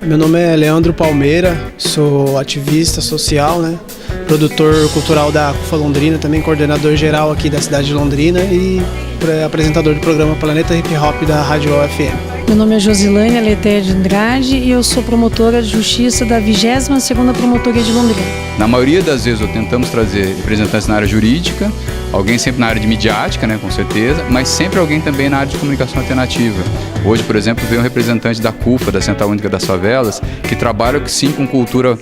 Meu nome é Leandro Palmeira, sou ativista social, né? Produtor cultural da CUFA Londrina, também coordenador geral aqui da cidade de Londrina e apresentador do programa Planeta Hip Hop da Rádio UFM. Meu nome é Josilane Aletheia de Andrade e eu sou promotora de justiça da 22ª Promotoria de Londrina. Na maioria das vezes tentamos trazer representantes na área jurídica, alguém sempre na área de midiática, né, com certeza, mas sempre alguém também na área de comunicação alternativa. Hoje, por exemplo, veio um representante da CUFA, da Central Única das Favelas, que trabalha sim com cultura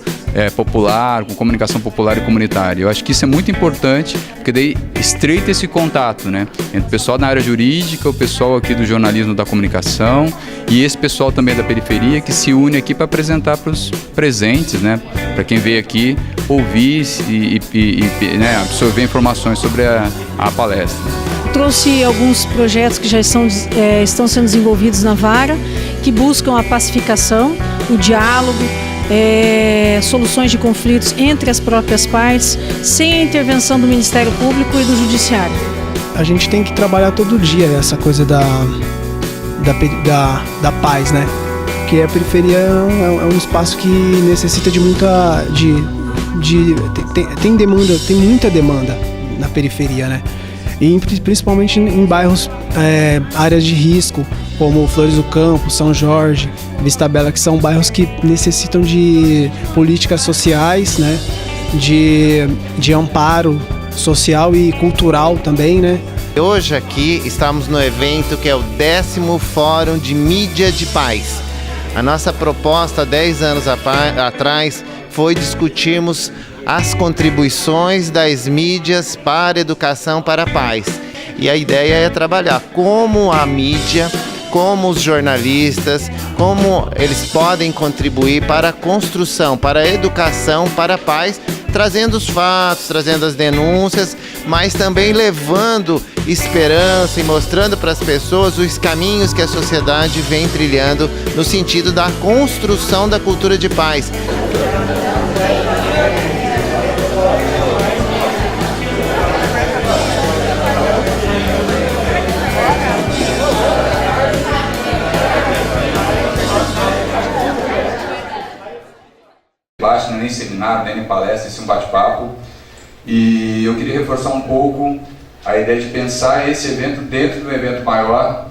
popular, com comunicação popular e comunitária. Eu acho que isso é muito importante, porque daí estreita esse contato, né, entre o pessoal na área jurídica, o pessoal aqui do jornalismo da comunicação e esse pessoal também da periferia que se une aqui para apresentar para os presentes, né, para quem veio aqui ouvir e né, absorver informações sobre a palestra. Trouxe alguns projetos que já estão sendo desenvolvidos na vara, que buscam a pacificação, o diálogo, soluções de conflitos entre as próprias partes, sem a intervenção do Ministério Público e do Judiciário. A gente tem que trabalhar todo dia essa coisa da paz, né? Porque a periferia é um espaço que necessita de muita... tem muita demanda na periferia, né? E principalmente em bairros, áreas de risco, como Flores do Campo, São Jorge, Vista Bela, que são bairros que necessitam de políticas sociais, né? De amparo social e cultural também, né? Hoje aqui estamos no evento que é o 10º Fórum de Mídia de Paz. A nossa proposta 10 anos atrás foi discutirmos as contribuições das mídias para a educação para a paz. E a ideia é trabalhar como a mídia, como os jornalistas, como eles podem contribuir para a construção, para a educação, para a paz, trazendo os fatos, trazendo as denúncias, mas também levando esperança e mostrando para as pessoas os caminhos que a sociedade vem trilhando no sentido da construção da cultura de paz. Não é nem seminário, nem palestra, isso é um bate-papo. E eu queria reforçar um pouco a ideia de pensar esse evento dentro do evento maior,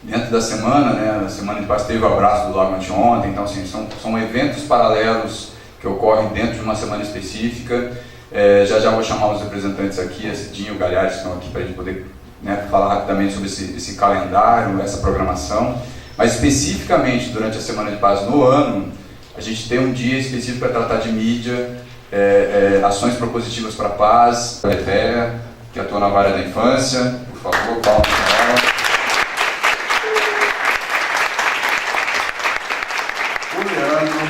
dentro da semana, né? Na semana de paz teve o abraço do Lago anteontem, então assim, são eventos paralelos que ocorrem dentro de uma semana específica. Já vou chamar os representantes aqui, a Cidinha e o Galhares, que estão aqui para a gente poder, né, falar rapidamente sobre esse calendário, essa programação. Mas especificamente durante a Semana de Paz no ano, a gente tem um dia específico para tratar de mídia, ações propositivas para a paz, a Aletheia, que atua na vara da infância, por favor, palmas para ela. O Leandro,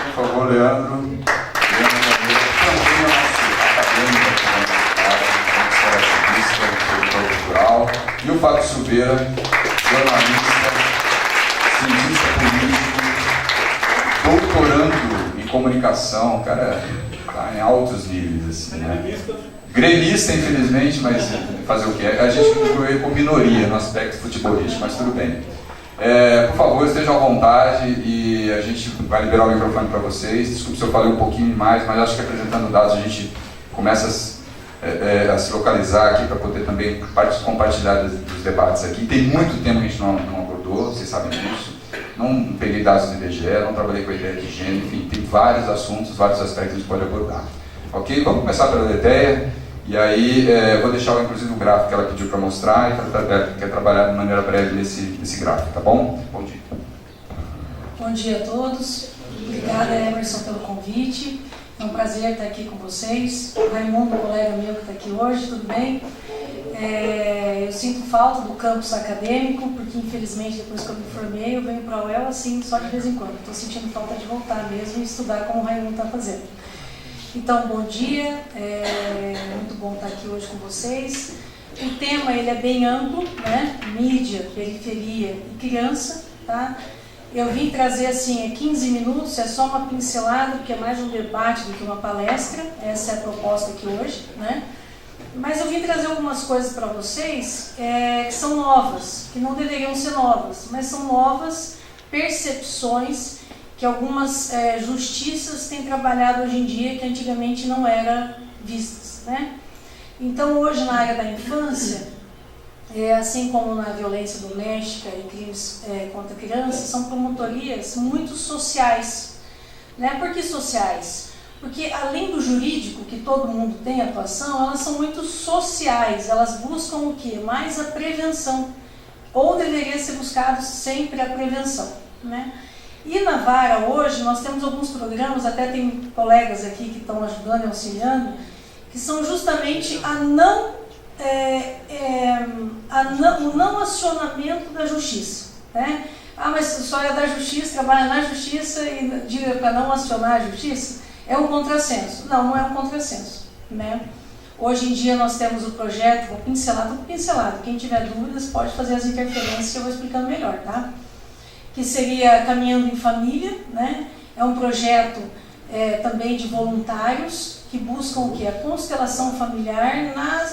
por favor, Leandro. Leandro também é nosso acadêmico aqui na nossa cultural. E o Fábio Silveira, jornalista, cientista político, doutorando em comunicação, cara, tá em altos níveis, assim, né? Gremista, infelizmente, mas fazer o quê? A gente incluiu com minoria no aspecto futebolístico, mas tudo bem. Por favor, estejam à vontade e a gente vai liberar o microfone para vocês. Desculpe se eu falei um pouquinho mais, mas acho que apresentando dados a gente começa a se localizar aqui para poder também compartilhar dos debates aqui. Tem muito tempo que a gente não abordou, vocês sabem disso. Não peguei dados do IBGE, não trabalhei com a ideia de gênero, enfim, tem vários assuntos, vários aspectos que a gente pode abordar. Ok? Vamos começar pela Aletheia, e aí vou deixar inclusive o gráfico que ela pediu para mostrar, e quer trabalhar de maneira breve nesse gráfico, tá bom? Bom dia. Bom dia a todos, obrigada Emerson pelo convite, é um prazer estar aqui com vocês. O Raimundo, colega meu que está aqui hoje, tudo bem? Eu sinto falta do campus acadêmico, porque infelizmente depois que eu me formei eu venho para a UEL assim só de vez em quando. Estou sentindo falta de voltar mesmo e estudar como o Raimundo está fazendo. Então, bom dia, é muito bom estar aqui hoje com vocês. O tema ele é bem amplo, né? Mídia, periferia e criança, tá? Eu vim trazer assim 15 minutos, é só uma pincelada, porque é mais um debate do que uma palestra. Essa é a proposta aqui hoje, né? Mas eu vim trazer algumas coisas para vocês que são novas, que não deveriam ser novas, mas são novas percepções que algumas justiças têm trabalhado hoje em dia que antigamente não eram vistas, né? Então, hoje na área da infância, assim como na violência doméstica e crimes contra crianças, são promotorias muito sociais, né? Por que sociais? Porque além do jurídico, que todo mundo tem atuação, elas são muito sociais, elas buscam o quê? Mais a prevenção, ou deveria ser buscado sempre a prevenção, né? E na vara hoje nós temos alguns programas, até tem colegas aqui que estão ajudando e auxiliando, que são justamente o não acionamento da justiça, né? Ah, mas só é da justiça, trabalha na justiça e diga para não acionar a justiça, é um contrassenso. Não, não é um contrassenso, né? Hoje em dia nós temos o projeto, vou pincelar, tudo pincelado, quem tiver dúvidas pode fazer as interferências que eu vou explicando melhor, tá? Que seria Caminhando em Família, né? É um projeto também de voluntários que buscam o quê? A constelação familiar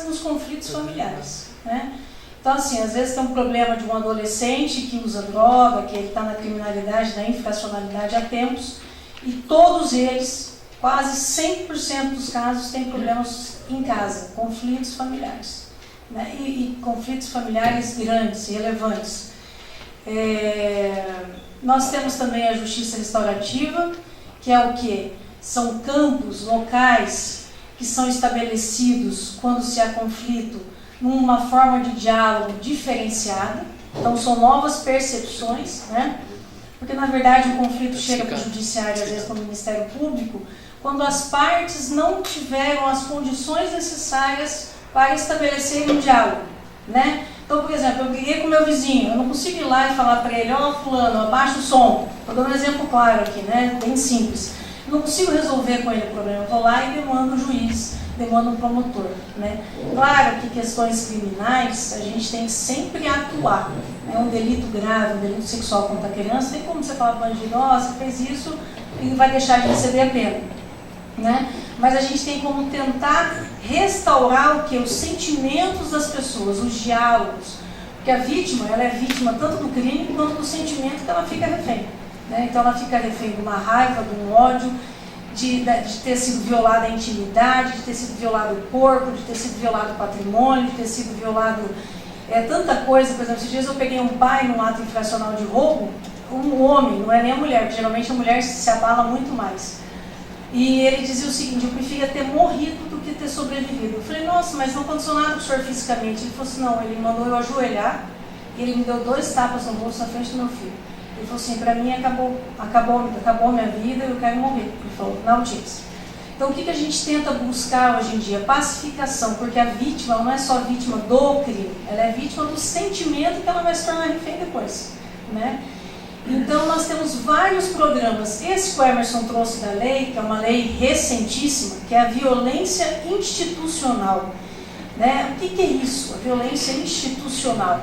nos conflitos familiares, né? Então, assim, às vezes tem um problema de um adolescente que usa droga, que ele está na criminalidade, na infracionalidade há tempos, e todos eles, quase 100% dos casos, têm problemas em casa, conflitos familiares, né? E conflitos familiares grandes, relevantes. Nós temos também a justiça restaurativa, que é o quê? São campos, locais que são estabelecidos quando se há conflito numa forma de diálogo diferenciada. Então são novas percepções, né? Porque na verdade o conflito chega para o judiciário, às vezes para o Ministério Público, quando as partes não tiveram as condições necessárias para estabelecer um diálogo, né? Então, por exemplo, eu briguei com meu vizinho, eu não consigo ir lá e falar para ele, ó, fulano, abaixa o som. Vou dar um exemplo claro aqui, né? Bem simples. Eu não consigo resolver com ele o problema, eu vou lá e demando o juiz, demando um promotor, né? Claro que questões criminais a gente tem que sempre atuar. É um delito grave, um delito sexual contra a criança, tem como você falar para o bandido, ó, você fez isso e vai deixar de receber a pena, né? Mas a gente tem como tentar restaurar o que? Os sentimentos das pessoas, os diálogos. Porque a vítima, ela é vítima tanto do crime quanto do sentimento que ela fica refém, né? Então ela fica refém de uma raiva, de um ódio, de ter sido violada a intimidade, de ter sido violado o corpo, de ter sido violado o patrimônio, de ter sido violado tanta coisa. Por exemplo, esses dias eu peguei um pai num ato infracional de roubo, um homem, não é nem a mulher, porque geralmente a mulher se abala muito mais. E ele dizia o seguinte, eu preferia ter morrido do que ter sobrevivido. Eu falei, nossa, mas não aconteceu nada com o senhor fisicamente. Ele falou assim, não, ele mandou eu ajoelhar e ele me deu 2 tapas no rosto na frente do meu filho. Ele falou assim, para mim acabou minha vida, eu quero morrer. Ele falou, na audiência. Então o que a gente tenta buscar hoje em dia? Pacificação, porque a vítima não é só vítima do crime, ela é vítima do sentimento que ela vai se tornar refém depois, né? Então nós temos vários programas. Esse que o Emerson trouxe da lei, que é uma lei recentíssima, que é a violência institucional, né? O que é isso, a violência institucional?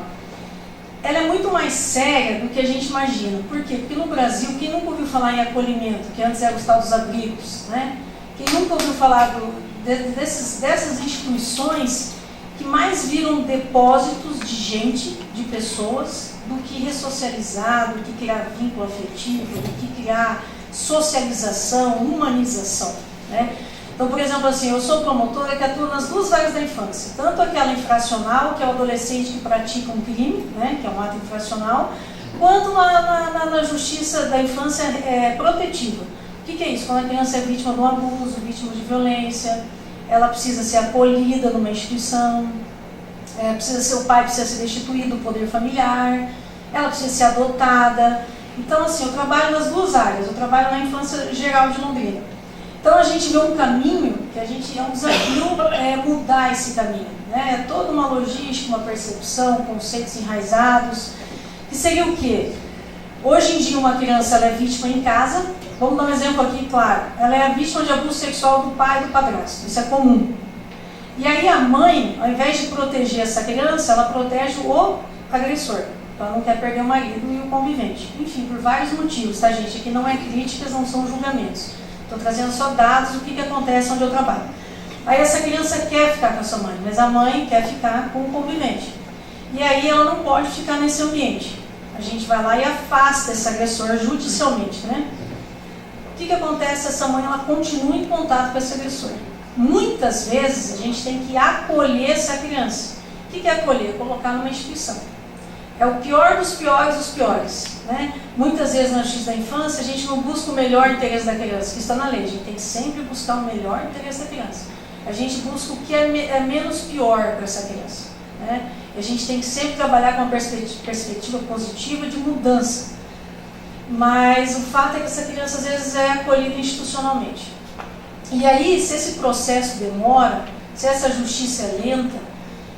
Ela é muito mais séria do que a gente imagina. Por quê? Porque no Brasil, quem nunca ouviu falar em acolhimento, que antes era os tal dos abrigos, né? Quem nunca ouviu falar dessas instituições que mais viram depósitos de gente, de pessoas, do que ressocializar, do que criar vínculo afetivo, do que criar socialização, humanização, né? Então, por exemplo, assim, eu sou promotora que atua nas 2 vagas da infância, tanto aquela infracional, que é o adolescente que pratica um crime, né, que é um ato infracional, quanto na justiça da infância protetiva. O que é isso? Quando a criança é vítima de um abuso, vítima de violência, ela precisa ser acolhida numa instituição, o pai precisa ser destituído do poder familiar, ela precisa ser adotada. Então, assim, eu trabalho nas 2 áreas, eu trabalho na infância geral de Londrina. Então a gente vê um caminho que é um desafio mudar esse caminho, né? É toda uma logística, uma percepção, conceitos enraizados, que seria o quê? Hoje em dia uma criança ela é vítima em casa, vamos dar um exemplo aqui, claro, ela é vítima de abuso sexual do pai e do padrasto, isso é comum. E aí a mãe, ao invés de proteger essa criança, ela protege o agressor, então ela não quer perder o marido e o convivente. Enfim, por vários motivos, tá gente? Aqui não é críticas, não são julgamentos. Estou trazendo só dados do que acontece onde eu trabalho. Aí essa criança quer ficar com a sua mãe, mas a mãe quer ficar com o convivente. E aí ela não pode ficar nesse ambiente. A gente vai lá e afasta esse agressor judicialmente, né? que acontece? Essa mãe ela continua em contato com esse agressor. Muitas vezes a gente tem que acolher essa criança. O que é acolher? Colocar numa instituição. É o pior dos piores dos piores, né? Muitas vezes na justiça da infância a gente não busca o melhor interesse da criança, que está na lei. A gente tem que sempre buscar o melhor interesse da criança. A gente busca o que é menos pior para essa criança, né? E a gente tem que sempre trabalhar com uma perspectiva positiva de mudança. Mas o fato é que essa criança às vezes é acolhida institucionalmente. E aí, se esse processo demora, se essa justiça é lenta,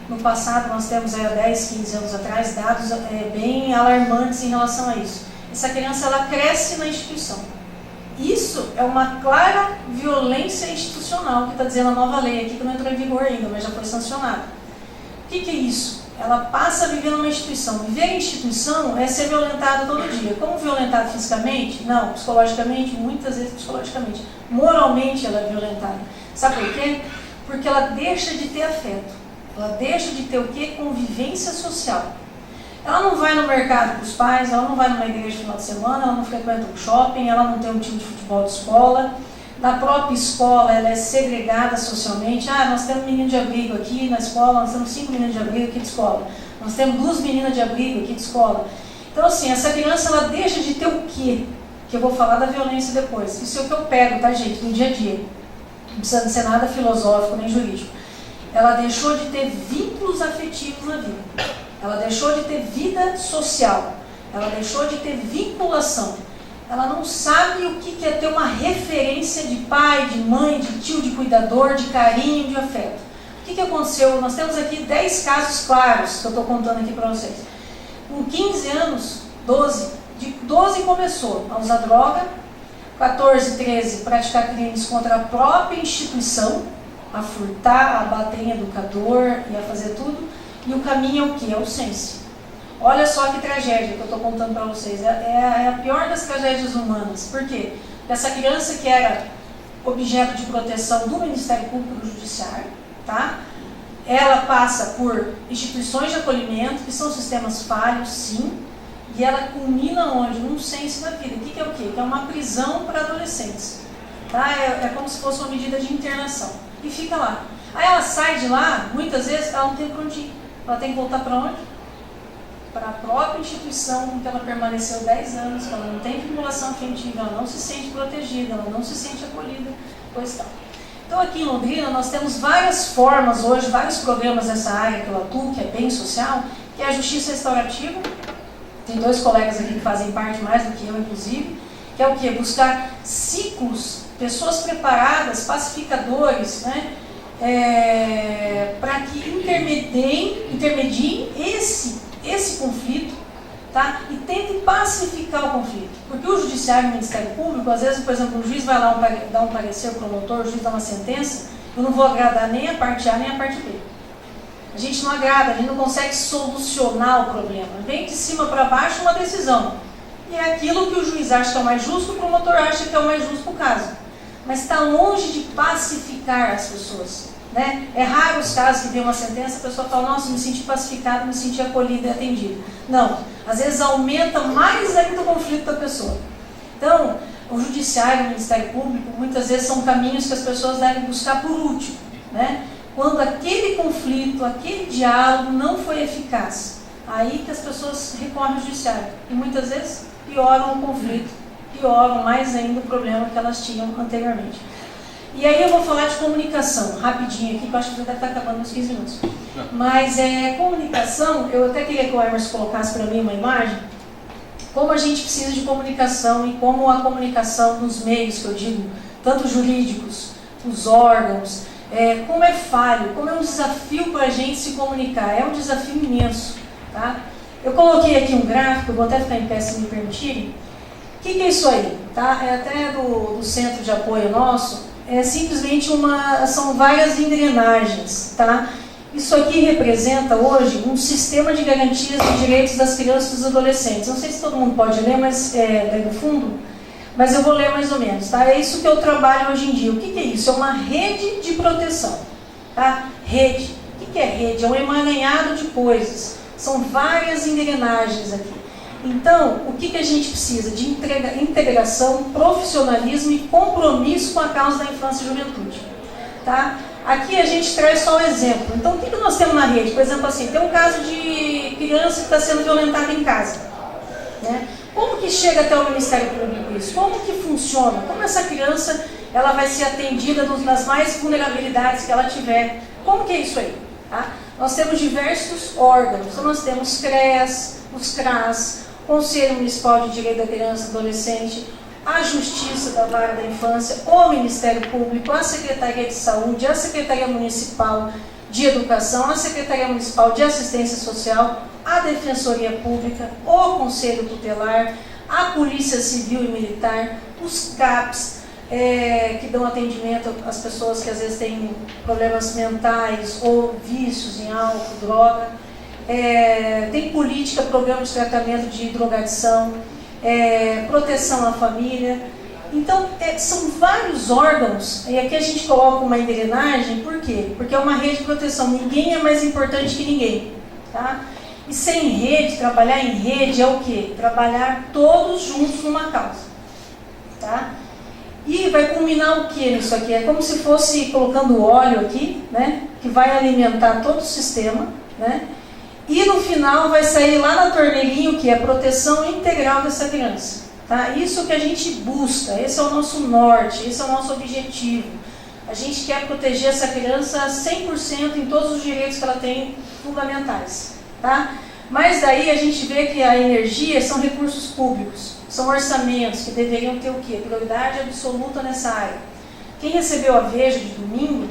no passado nós temos aí, há 10, 15 anos atrás dados bem alarmantes em relação a isso. Essa criança ela cresce na instituição. Isso é uma clara violência institucional, que está dizendo a nova lei aqui, que não entrou em vigor ainda, mas já foi sancionada. O que é isso? Ela passa a viver numa instituição. Viver em instituição é ser violentada todo dia. Como violentada fisicamente? Não. Psicologicamente? Muitas vezes psicologicamente. Moralmente ela é violentada. Sabe por quê? Porque ela deixa de ter afeto. Ela deixa de ter o quê? Convivência social. Ela não vai no mercado com os pais, ela não vai numa igreja no final de semana, ela não frequenta um shopping, ela não tem um time de futebol de escola. Na própria escola, ela é segregada socialmente. Nós temos menino de abrigo aqui na escola, nós temos 5 meninos de abrigo aqui de escola. Nós temos 2 meninas de abrigo aqui de escola. Então, assim, essa criança, ela deixa de ter o quê? Que eu vou falar da violência depois. Isso é o que eu pego, tá, gente? No dia a dia. Não precisa ser nada filosófico nem jurídico. Ela deixou de ter vínculos afetivos na vida. Ela deixou de ter vida social. Ela deixou de ter vinculação. Ela não sabe o que é ter uma referência de pai, de mãe, de tio, de cuidador, de carinho, de afeto. O que aconteceu? Nós temos aqui 10 casos claros que eu estou contando aqui para vocês. Com 15 anos, 12, de 12 começou a usar droga, 14, 13, praticar crimes contra a própria instituição, a furtar, a bater em educador e a fazer tudo. E o caminho é o quê? É o sense. Olha só que tragédia que eu estou contando para vocês. É a pior das tragédias humanas. Por quê? Essa criança que era objeto de proteção do Ministério Público do Judiciário, tá? Ela passa por instituições de acolhimento, que são sistemas falhos, sim, e ela culmina onde? Num sense da vida. O que é o quê? Que é uma prisão para adolescentes. Tá? É como se fosse uma medida de internação. E fica lá. Aí ela sai de lá, muitas vezes ela não tem para onde ir. Ela tem que voltar para onde? Para a própria instituição com que ela permaneceu 10 anos, que ela não tem vinculação afetiva, ela não se sente protegida, ela não se sente acolhida, pois tal. Então aqui em Londrina nós temos várias formas hoje, vários programas nessa área que eu atuo, que é bem social, que é a justiça restaurativa. Tem 2 colegas aqui que fazem parte mais do que eu, inclusive, que é o quê? Buscar ciclos, pessoas preparadas, pacificadores, né? Para que intermediem esse conflito, tá? E tentem pacificar o conflito. Porque o judiciário e o Ministério Público, às vezes, por exemplo, o juiz vai lá dar um parecer ao promotor, o juiz dá uma sentença, eu não vou agradar nem a parte A nem a parte B. A gente não agrada, a gente não consegue solucionar o problema. Vem de cima para baixo uma decisão. E é aquilo que o juiz acha que é o mais justo, o promotor acha que é o mais justo para o caso. Mas está longe de pacificar as pessoas, né? É raro os casos que vem uma sentença, a pessoa fala, nossa, me senti pacificado, me senti acolhido e atendido. Não, às vezes aumenta mais ainda o conflito da pessoa. Então, o judiciário e o Ministério Público, muitas vezes são caminhos que as pessoas devem buscar por último, né? Quando aquele conflito, aquele diálogo não foi eficaz, aí que as pessoas recorrem ao judiciário. E muitas vezes pioram o conflito, pioram mais ainda o problema que elas tinham anteriormente. E aí eu vou falar de comunicação, rapidinho aqui, que eu acho que já deve estar acabando nos 15 minutos. Mas comunicação, eu até queria que o Emerson colocasse para mim uma imagem, como a gente precisa de comunicação e como a comunicação nos meios, que eu digo, tanto jurídicos, os órgãos, como é falho, como é um desafio para a gente se comunicar, é um desafio imenso. Tá? Eu coloquei aqui um gráfico, eu vou até ficar em pé se me permitirem. O que é isso aí? Tá? É até do centro de apoio nosso, é simplesmente são várias engrenagens. Tá? Isso aqui representa hoje um sistema de garantias de direitos das crianças e dos adolescentes. Não sei se todo mundo pode ler, mas daí no fundo, mas eu vou ler mais ou menos. Tá? É isso que eu trabalho hoje em dia. O que é isso? É uma rede de proteção. Tá? Rede. O que é rede? É um emaranhado de coisas. São várias engrenagens aqui. Então, o que a gente precisa? De integração, profissionalismo e compromisso com a causa da infância e juventude. Tá? Aqui a gente traz só um exemplo. Então, o que nós temos na rede? Por exemplo, assim, tem um caso de criança que está sendo violentada em casa. Né? Como que chega até o Ministério Público isso? Como que funciona? Como essa criança ela vai ser atendida nas mais vulnerabilidades que ela tiver? Como que é isso aí? Tá? Nós temos diversos órgãos. Então, nós temos CREAS, os CRAS, Conselho Municipal de Direito da Criança e Adolescente, a Justiça da Vara da Infância, o Ministério Público, a Secretaria de Saúde, a Secretaria Municipal de Educação, a Secretaria Municipal de Assistência Social, a Defensoria Pública, o Conselho Tutelar, a Polícia Civil e Militar, os CAPs, que dão atendimento às pessoas que às vezes têm problemas mentais ou vícios em álcool, droga. Tem política, programa de tratamento de drogadição, proteção à família. Então, são vários órgãos, e aqui a gente coloca uma engrenagem, por quê? Porque é uma rede de proteção, ninguém é mais importante que ninguém. Tá? E sem rede, trabalhar em rede é o quê? Trabalhar todos juntos numa causa. Tá? E vai culminar o que nisso aqui? É como se fosse colocando óleo aqui, né? Que vai alimentar todo o sistema, né? E no final vai sair lá na torneirinha o que? A proteção integral dessa criança. Tá? Isso que a gente busca, esse é o nosso norte, esse é o nosso objetivo. A gente quer proteger essa criança 100% em todos os direitos que ela tem fundamentais. Tá? Mas daí a gente vê que a energia são recursos públicos, são orçamentos que deveriam ter o quê? Prioridade absoluta nessa área. Quem recebeu a Veja de domingo,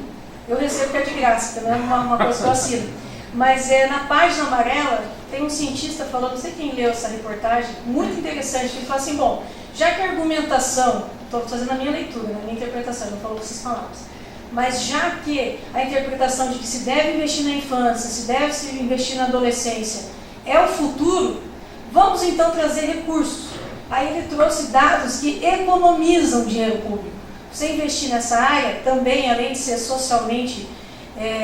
eu recebo que é de graça, também é uma coisa que eu assino. Mas na página amarela tem um cientista falando, não sei quem leu essa reportagem, muito interessante, ele fala assim, bom, já que a argumentação, estou fazendo a minha leitura, a minha interpretação, não falo com essas palavras, mas já que a interpretação de que se deve investir na infância, se deve se investir na adolescência, é o futuro, vamos então trazer recursos. Aí ele trouxe dados que economizam dinheiro público. Você investir nessa área, também, além de ser socialmente,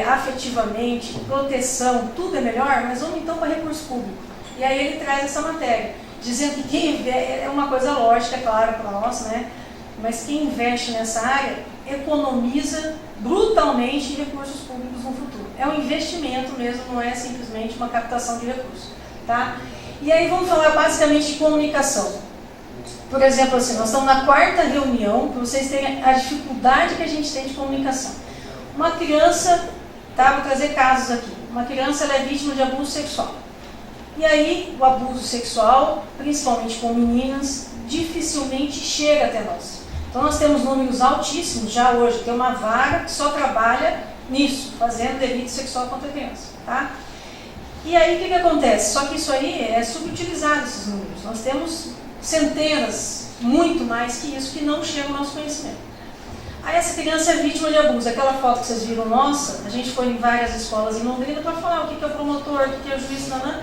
afetivamente, proteção, tudo é melhor, mas vamos então para recurso público. E aí ele traz essa matéria, dizendo que quem investe, é uma coisa lógica, é claro para nós, né? Mas quem investe nessa área economiza brutalmente recursos públicos no futuro. É um investimento mesmo, não é simplesmente uma captação de recursos. Tá? E aí vamos falar basicamente de comunicação. Por exemplo, assim, nós estamos na 4ª reunião, para vocês terem a dificuldade que a gente tem de comunicação. Uma criança, tá, vou trazer casos aqui, uma criança ela é vítima de abuso sexual. E aí o abuso sexual, principalmente com meninas, dificilmente chega até nós. Então nós temos números altíssimos já hoje, tem uma vara que só trabalha nisso, fazendo delito sexual contra a criança. Tá? E aí o que acontece? Só que isso aí é subutilizado, esses números. Nós temos centenas, muito mais que isso, que não chegam ao nosso conhecimento. Aí essa criança é vítima de abuso. Aquela foto que vocês viram nossa, a gente foi em várias escolas em Londrina para falar o que é o promotor, o que é o juiz, nanã.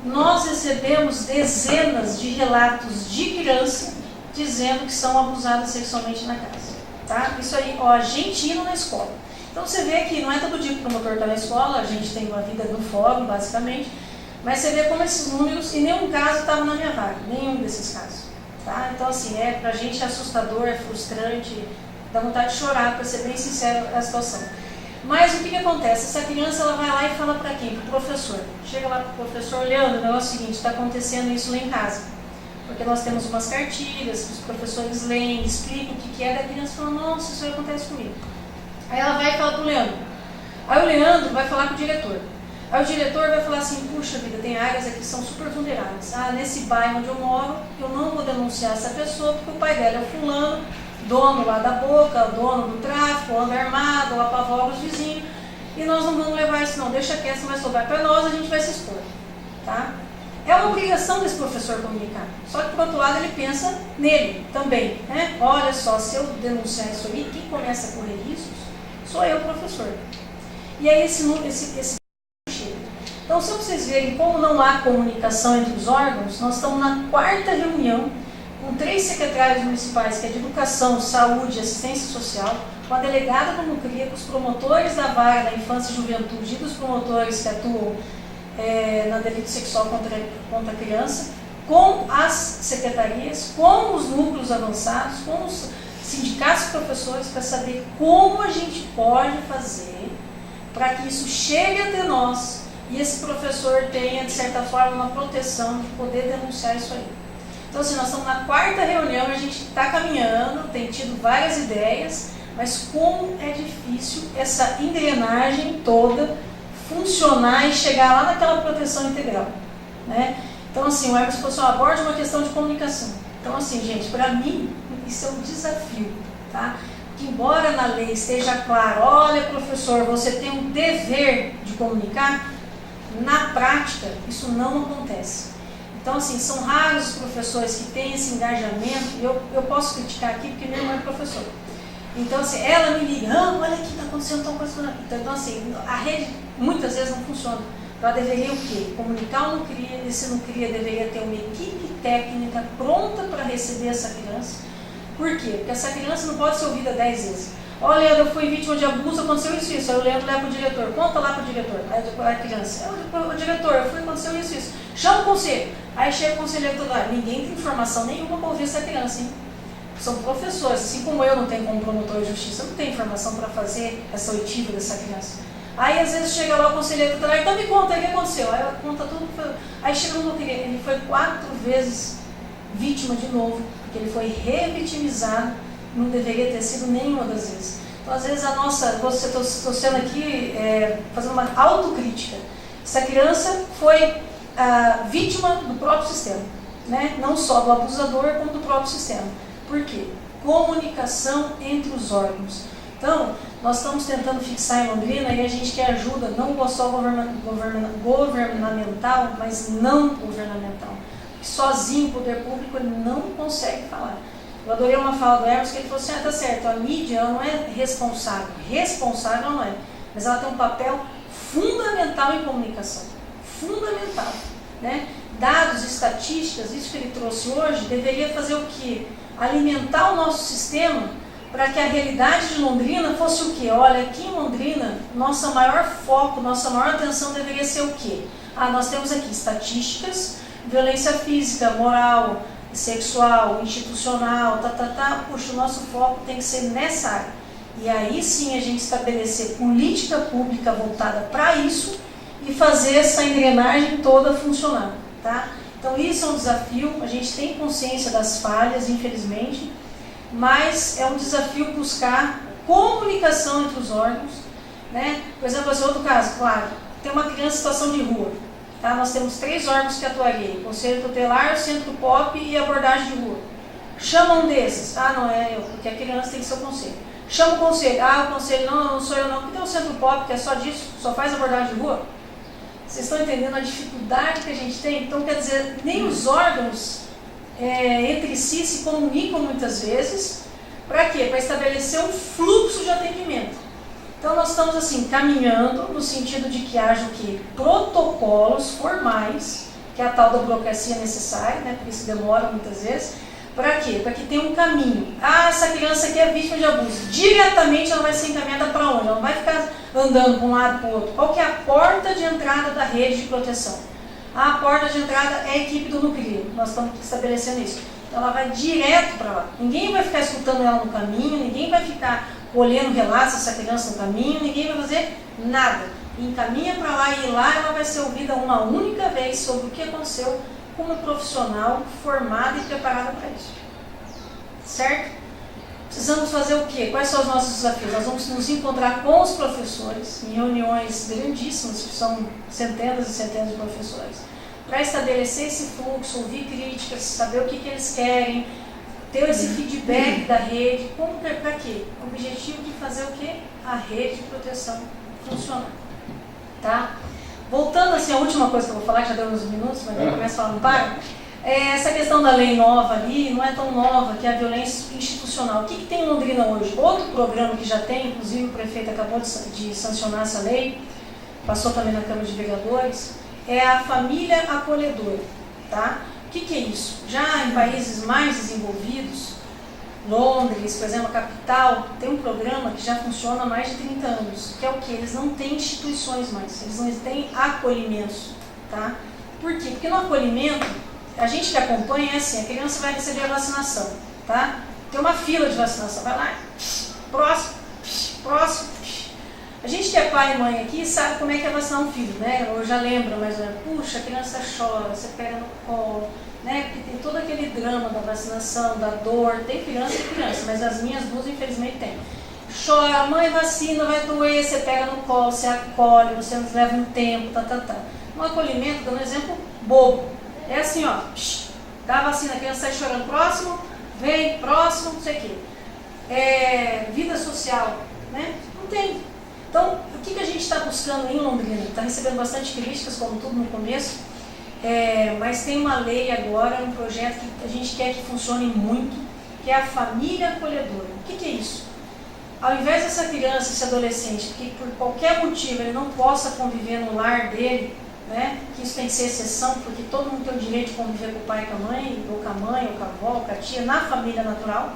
Nós recebemos dezenas de relatos de criança dizendo que são abusadas sexualmente na casa. Tá? Isso aí, ó, a gente indo na escola. Então você vê que não é todo dia que o promotor está na escola, a gente tem uma vida no fórum, basicamente, mas você vê como esses números, e nenhum caso estava na minha vaga, nenhum desses casos. Tá? Então assim, pra gente é assustador, é frustrante, dá vontade de chorar, para ser bem sincero a situação. Mas o que acontece? Essa criança ela vai lá e fala para quem? Para o professor. Chega lá para o professor, Leandro, o negócio é o seguinte, está acontecendo isso lá em casa. Porque nós temos umas cartilhas que os professores leem, explicam o que é, da criança fala, nossa, isso aí acontece comigo. Aí ela vai falar para o Leandro. Aí o Leandro vai falar com o diretor. Aí o diretor vai falar assim, puxa vida, tem áreas aqui que são super vulneráveis. Ah, nesse bairro onde eu moro, eu não vou denunciar essa pessoa porque o pai dela é o fulano, dono lá da boca, dono do tráfico, anda armado, apavora os vizinhos. E nós não vamos levar isso não, deixa quieto, vai sobrar para nós, a gente vai se expor. Tá? É uma obrigação desse professor comunicar. Só que, por outro lado, ele pensa nele também. Né? Olha só, se eu denunciar isso aí, quem começa a correr riscos sou eu, professor. E aí esse chega. Então, se vocês verem como não há comunicação entre os órgãos, nós estamos na 4ª reunião com 3 secretários municipais, que é de Educação, Saúde e Assistência Social, com a delegada do NUCRIA, com os promotores da vara da Infância e Juventude e dos promotores que atuam na delito sexual contra a criança, com as secretarias, com os núcleos avançados, com os sindicatos de professores, para saber como a gente pode fazer para que isso chegue até nós e esse professor tenha, de certa forma, uma proteção de poder denunciar isso aí. Então, assim, nós estamos na 4ª reunião, a gente está caminhando, tem tido várias ideias, mas como é difícil essa engrenagem toda funcionar e chegar lá naquela proteção integral, né? Então, assim, o Emerson falou assim, aborde uma questão de comunicação. Então, assim, gente, para mim, isso é um desafio, tá? Que embora na lei esteja claro, olha, professor, você tem um dever de comunicar, na prática, isso não acontece. Então, assim, são raros os professores que têm esse engajamento. Eu posso criticar aqui porque minha irmã é professora. Então, assim, ela me liga, olha aqui, está acontecendo tal coisa. Então, assim, a rede muitas vezes não funciona. Ela deveria o quê? Comunicar o Nucria, esse Nucria deveria ter uma equipe técnica pronta para receber essa criança. Por quê? Porque essa criança não pode ser ouvida 10 vezes. Olha, Leandro, eu fui vítima de abuso, aconteceu isso, isso. Aí o Leandro leva para o diretor, conta lá para o diretor. Aí a criança, o diretor, aconteceu isso, isso. Chama o conselho. Aí chega o conselheiro todo lá. Ninguém tem informação nenhuma para ouvir essa criança, hein? São professores, assim como eu não tenho como promotor de justiça, eu não tenho informação para fazer essa oitiva dessa criança. Aí às vezes chega lá o conselheiro todo lá, então me conta, aí o que aconteceu? Aí ela conta tudo. Aí chega no Nucria, ele foi 4 vezes vítima de novo, porque ele foi revitimizado, não deveria ter sido nenhuma das vezes. Então, às vezes, estou sendo aqui fazendo uma autocrítica. Essa criança foi vítima do próprio sistema, né? Não só do abusador, como do próprio sistema. Por quê? Comunicação entre os órgãos. Então, nós estamos tentando fixar em Londrina e a gente quer ajuda, não só governamental, mas não governamental. Sozinho o poder público ele não consegue falar. Eu adorei uma fala do Emerson que ele falou assim, tá certo, a mídia ela não é responsável ela não é, mas ela tem um papel fundamental em comunicação, fundamental, né? Dados, estatísticas, isso que ele trouxe hoje, deveria fazer o quê? Alimentar o nosso sistema para que a realidade de Londrina fosse o quê? Olha, aqui em Londrina, nossa maior foco, nossa maior atenção deveria ser o quê? Nós temos aqui estatísticas, violência física, moral, sexual, institucional, puxa, o nosso foco tem que ser nessa área. E aí sim a gente estabelecer política pública voltada para isso e fazer essa engrenagem toda funcionar, tá? Então isso é um desafio, a gente tem consciência das falhas, infelizmente, mas é um desafio buscar comunicação entre os órgãos, né? Por exemplo, esse outro caso, claro, tem uma criança em situação de rua. Tá? Nós temos 3 órgãos que atuariam, o Conselho Tutelar, o Centro Pop e a abordagem de rua. Chama um desses, não é eu, porque a criança tem que ser o conselho. Chama o conselho, o conselho não sou eu não, porque tem o Centro Pop que é só disso, só faz abordagem de rua. Vocês estão entendendo a dificuldade que a gente tem? Então, quer dizer, nem os órgãos entre si se comunicam muitas vezes, para quê? Para estabelecer um fluxo de atendimento. Então, nós estamos assim, caminhando no sentido de que haja o quê? Protocolos formais, que é a tal da burocracia necessária, né? Porque isso demora muitas vezes. Para quê? Para que tenha um caminho. Essa criança aqui é vítima de abuso. Diretamente ela vai ser encaminhada para onde? Ela não vai ficar andando para um lado para o outro. Qual que é a porta de entrada da rede de proteção? A porta de entrada é a equipe do Nucria. Nós estamos estabelecendo isso. Então, ela vai direto para lá. Ninguém vai ficar escutando ela no caminho, ninguém vai ficar colhendo relatos dessa criança no caminho, ninguém vai fazer nada. Encaminha para lá e lá ela vai ser ouvida uma única vez sobre o que aconteceu com uma profissional formada e preparada para isso. Certo? Precisamos fazer o quê? Quais são os nossos desafios? Nós vamos nos encontrar com os professores em reuniões grandíssimas, que são centenas e centenas de professores, para estabelecer esse fluxo, ouvir críticas, saber o que eles querem, ter esse feedback da rede, para quê? O objetivo de fazer o quê? A rede de proteção funcionar. Tá? Voltando assim, a última coisa que eu vou falar, que já deu uns minutos, mas eu começo a falar, não para. Essa questão da lei nova ali, não é tão nova, que é a violência institucional. O que tem em Londrina hoje? Outro programa que já tem, inclusive o prefeito acabou de sancionar essa lei, passou também na Câmara de Vereadores, é a família acolhedora. Tá? O que é isso? Já em países mais desenvolvidos, Londres, por exemplo, a capital, tem um programa que já funciona há mais de 30 anos, que é o que? Eles não têm instituições mais, eles não têm acolhimentos. Tá? Por quê? Porque no acolhimento, a gente que acompanha é assim, a criança vai receber a vacinação, tá? Tem uma fila de vacinação, vai lá, próximo, próximo. A gente que é pai e mãe aqui sabe como é que é vacinar um filho, né? Eu já lembro, mas puxa, a criança chora, você pega no colo, né? Porque tem todo aquele drama da vacinação, da dor, tem criança e criança, mas as minhas duas infelizmente tem. Chora, mãe vacina, vai doer, você pega no colo, você acolhe, você leva um tempo, No acolhimento, dando um exemplo bobo, é assim, ó, dá a vacina, a criança sai chorando, próximo, vem, próximo, não sei o quê. Vida social, né? Não tem. Então, o que a gente está buscando em Londrina? Está recebendo bastante críticas, como tudo no começo, mas tem uma lei agora, um projeto que a gente quer que funcione muito, que é a família acolhedora. O que é isso? Ao invés dessa criança, esse adolescente, que por qualquer motivo ele não possa conviver no lar dele, né, que isso tem que ser exceção, porque todo mundo tem o direito de conviver com o pai e com a mãe, ou com a mãe, ou com a avó, ou com a tia, na família natural,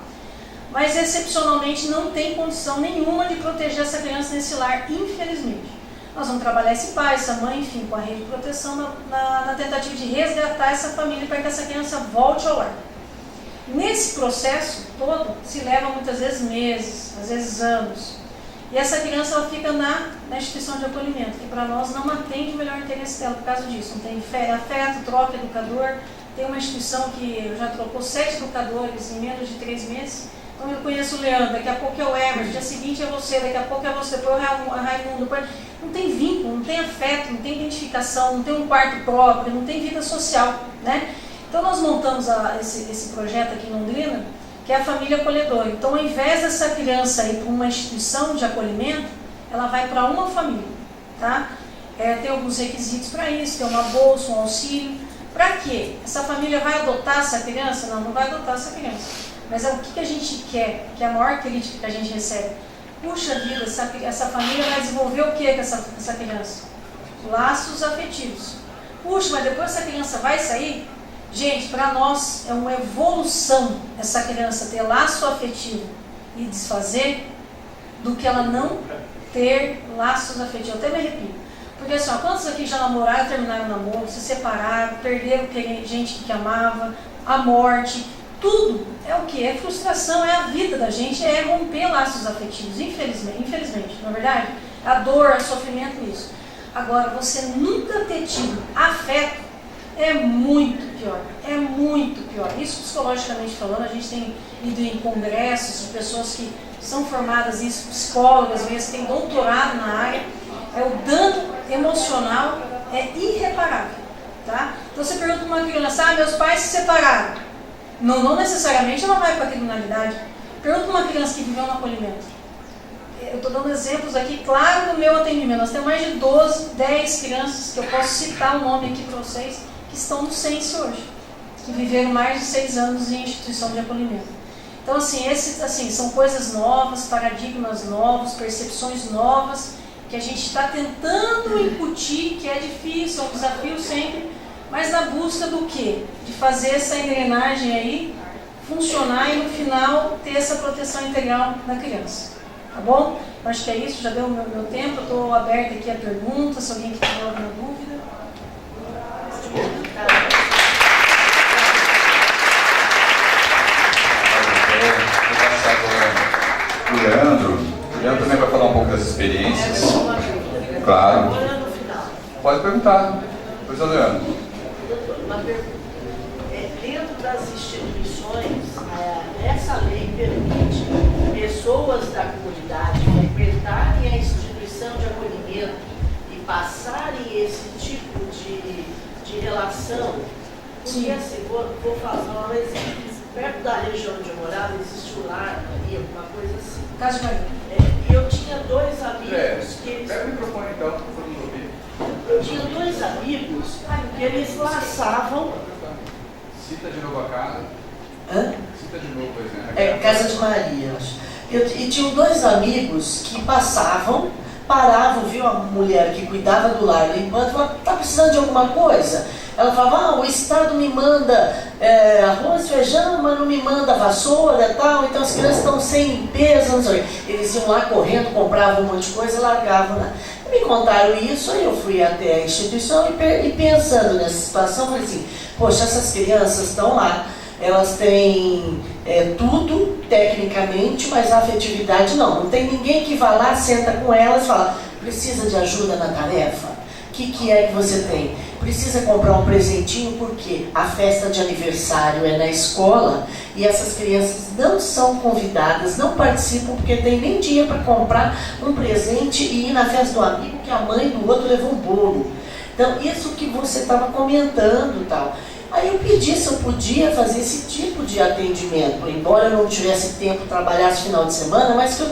mas excepcionalmente não tem condição nenhuma de proteger essa criança nesse lar, infelizmente. Nós vamos trabalhar esse pai, essa mãe, enfim, com a rede de proteção na tentativa de resgatar essa família para que essa criança volte ao lar. Nesse processo todo, se leva muitas vezes meses, às vezes anos. E essa criança ela fica na instituição de acolhimento, que para nós não atende o melhor interesse dela por causa disso. Não tem afeto, troca, educador. Tem uma instituição que já trocou 7 educadores em menos de 3 meses. Então eu conheço o Leandro, daqui a pouco é o Emerson, dia seguinte é você, daqui a pouco é você, depois é o Raimundo. Depois... Não tem vínculo, não tem afeto, não tem identificação, não tem um quarto próprio, não tem vida social, né? Então nós montamos esse projeto aqui em Londrina, que é a família acolhedora. Então ao invés dessa criança ir para uma instituição de acolhimento, ela vai para uma família, tá? Tem alguns requisitos para isso, tem uma bolsa, um auxílio. Para quê? Essa família vai adotar essa criança? Não vai adotar essa criança. Mas o que a gente quer, que é a maior crítica que a gente recebe? Puxa vida, essa família vai desenvolver o que com essa criança? Laços afetivos. Puxa, mas depois essa criança vai sair? Gente, para nós é uma evolução essa criança ter laço afetivo e desfazer do que ela não ter laços afetivos. Eu até me arrepio. Porque assim, quantos aqui já namoraram, terminaram o namoro, se separaram, perderam gente que amava, a morte, tudo é o que? É frustração, é a vida da gente, é romper laços afetivos, infelizmente, não é verdade? A dor, o sofrimento, isso. Agora, você nunca ter tido afeto é muito pior. Isso psicologicamente falando, a gente tem ido em congressos de pessoas que são formadas em psicólogas, mesmo têm doutorado na área, o dano emocional é irreparável, tá? Então você pergunta para uma criança, meus pais se separaram. Não necessariamente ela vai para a criminalidade. Pergunta para uma criança que viveu no acolhimento. Eu estou dando exemplos aqui, claro, no meu atendimento. Nós temos mais de 10 crianças, que eu posso citar o nome aqui para vocês, que estão no Sense hoje, que viveram mais de 6 anos em instituição de acolhimento. Então, assim, são coisas novas, paradigmas novos, percepções novas, que a gente está tentando incutir, que é difícil, é um desafio sempre, mas na busca do quê? De fazer essa engrenagem aí funcionar e no final ter essa proteção integral da criança. Tá bom? Eu acho que é isso, já deu o meu tempo, eu estou aberta aqui a perguntas, se alguém tiver alguma dúvida. Vou passar agora para o Leandro. O Leandro também vai falar um pouco das experiências. Claro. Pode perguntar. Pois é, Leandro. Uma pergunta. Dentro das instituições, essa lei permite pessoas da comunidade frequentarem a instituição de acolhimento e passarem esse tipo de relação? Porque assim, vou falar um exemplo. Perto da região onde eu morava existe um lar, alguma coisa assim. Caso de Bahia. E eu tinha 2 amigos que eles... Pega o microfone então, para todo mundo ouvir. Eu tinha 2 amigos que eles laçavam... Cita de novo a casa. Hã? Cita de novo, por exemplo. Casa de Maria, acho. E tinham 2 amigos que paravam, viu a mulher que cuidava do lar limpando, falava, tá precisando de alguma coisa? Ela falava, o Estado me manda arroz, feijão, mas não me manda vassoura e tal, então as crianças estão sem limpeza, não sei. Eles iam lá correndo, compravam um monte de coisa e largavam lá. Me contaram isso, aí eu fui até a instituição e pensando nessa situação, falei assim, Poxa, essas crianças estão lá, elas têm tudo tecnicamente, mas a afetividade não tem ninguém que vá lá, senta com elas e fala, precisa de ajuda na tarefa? O que é que você tem? Precisa comprar um presentinho porque a festa de aniversário é na escola e essas crianças não são convidadas, não participam porque tem nem dinheiro para comprar um presente e ir na festa do amigo que a mãe do outro levou um bolo. Então, isso que você estava comentando e tal. Aí eu pedi se eu podia fazer esse tipo de atendimento, embora eu não tivesse tempo, trabalhasse final de semana, mas que eu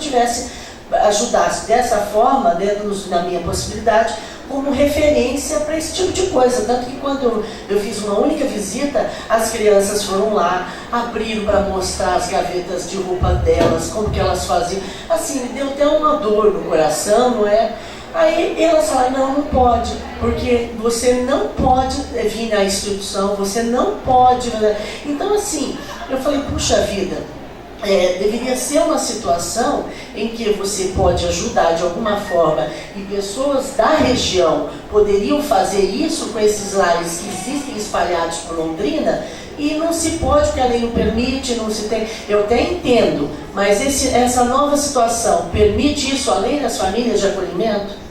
ajudasse dessa forma, dentro da minha possibilidade, como referência para esse tipo de coisa. Tanto que quando eu fiz uma única visita, as crianças foram lá, abriram para mostrar as gavetas de roupa delas, como que elas faziam. Assim, me deu até uma dor no coração, não é? Aí elas falaram, não pode, porque você não pode vir na instituição, você não pode... Então assim, eu falei, puxa vida, deveria ser uma situação em que você pode ajudar de alguma forma e pessoas da região poderiam fazer isso com esses lares que existem espalhados por Londrina e não se pode, porque a lei não permite, não se tem. Eu até entendo, mas essa nova situação permite isso além das famílias de acolhimento?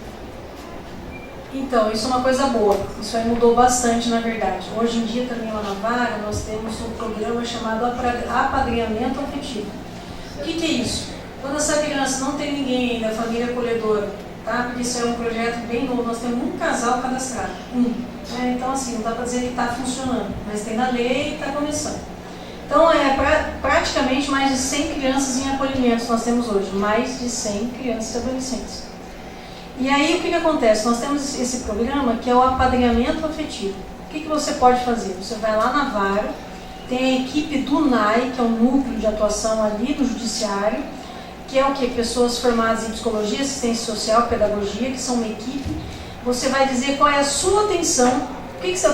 Então, isso é uma coisa boa, isso aí mudou bastante na verdade. Hoje em dia também lá na Vara nós temos um programa chamado apadrinhamento afetivo. O que é isso? Quando essa criança não tem ninguém ainda, família acolhedora, tá? Porque isso é um projeto bem novo, nós temos um casal cadastrado, então assim, não dá para dizer que está funcionando, mas tem na lei e está começando. Então praticamente mais de 100 crianças em acolhimentos nós temos hoje, mais de 100 crianças e adolescentes. E aí o que acontece? Nós temos esse programa que é o apadrinhamento afetivo. O que você pode fazer? Você vai lá na Vara, tem a equipe do NAI, que é um núcleo de atuação ali no judiciário, que é o que? Pessoas formadas em psicologia, assistência social, pedagogia, que são uma equipe. Você vai dizer qual é a sua atenção,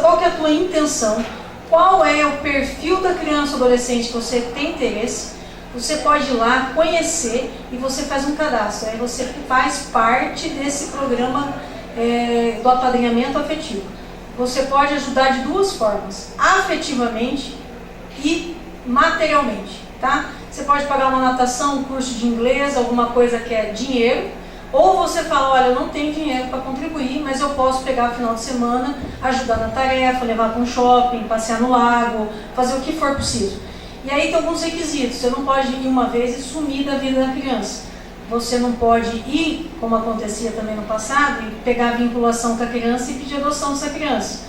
qual que é a tua intenção, qual é o perfil da criança ou adolescente que você tem interesse. Você pode ir lá, conhecer e você faz um cadastro. Aí você faz parte desse programa do apadrinhamento afetivo. Você pode ajudar de duas formas, afetivamente e materialmente, tá? Você pode pagar uma natação, um curso de inglês, alguma coisa que é dinheiro, ou você fala, olha, eu não tenho dinheiro para contribuir, mas eu posso pegar no final de semana, ajudar na tarefa, levar para um shopping, passear no lago, fazer o que for possível. E aí tem alguns requisitos, você não pode ir uma vez e sumir da vida da criança. Você não pode ir, como acontecia também no passado, e pegar a vinculação com a criança e pedir adoção dessa criança.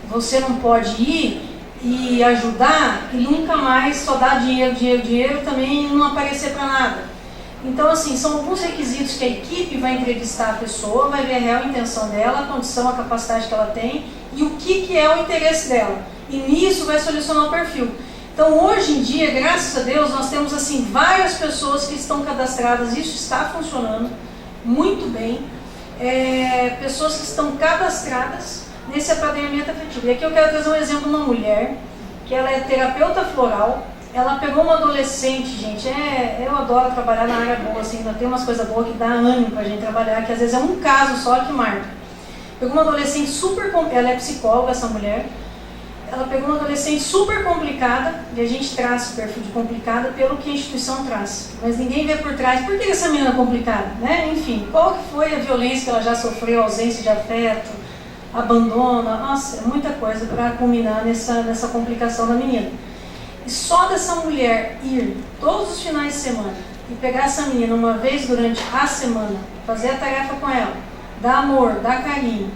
Você não pode ir e ajudar e nunca mais só dar dinheiro também e não aparecer para nada. Então assim, são alguns requisitos que a equipe vai entrevistar a pessoa, vai ver a real intenção dela, a condição, a capacidade que ela tem e o que é o interesse dela. E nisso vai selecionar o perfil. Então, hoje em dia, graças a Deus, nós temos assim várias pessoas que estão cadastradas, isso está funcionando muito bem, pessoas que estão cadastradas nesse apadrinhamento afetivo. E aqui eu quero trazer um exemplo de uma mulher, que ela é terapeuta floral, ela pegou uma adolescente, gente, eu adoro trabalhar na área boa, assim, ainda tem umas coisas boas que dá ânimo pra gente trabalhar, que às vezes é um caso só que marca. Pegou uma adolescente ela é psicóloga, essa mulher. Ela pegou uma adolescente super complicada, e a gente traz o perfil de complicada pelo que a instituição traz. Mas ninguém vê por trás, por que essa menina é complicada? Né? Enfim, qual que foi a violência que ela já sofreu, ausência de afeto, abandono, nossa, é muita coisa para culminar nessa complicação da menina. E só dessa mulher ir todos os finais de semana e pegar essa menina uma vez durante a semana, fazer a tarefa com ela, dar amor, dar carinho,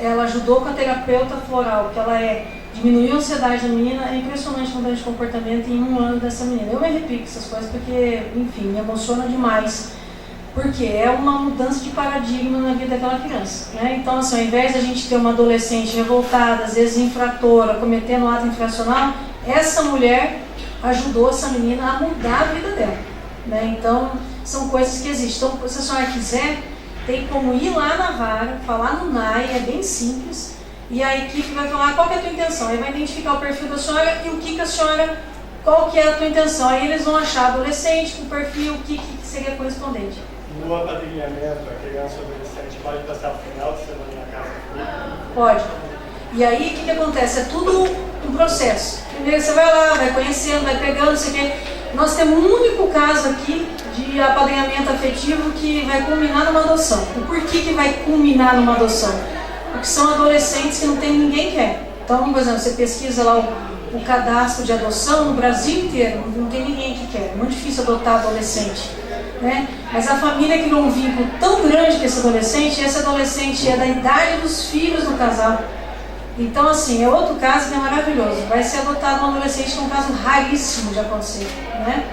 ela ajudou com a terapeuta floral, que ela diminuiu a ansiedade da menina, é impressionante o mudança de comportamento em 1 ano dessa menina. Eu me arrepio com essas coisas porque, enfim, me emociona demais, porque é uma mudança de paradigma na vida daquela criança, né? Então, assim, ao invés de a gente ter uma adolescente revoltada, às vezes infratora, cometendo ato infracional, essa mulher ajudou essa menina a mudar a vida dela, né? Então, são coisas que existem. Então, se a senhora quiser, tem como ir lá na Vara, falar no NAI, é bem simples, e a equipe vai falar qual que é a tua intenção, aí vai identificar o perfil da senhora e o que a senhora, qual que é a tua intenção, aí eles vão achar adolescente, o perfil, o que seria correspondente. No apadrinhamento, a criança ou adolescente pode passar o final de semana na casa? Pode. E aí, o que acontece? É tudo um processo. Primeiro você vai lá, vai conhecendo, vai pegando, não sei o quê. Nós temos um único caso aqui de apadrinhamento afetivo que vai culminar numa adoção. O porquê que vai culminar numa adoção? Porque são adolescentes que não tem ninguém quer. Então, por exemplo, você pesquisa lá o cadastro de adoção no Brasil inteiro, não tem ninguém que quer. É muito difícil adotar adolescente, né? Mas a família criou um vínculo tão grande com esse adolescente é da idade dos filhos do casal. Então, assim, é outro caso que é maravilhoso. Vai ser adotado um adolescente, que é um caso raríssimo de acontecer, né?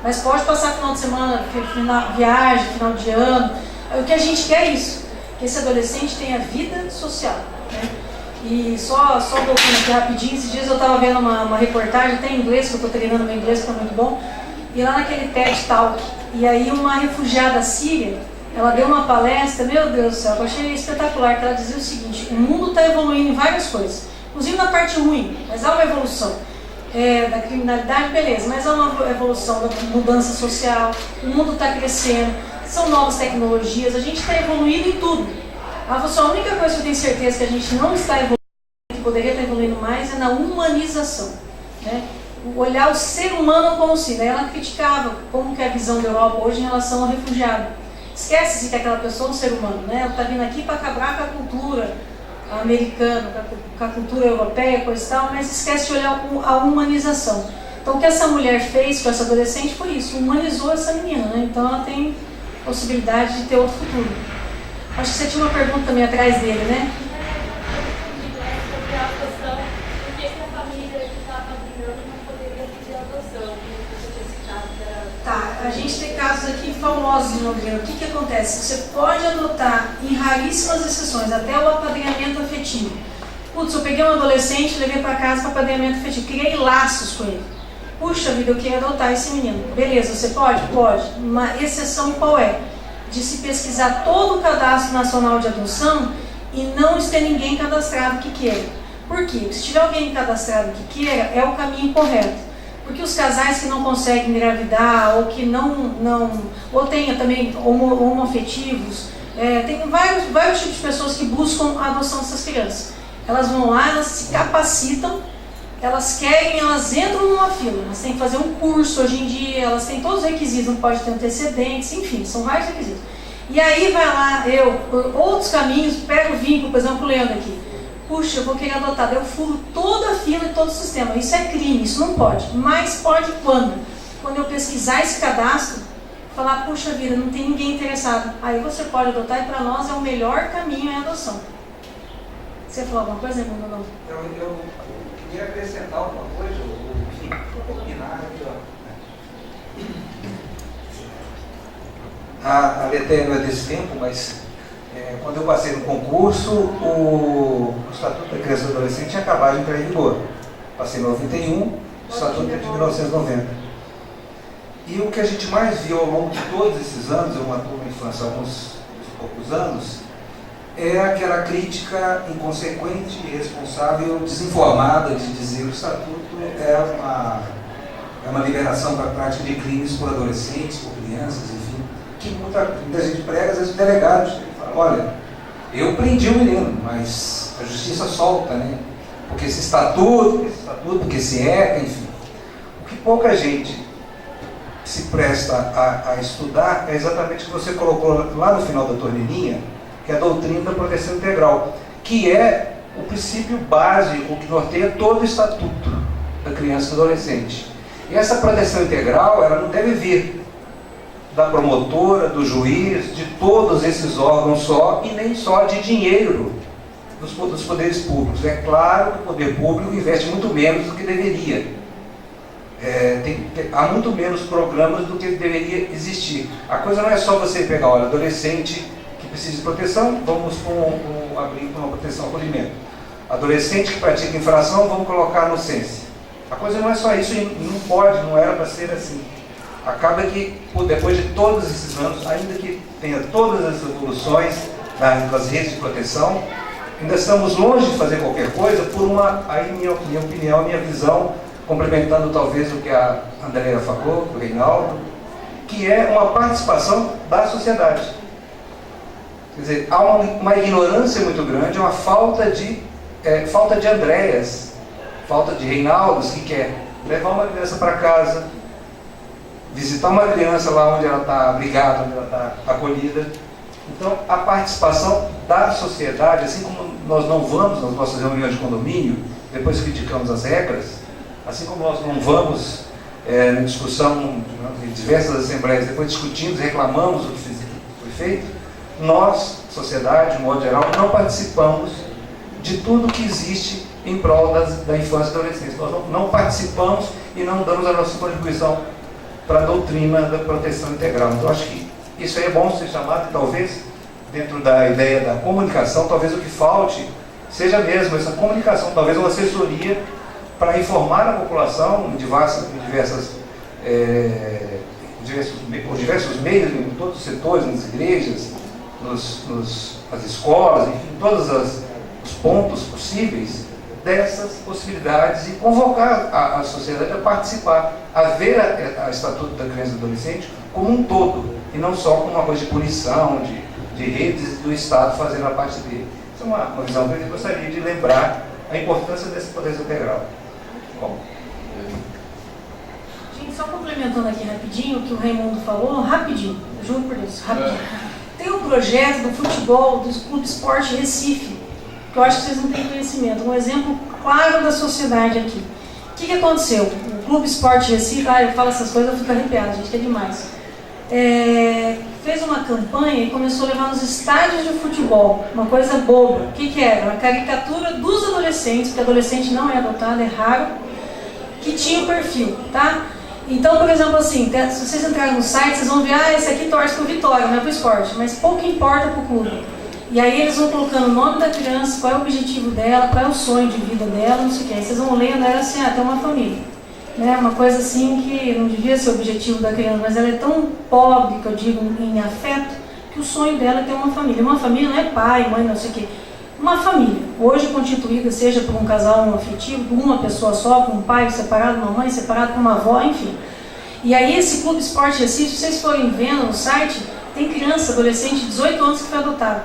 Mas pode passar final de semana, viagem, final de ano. O que a gente quer é isso, que esse adolescente tenha vida social, né? E só voltando aqui rapidinho, esses dias eu estava vendo uma reportagem, até em inglês, que eu estou treinando meu inglês, que é muito bom, e lá naquele TED Talk, e aí uma refugiada síria, ela deu uma palestra, meu Deus do céu, eu achei espetacular, que ela dizia o seguinte: o mundo está evoluindo em várias coisas, inclusive na parte ruim, mas há uma evolução. Da criminalidade, beleza, mas há uma evolução da mudança social, o mundo está crescendo, são novas tecnologias, a gente está evoluindo em tudo. A única coisa que eu tenho certeza que a gente não está evoluindo, que poderia estar evoluindo mais, é na humanização, né? Olhar o ser humano como se, né? Ela criticava como que é a visão da Europa hoje em relação ao refugiado. Esquece-se que aquela pessoa é um ser humano, né? Ela está vindo aqui para acabar com a cultura americana, com a cultura europeia, coisa e tal, mas esquece de olhar a humanização. Então o que essa mulher fez com essa adolescente foi isso, humanizou essa menina, né? Então ela tem possibilidade de ter outro futuro. Acho que você tinha uma pergunta também atrás dele, né? Sobre a adoção, por que a família que está apadrinhando não poderia pedir adoção? Tá, a gente tem casos aqui famosos no governo. O que acontece? Você pode adotar em raríssimas exceções, até o apadrinhamento afetivo. Putz, eu peguei um adolescente, levei para casa para apadrinhamento afetivo, criei laços com ele. Puxa vida, eu queria adotar esse menino. Beleza, você pode? Pode. Uma exceção qual é? De se pesquisar todo o cadastro nacional de adoção e não ter ninguém cadastrado que queira. Por quê? Porque se tiver alguém cadastrado que queira, é o caminho correto. Porque os casais que não conseguem engravidar, ou que ou tenha também homoafetivos, tem vários tipos de pessoas que buscam a adoção dessas crianças. Elas vão lá, elas se capacitam, elas querem, elas entram numa fila, elas têm que fazer um curso hoje em dia, elas têm todos os requisitos, não pode ter antecedentes, enfim, são vários requisitos. E aí vai lá, eu, por outros caminhos, pego o vínculo, por exemplo, o Leandro aqui. Puxa, eu vou querer adotar, eu furo toda a fila e todo o sistema. Isso é crime, isso não pode. Mas pode quando? Quando eu pesquisar esse cadastro, falar, puxa vida, não tem ninguém interessado. Aí você pode adotar e para nós é o melhor caminho é a adoção. Você falou alguma coisa, Raimundo? Não? Eu queria acrescentar alguma coisa, enfim, opinar aqui, ó. A Letéia não é desse tempo, mas quando eu passei no concurso, o Estatuto da Criança e do Adolescente tinha acabado de entrar em vigor. Passei em 91, o Estatuto é de 1990. E o que a gente mais viu ao longo de todos esses anos, eu atuo na infância há uns poucos anos, é aquela crítica inconsequente, irresponsável, desinformada de dizer que o Estatuto é uma liberação para a prática de crimes por adolescentes, por crianças, enfim, que muita gente prega, às vezes o delegado fala, olha, eu prendi o menino, mas a justiça solta, né? Porque esse estatuto, porque esse ECA, enfim. O que pouca gente se presta a estudar é exatamente o que você colocou lá no final da torneirinha, que é a doutrina da proteção integral, que é o princípio básico que norteia todo o estatuto da criança e do adolescente. E essa proteção integral, ela não deve vir da promotora, do juiz, de todos esses órgãos só, e nem só de dinheiro dos poderes públicos. É claro que o poder público investe muito menos do que deveria. Há muito menos programas do que deveria existir. A coisa não é só você pegar, olha, adolescente que precisa de proteção, vamos abrir uma proteção ao acolhimento. Adolescente que pratica infração, vamos colocar no SENSE. A coisa não é só isso, e não pode, não era para ser assim. Acaba que, depois de todos esses anos, ainda que tenha todas as evoluções das redes de proteção, ainda estamos longe de fazer qualquer coisa por minha opinião, minha visão, complementando talvez o que a Andréia falou, o Reinaldo, que é uma participação da sociedade. Quer dizer, há uma ignorância muito grande, uma falta de falta de Andréas, falta de Reinaldos que quer levar uma criança para casa, visitar uma criança lá onde ela está abrigada, onde ela está acolhida. Então, a participação da sociedade, assim como nós não vamos nas nossas reuniões de condomínio, depois criticamos as regras, assim como nós não vamos na discussão em diversas assembleias, depois discutimos, reclamamos o que foi feito, nós, sociedade, de modo geral, não participamos de tudo que existe em prol da infância e adolescência. Nós não participamos e não damos a nossa contribuição para a doutrina da proteção integral. Então, acho que isso aí é bom ser chamado, e talvez, dentro da ideia da comunicação, talvez o que falte seja mesmo essa comunicação, talvez uma assessoria para informar a população em diversos meios, em todos os setores, nas igrejas, nas escolas, enfim, em todos os pontos possíveis dessas possibilidades e convocar a sociedade a participar, a ver a Estatuto da Criança e do Adolescente como um todo, e não só como uma coisa de punição, de redes do Estado fazendo a parte dele. Isso é uma visão que eu gostaria de lembrar a importância desse poder integral. Bom. Gente, só complementando aqui rapidinho o que o Raimundo falou, rapidinho, juro por Deus, rapidinho. Tem um projeto do futebol do Clube Esporte Recife, que eu acho que vocês não têm conhecimento, um exemplo claro da sociedade aqui. O que aconteceu? O Clube Esporte Recife, eu falo essas coisas, eu fico arrepiada, gente, que é demais. Fez uma campanha e começou a levar nos estádios de futebol, uma coisa boba. O que era? Uma caricatura dos adolescentes, porque adolescente não é adotado, é raro, que tinha o perfil, tá? Então, por exemplo, assim, se vocês entrarem no site, vocês vão ver, esse aqui torce pro Vitória, não é pro esporte, mas pouco importa pro clube. E aí eles vão colocando o nome da criança, qual é o objetivo dela, qual é o sonho de vida dela, não sei o que. Aí vocês vão lendo ela assim, tem uma família. Né? Uma coisa assim que não devia ser o objetivo da criança, mas ela é tão pobre, que eu digo, em afeto, que o sonho dela é ter uma família. Uma família não é pai, mãe, não sei o que. Uma família, hoje constituída, seja por um casal homoafetivo, por uma pessoa só, com um pai separado, uma mãe separada, com uma avó, enfim. E aí esse Clube Esporte Recife, se vocês forem vendo no site, tem criança, adolescente de 18 anos que foi adotado.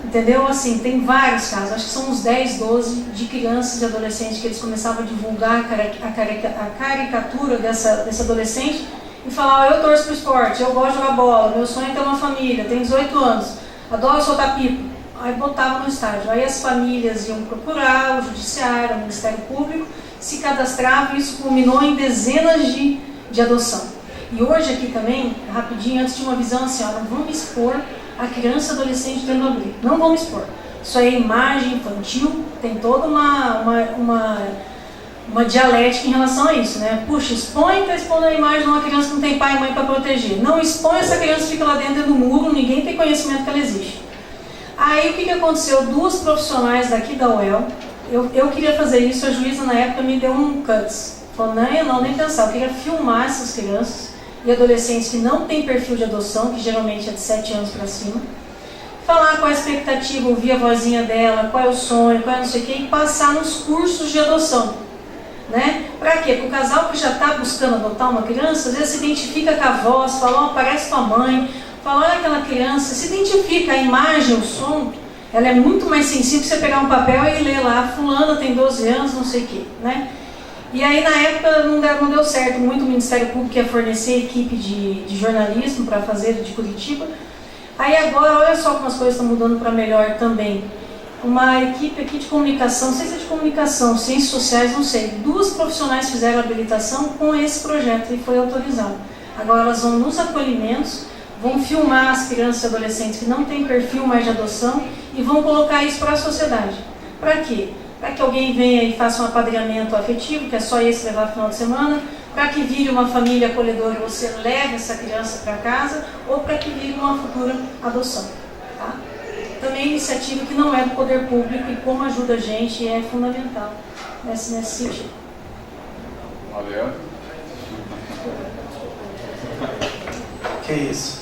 Entendeu? Assim, tem vários casos, acho que são uns 10, 12 de crianças e adolescentes que eles começavam a divulgar a caricatura desse adolescente e falar, eu torço pro esporte, eu gosto de jogar bola, meu sonho é ter uma família, tenho 18 anos, adoro soltar pipa. Aí botava no estádio. Aí as famílias iam procurar o judiciário, o Ministério Público, se cadastravam e isso culminou em dezenas de adoção. E hoje aqui também, rapidinho, antes tinha uma visão assim, não vamos expor a criança e adolescente dentro do abrigo. Não vamos expor. Isso aí é imagem infantil, tem toda uma dialética em relação a isso, né? Puxa, expõe, está expondo a imagem de uma criança que não tem pai e mãe para proteger. Não expõe, essa criança fica lá dentro do muro, ninguém tem conhecimento que ela existe. Aí o que aconteceu? Duas profissionais daqui da UEL, eu queria fazer isso, a juíza na época me deu um cuts. Falou, não, nem pensar, eu queria filmar essas crianças e adolescentes que não têm perfil de adoção, que geralmente é de 7 anos para cima, falar qual a expectativa, ouvir a vozinha dela, qual é o sonho, qual é não sei o que, e passar nos cursos de adoção. Né? Para quê? Para o casal que já está buscando adotar uma criança, às vezes se identifica com a voz, fala, parece tua mãe, fala, olha aquela criança, se identifica, a imagem, o som, ela é muito mais sensível que você pegar um papel e ler lá, fulana tem 12 anos, não sei o quê, né? E aí na época não deu certo, muito o Ministério Público ia fornecer equipe de jornalismo para fazer de Curitiba. Aí agora, olha só como as coisas estão mudando para melhor também. Uma equipe aqui de comunicação, não sei se é de comunicação, ciências sociais, não sei. 2 profissionais fizeram a habilitação com esse projeto e foi autorizado. Agora elas vão nos acolhimentos, vão filmar as crianças e adolescentes que não têm perfil mais de adoção e vão colocar isso para a sociedade. Para quê? Para que alguém venha e faça um apadrinhamento afetivo, que é só esse levar no final de semana, para que vire uma família acolhedora e você leve essa criança para casa, ou para que vire uma futura adoção. Tá? Também iniciativa que não é do poder público e como ajuda a gente é fundamental nesse sentido. Valeu. Que isso.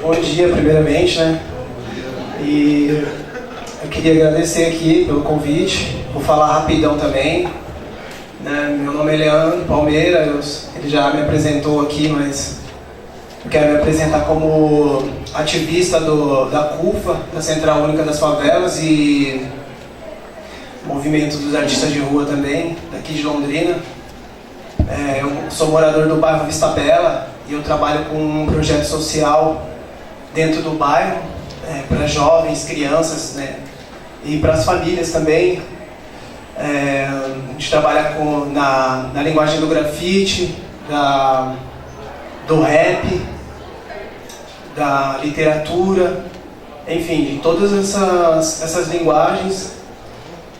Bom dia, primeiramente, né? E eu queria agradecer aqui pelo convite, vou falar rapidão também. Né? Meu nome é Leandro Palmeira, ele já me apresentou aqui, mas eu quero me apresentar como ativista da CUFA, da Central Única das Favelas, e movimento dos artistas de rua também, daqui de Londrina. Eu sou morador do bairro Vista Bela e eu trabalho com um projeto social dentro do bairro, para jovens, crianças, né, e para as famílias também. A gente trabalha na linguagem do grafite, do rap, da literatura, enfim, de todas essas linguagens,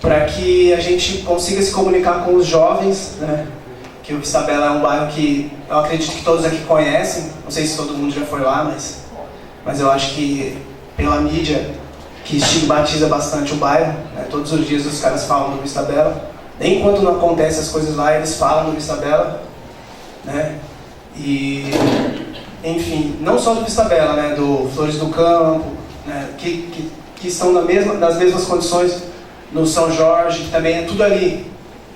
para que a gente consiga se comunicar com os jovens, né? Que o Vista Bela é um bairro que eu acredito que todos aqui conhecem, não sei se todo mundo já foi lá, mas eu acho que pela mídia, que estigmatiza bastante o bairro, né? Todos os dias os caras falam do Vista Bela, nem enquanto não acontecem as coisas lá, eles falam do Vista Bela, né? E, enfim, não só do Vista Bela, né? Do Flores do Campo, né? Que estão nas mesmas condições no São Jorge, que também é tudo ali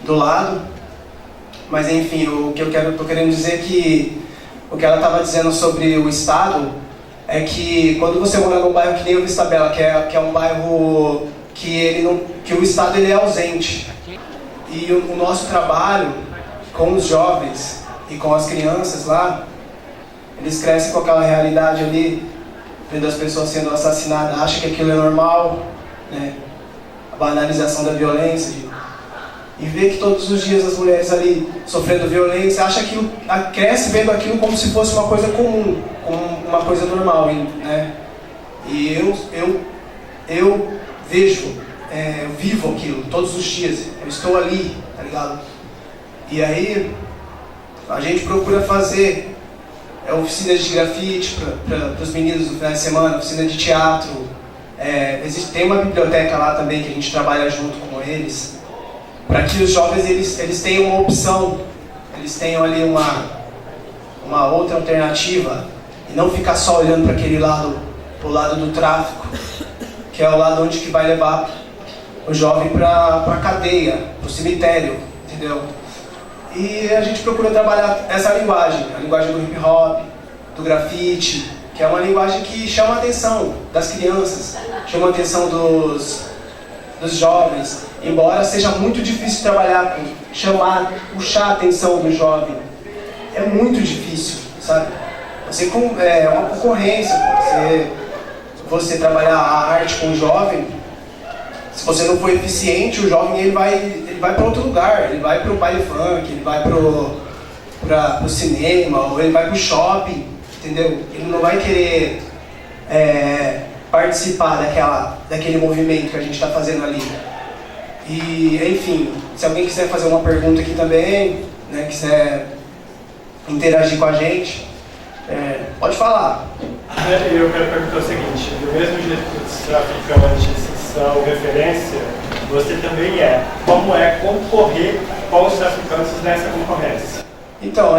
do lado. Mas enfim, o que tô querendo dizer é que o que ela estava dizendo sobre o Estado é que quando você mora num bairro que nem o Vista Bela, que é um bairro que o Estado ele é ausente, e o nosso trabalho com os jovens e com as crianças lá, eles crescem com aquela realidade ali, vendo as pessoas sendo assassinadas, acham que aquilo é normal, né? A banalização da violência, e ver que todos os dias as mulheres ali sofrendo violência, cresce vendo aquilo como se fosse uma coisa comum, como uma coisa normal, né? E eu vejo, eu vivo aquilo todos os dias, eu estou ali, tá ligado? E aí a gente procura fazer oficinas de grafite para os meninos no final de semana, oficina de teatro. Tem uma biblioteca lá também que a gente trabalha junto com eles, para que os jovens eles tenham uma opção, eles tenham ali uma outra alternativa, e não ficar só olhando para aquele lado, pro lado do tráfico, que é o lado onde que vai levar o jovem para a cadeia, para o cemitério, entendeu? E a gente procura trabalhar essa linguagem, a linguagem do hip hop, do grafite, que é uma linguagem que chama a atenção das crianças, chama a atenção dos jovens, embora seja muito difícil trabalhar com puxar a atenção do jovem. É muito difícil, sabe? É uma concorrência, você trabalhar a arte com o jovem, se você não for eficiente, o jovem ele vai para outro lugar, ele vai para o baile funk, ele vai para o cinema, ou ele vai para o shopping, entendeu? Ele não vai querer participar daquele movimento que a gente está fazendo ali. E, enfim, se alguém quiser fazer uma pergunta aqui também, né, quiser interagir com a gente, pode falar. Eu quero perguntar o seguinte: do mesmo jeito que os traficantes são referência, você também é. Como é concorrer com os traficantes nessa concorrência? Então,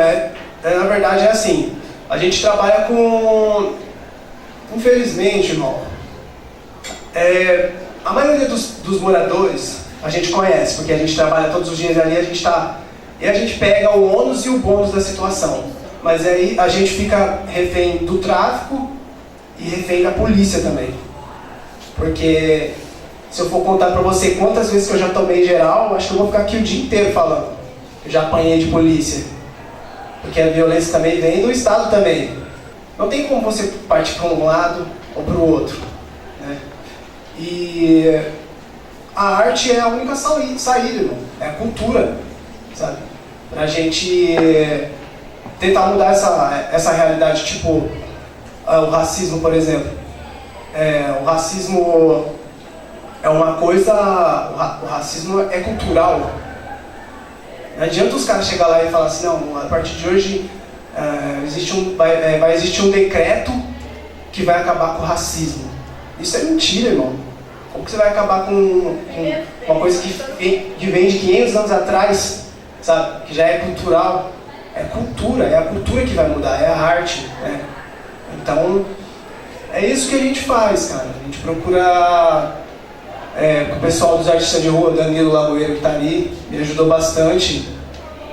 na verdade é assim, a gente trabalha com... Infelizmente, irmão, a maioria dos moradores a gente conhece, porque a gente trabalha todos os dias ali, e a gente pega o ônus e o bônus da situação. Mas aí a gente fica refém do tráfico e refém da polícia também. Porque se eu for contar pra você quantas vezes que eu já tomei geral, acho que eu vou ficar aqui o dia inteiro falando. Eu já apanhei de polícia. Porque a violência também vem do Estado também. Não tem como você partir para um lado ou para o outro, né? E a arte é a única saída, irmão. É a cultura, sabe? Pra gente tentar mudar essa realidade, tipo o racismo, por exemplo. O racismo é uma coisa... O racismo é cultural. Não adianta os caras chegar lá e falar assim, não, a partir de hoje vai existir um decreto que vai acabar com o racismo. Isso é mentira, irmão. Como que você vai acabar com uma coisa que vem de 500 anos atrás, sabe? Que já é cultural. É a cultura que vai mudar, é a arte, né? Então, é isso que a gente faz, cara. A gente procura... com o pessoal dos artistas de rua, Danilo Lagoeiro, que está ali, me ajudou bastante,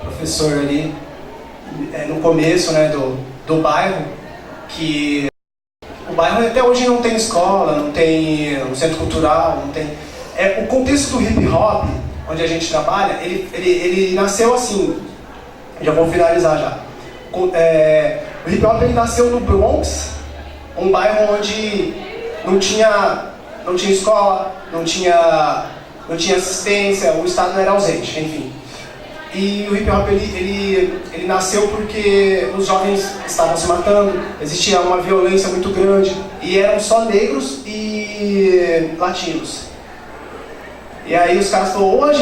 professor ali, no começo, né, do bairro, que o bairro até hoje não tem escola, não tem um centro cultural, não tem... o contexto do hip hop, onde a gente trabalha, ele nasceu assim, já vou finalizar já. O hip hop ele nasceu no Bronx, um bairro onde não tinha escola, não tinha assistência, o Estado era ausente, enfim. E o hip hop ele nasceu porque os jovens estavam se matando, existia uma violência muito grande, e eram só negros e latinos. E aí os caras falaram, ou a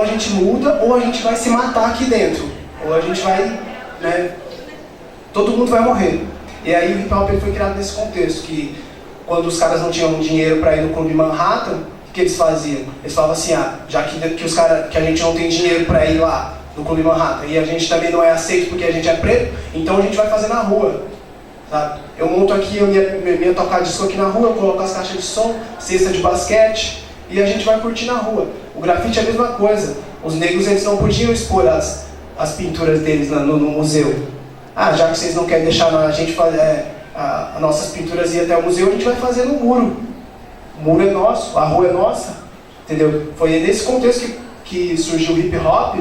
gente muda, ou a gente vai se matar aqui dentro, ou a gente vai, né, todo mundo vai morrer. E aí o hip hop ele foi criado nesse contexto, que quando os caras não tinham dinheiro para ir no Clube Manhattan, o que eles faziam? Eles falavam assim, já que a gente não tem dinheiro para ir lá no Clube Manhattan, e a gente também não é aceito porque a gente é preto, então a gente vai fazer na rua. Sabe? Eu monto aqui a minha tocar disco aqui na rua, eu coloco as caixas de som, cesta de basquete, e a gente vai curtir na rua. O grafite é a mesma coisa. Os negros eles não podiam expor as pinturas deles no museu. Já que vocês não querem deixar a gente fazer as nossas pinturas ir até o museu, a gente vai fazer no muro. O muro é nosso, a rua é nossa, entendeu? Foi nesse contexto que surgiu o hip hop,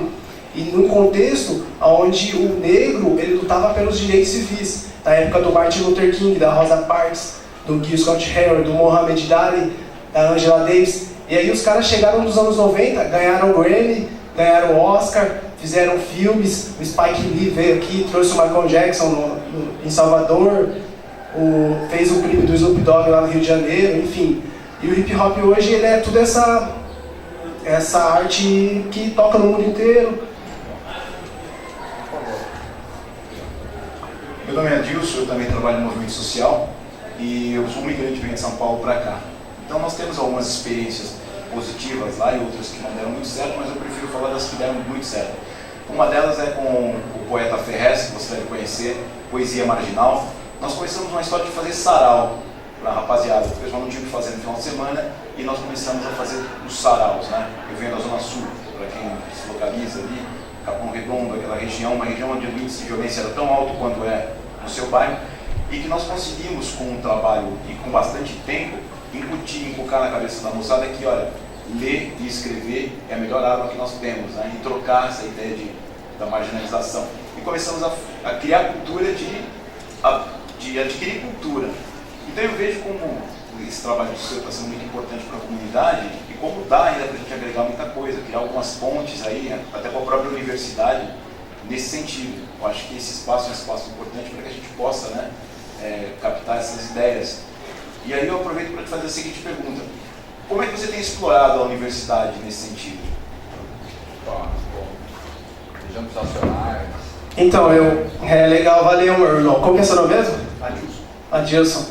e num contexto onde o negro ele lutava pelos direitos civis, na época do Martin Luther King, da Rosa Parks, do Gil Scott Heron, do Muhammad Ali, da Angela Davis. E aí os caras chegaram nos anos 90, ganharam o Grammy, ganharam o Oscar, fizeram filmes, o Spike Lee veio aqui, trouxe o Michael Jackson em Salvador, fez o clipe do Snoop Dogg lá no Rio de Janeiro, enfim. E o hip hop hoje ele é tudo essa arte que toca no mundo inteiro. Meu nome é Adilson, eu também trabalho no movimento social e eu sou um migrante que vem de São Paulo para cá. Então nós temos algumas experiências positivas lá e outras que não deram muito certo, mas eu prefiro falar das que deram muito certo. Uma delas é com o poeta Ferrez, que você deve conhecer, Poesia Marginal. Nós começamos uma história de fazer sarau para a rapaziada, o pessoal não tinha o que fazer no final de semana e nós começamos a fazer os saraus, né? Eu venho da Zona Sul, para quem se localiza ali, Capão Redondo, aquela região, uma região onde o índice de violência era tão alto quanto é no seu bairro, e que nós conseguimos, com um trabalho e com bastante tempo, inculcar na cabeça da moçada que, olha, ler e escrever é a melhor arma que nós temos, né? E trocar essa ideia da marginalização. E começamos a criar cultura de adquirir cultura. Então eu vejo como esse trabalho do seu está sendo muito importante para a comunidade e como dá ainda para a gente agregar muita coisa, criar algumas pontes aí, até com a própria universidade, nesse sentido. Eu acho que esse espaço é um espaço importante para que a gente possa, né, captar essas ideias. E aí eu aproveito para te fazer a seguinte pergunta. Como é que você tem explorado a universidade nesse sentido? Bom, regiões nacionais. Então, legal, valeu, meu irmão. Como que é seu nome mesmo? Adilson. Adilson.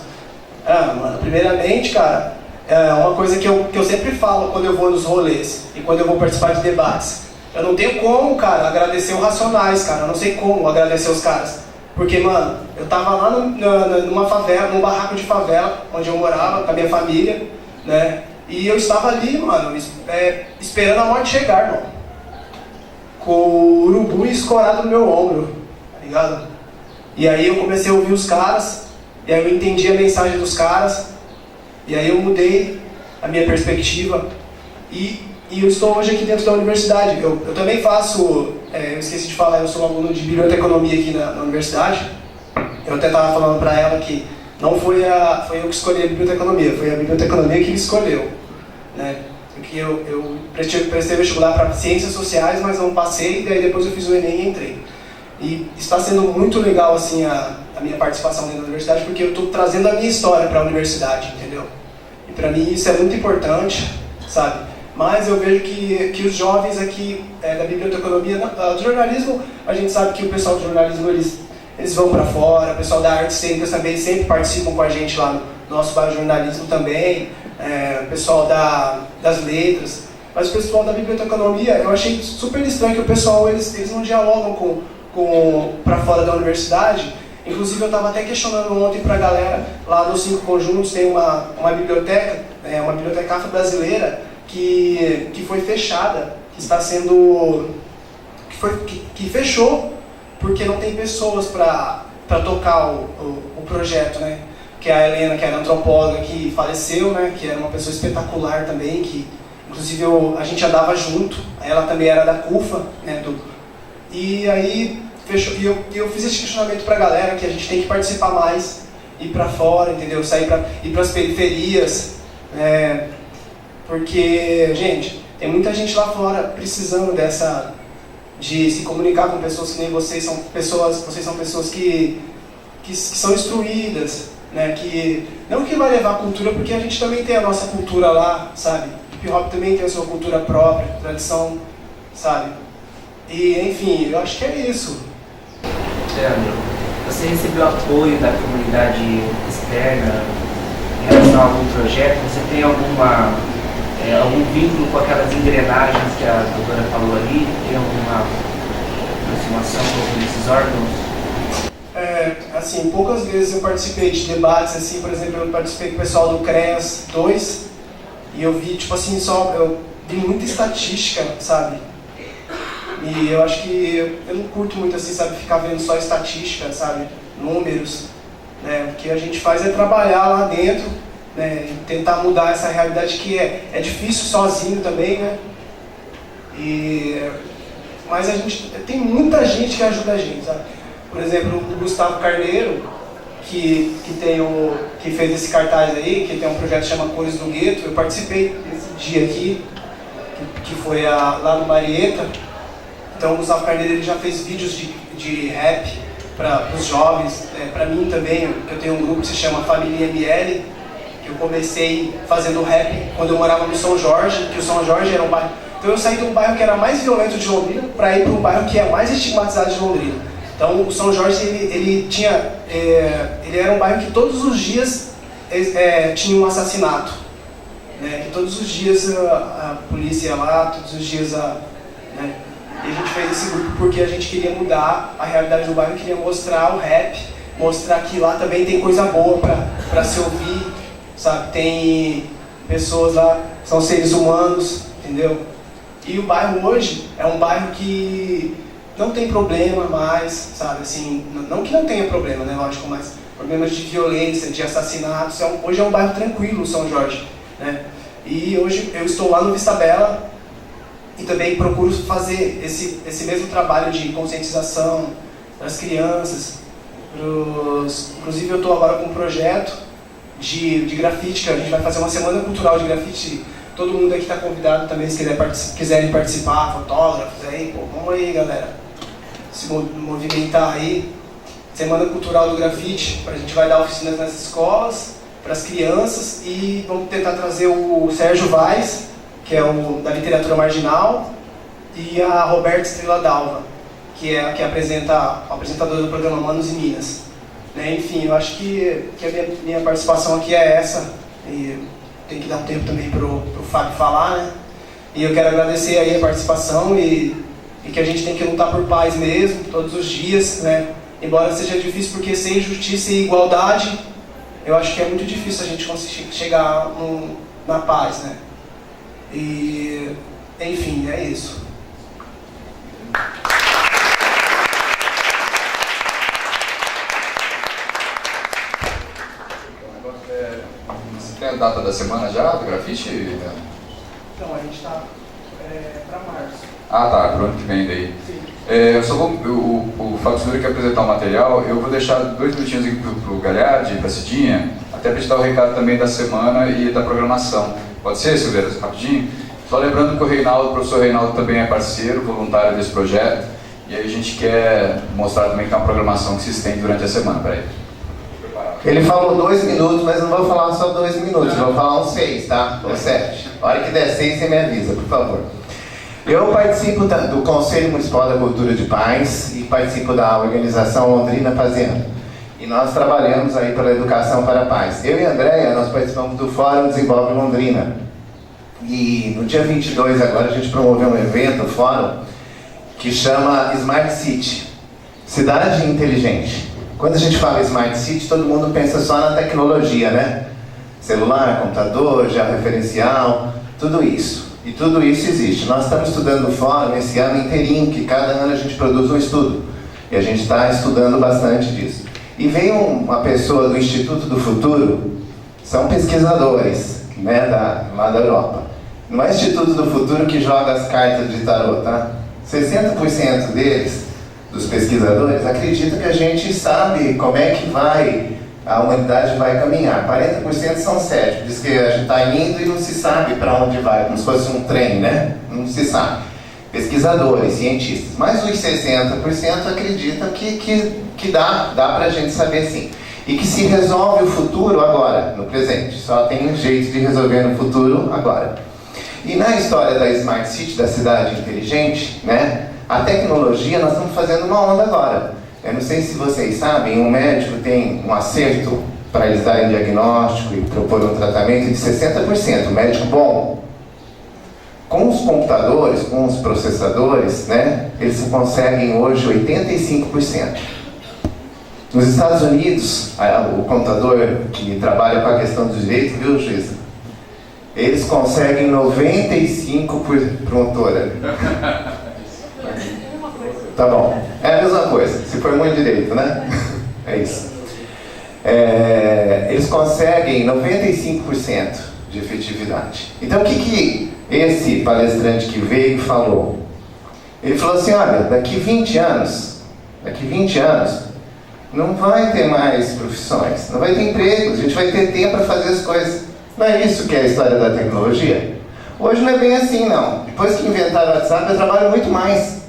Mano, primeiramente, cara, é uma coisa que eu sempre falo quando eu vou nos rolês e quando eu vou participar de debates. Eu não tenho como, cara, agradecer o Racionais, cara. Eu não sei como agradecer os caras. Porque, mano, eu tava lá numa favela, num barraco de favela, onde eu morava com a minha família, né? E eu estava ali, mano, esperando a morte chegar, irmão. Com o urubu escorado no meu ombro, tá ligado? E aí eu comecei a ouvir os caras, e aí eu entendi a mensagem dos caras, e aí eu mudei a minha perspectiva, e eu estou hoje aqui dentro da universidade. Eu também faço, eu esqueci de falar, eu sou um aluno de biblioteconomia aqui na universidade. Eu até estava falando para ela que não foi eu que escolhi a biblioteconomia, foi a biblioteconomia que me escolheu, né? Porque eu prestei vestibular para ciências sociais, mas não passei, daí depois eu fiz o Enem e entrei. E está sendo muito legal assim a minha participação dentro da universidade, porque eu estou trazendo a minha história para a universidade, entendeu? E para mim isso é muito importante, sabe? Mas eu vejo que os jovens aqui da biblioteconomia, do jornalismo, a gente sabe que o pessoal do jornalismo eles vão para fora, o pessoal da artes cênicas também sempre participam com a gente lá no nosso bairro jornalismo também, o pessoal das letras. Mas o pessoal da biblioteconomia, eu achei super estranho que o pessoal, eles não dialogam para fora da universidade. Inclusive eu estava até questionando ontem para a galera, lá nos 5 conjuntos tem uma biblioteca, uma biblioteca afro-brasileira, que foi fechada, que fechou porque não tem pessoas para tocar o projeto, né? que é a Helena, que era antropóloga, que faleceu, né, que era uma pessoa espetacular também, que inclusive a gente andava junto, ela também era da CUFA, né, e aí fechou, e eu fiz esse questionamento pra galera, que a gente tem que participar mais, ir pra fora, entendeu, ir pras periferias, porque, gente, tem muita gente lá fora precisando de se comunicar com pessoas que nem vocês são pessoas que são instruídas, né, que não que vai levar a cultura, porque a gente também tem a nossa cultura lá, sabe? O hip hop também tem a sua cultura própria, tradição, sabe? E enfim, eu acho que é isso. Leandro, você recebeu apoio da comunidade externa em relação a algum projeto? Você tem algum vínculo com aquelas engrenagens que a doutora falou ali? Tem alguma aproximação com esses órgãos? Assim, poucas vezes eu participei de debates, assim, por exemplo, eu participei com o pessoal do CREAS 2 e eu vi, tipo assim, eu vi muita estatística, sabe? E eu acho que eu não curto muito, assim, sabe, ficar vendo só estatística, sabe? Números, né? O que a gente faz é trabalhar lá dentro, né? E tentar mudar essa realidade que é difícil sozinho também, né? Mas tem muita gente que ajuda a gente, sabe? Por exemplo, o Gustavo Carneiro, que fez esse cartaz aí, que tem um projeto que chama Cores do Gueto. Eu participei desse dia aqui, que foi lá no Marieta. Então o Gustavo Carneiro ele já fez vídeos de rap para os jovens, para mim também. Eu tenho um grupo que se chama Família ML, que eu comecei fazendo rap quando eu morava no São Jorge, que o São Jorge era um bairro... Então eu saí de um bairro que era mais violento de Londrina para ir para um bairro que é mais estigmatizado de Londrina. Então o São Jorge ele era um bairro que todos os dias tinha um assassinato, né? Que todos os dias a polícia ia lá, todos os dias né? E a gente fez esse grupo porque a gente queria mudar a realidade do bairro, queria mostrar o rap, mostrar que lá também tem coisa boa para se ouvir, sabe? Tem pessoas lá, são seres humanos, entendeu? E o bairro hoje é um bairro que não tem problema mais, sabe, assim, não que não tenha problema, né, lógico, mas problemas de violência, de assassinatos, hoje é um bairro tranquilo, São Jorge, né, e hoje eu estou lá no Vista Bela e também procuro fazer esse mesmo trabalho de conscientização das crianças, inclusive eu estou agora com um projeto de grafite, que a gente vai fazer uma semana cultural de grafite. Todo mundo aqui está convidado também, se quiserem participar, fotógrafos aí, pô, vamos aí, galera, se movimentar aí. Semana Cultural do Grafite, a gente vai dar oficinas nas escolas, para as crianças, e vamos tentar trazer o Sérgio Vaz, que é da literatura marginal, e a Roberta Estrela Dalva, que é a apresentadora do programa Manos e Minas. Né? Enfim, eu acho que a minha participação aqui é essa, e tem que dar um tempo também pro Fábio falar, né? E eu quero agradecer aí a participação e que a gente tem que lutar por paz mesmo, todos os dias, né? Embora seja difícil, porque sem justiça e igualdade, eu acho que é muito difícil a gente conseguir chegar na paz, né? E, enfim, é isso. Você tem a data da semana já, do grafite? Então, a gente está para março. Ah, tá, pro ano que vem daí. Sim. Eu só vou, o Fábio Silveira quer apresentar o material, eu vou deixar 2 minutinhos aqui pro Galhardi, pra Cidinha, até para te dar o recado também da semana e da programação. Pode ser, Silveira, rapidinho? Só lembrando que o professor Reinaldo também é parceiro, voluntário desse projeto, e aí a gente quer mostrar também que é uma programação que se estende durante a semana. Peraí. Ele falou 2 minutos, mas não vou falar só 2 minutos, vou falar uns 6, tá? Ou 7. A hora que der 6, você me avisa, por favor. Eu participo do Conselho Municipal da Cultura de Paz e participo da organização Londrina Paziano. E nós trabalhamos aí pela educação para a paz. Eu e a Andréia, nós participamos do Fórum Desenvolve Londrina. E no dia 22 agora a gente promoveu um evento, um fórum, que chama Smart City, Cidade Inteligente. Quando a gente fala Smart City, todo mundo pensa só na tecnologia, né? Celular, computador, georreferencial, tudo isso. E tudo isso existe. Nós estamos estudando o fórum esse ano inteirinho, que cada ano a gente produz um estudo. E a gente está estudando bastante disso. E veio uma pessoa do Instituto do Futuro, são pesquisadores, né, lá da Europa. Não é o Instituto do Futuro que joga as cartas de tarô, tá? 60% deles, dos pesquisadores, acreditam que a gente sabe como é que a humanidade vai caminhar. 40% são céticos, diz que a gente está indo e não se sabe para onde vai, como se fosse um trem, né? Não se sabe. Pesquisadores, cientistas. Mas os 60% acreditam que dá para a gente saber sim. E que se resolve o futuro agora, no presente. Só tem um jeito de resolver no futuro agora. E na história da Smart City, da cidade inteligente, né? A tecnologia, nós estamos fazendo uma onda agora. Eu não sei se vocês sabem, um médico tem um acerto para eles darem diagnóstico e propor um tratamento de 60%, um médico bom. Com os computadores, com os processadores, né, eles conseguem hoje 85%. Nos Estados Unidos, o contador que trabalha com a questão do direito, viu, juíza? Eles conseguem 95%. Pronto, tá bom. É a mesma coisa, se for muito direito, né? É isso. Eles conseguem 95% de efetividade. Então, o que esse palestrante que veio falou? Ele falou assim, olha, daqui 20 anos, não vai ter mais profissões, não vai ter empregos, a gente vai ter tempo para fazer as coisas. Não é isso que é a história da tecnologia? Hoje não é bem assim, não. Depois que inventaram o WhatsApp, eu trabalho muito mais.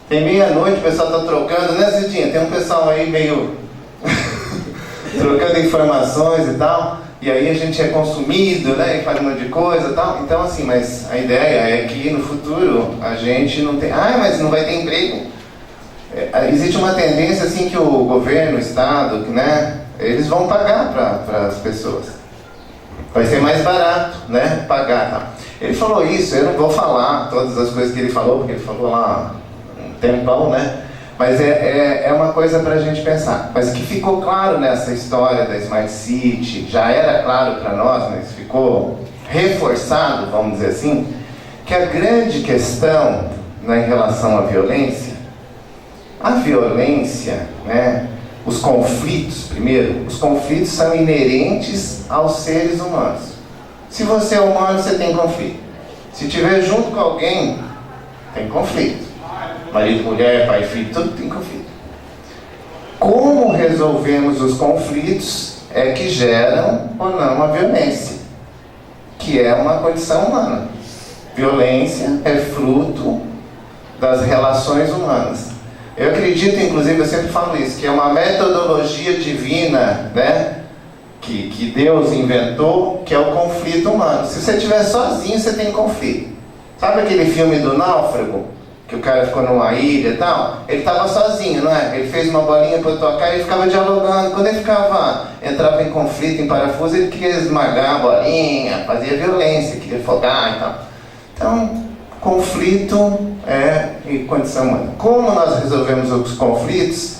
Tem meia-noite, o pessoal está trocando, né, Cidinha? Tem um pessoal aí meio trocando informações e tal, e aí a gente é consumido, né, e faz um monte de coisa e tal. Então, assim, mas a ideia é que no futuro a gente não tem... mas não vai ter emprego. Existe uma tendência, assim, que o governo, o Estado, né, eles vão pagar para as pessoas. Vai ser mais barato, né, pagar, tá? Ele falou isso, eu não vou falar todas as coisas que ele falou, porque ele falou lá um tempão, né? Mas é uma coisa para a gente pensar. Mas o que ficou claro nessa história da Smart City, já era claro para nós, mas ficou reforçado, vamos dizer assim, que a grande questão, né, em relação à violência, né, os conflitos, primeiro, os conflitos são inerentes aos seres humanos. Se você é humano, você tem conflito. Se estiver junto com alguém, tem conflito. Marido, mulher, pai, filho, tudo tem conflito. Como resolvemos os conflitos é que geram ou não a violência, que é uma condição humana. Violência é fruto das relações humanas. Eu acredito, inclusive, eu sempre falo isso, que é uma metodologia divina, né, que Deus inventou, que é o conflito humano. Se você estiver sozinho, você tem conflito. Sabe aquele filme do Náufrago? Que o cara ficou numa ilha e tal? Ele estava sozinho, não é? Ele fez uma bolinha para tocar e ele ficava dialogando. Quando ele entrava em conflito, em parafuso, ele queria esmagar a bolinha, fazia violência, queria afogar e tal. Então, conflito e condição humana. Como nós resolvemos os conflitos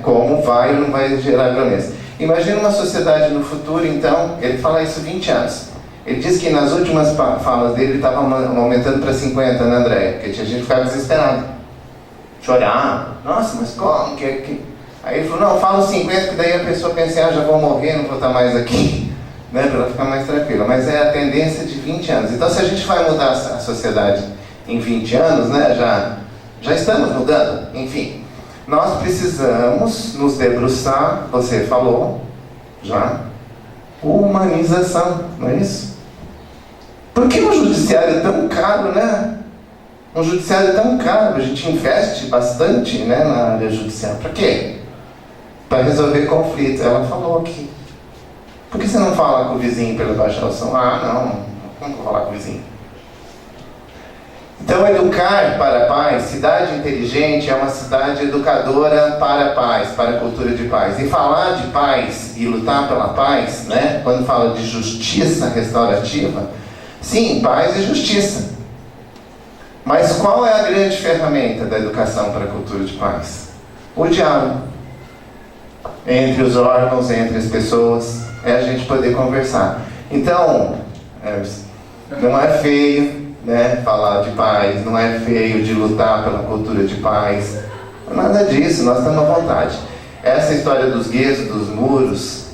como vai ou não vai gerar violência. Imagina uma sociedade no futuro, então, ele fala isso 20 anos. Ele diz que nas últimas falas dele, ele estava aumentando para 50, né, André? Porque tinha gente que ficava desesperado. Chorava. Nossa, mas como? Aí ele falou, não, fala 50, que daí a pessoa pensa, já vou morrer, não vou estar mais aqui. Né, para ela ficar mais tranquila. Mas é a tendência de 20 anos. Então, se a gente vai mudar a sociedade em 20 anos, né, já estamos mudando. Enfim, nós precisamos nos debruçar, você falou, já, humanização, não é isso? Por que um judiciário tão caro, né? Um judiciário tão caro, a gente investe bastante, né, na área judicial. Para quê? Para resolver conflitos. Ela falou aqui. Por que você não fala com o vizinho para ele baixar o som? Não vou falar com o vizinho. Então, educar para a paz, cidade inteligente é uma cidade educadora para a paz, para a cultura de paz. E falar de paz e lutar pela paz, né, quando fala de justiça restaurativa, sim, paz e justiça. Mas qual é a grande ferramenta da educação para a cultura de paz? O diálogo. Entre os órgãos, entre as pessoas, é a gente poder conversar. Então, não é feio, né, falar de paz, não é feio de lutar pela cultura de paz, nada disso, nós estamos à vontade. essa história dos guetos, dos muros,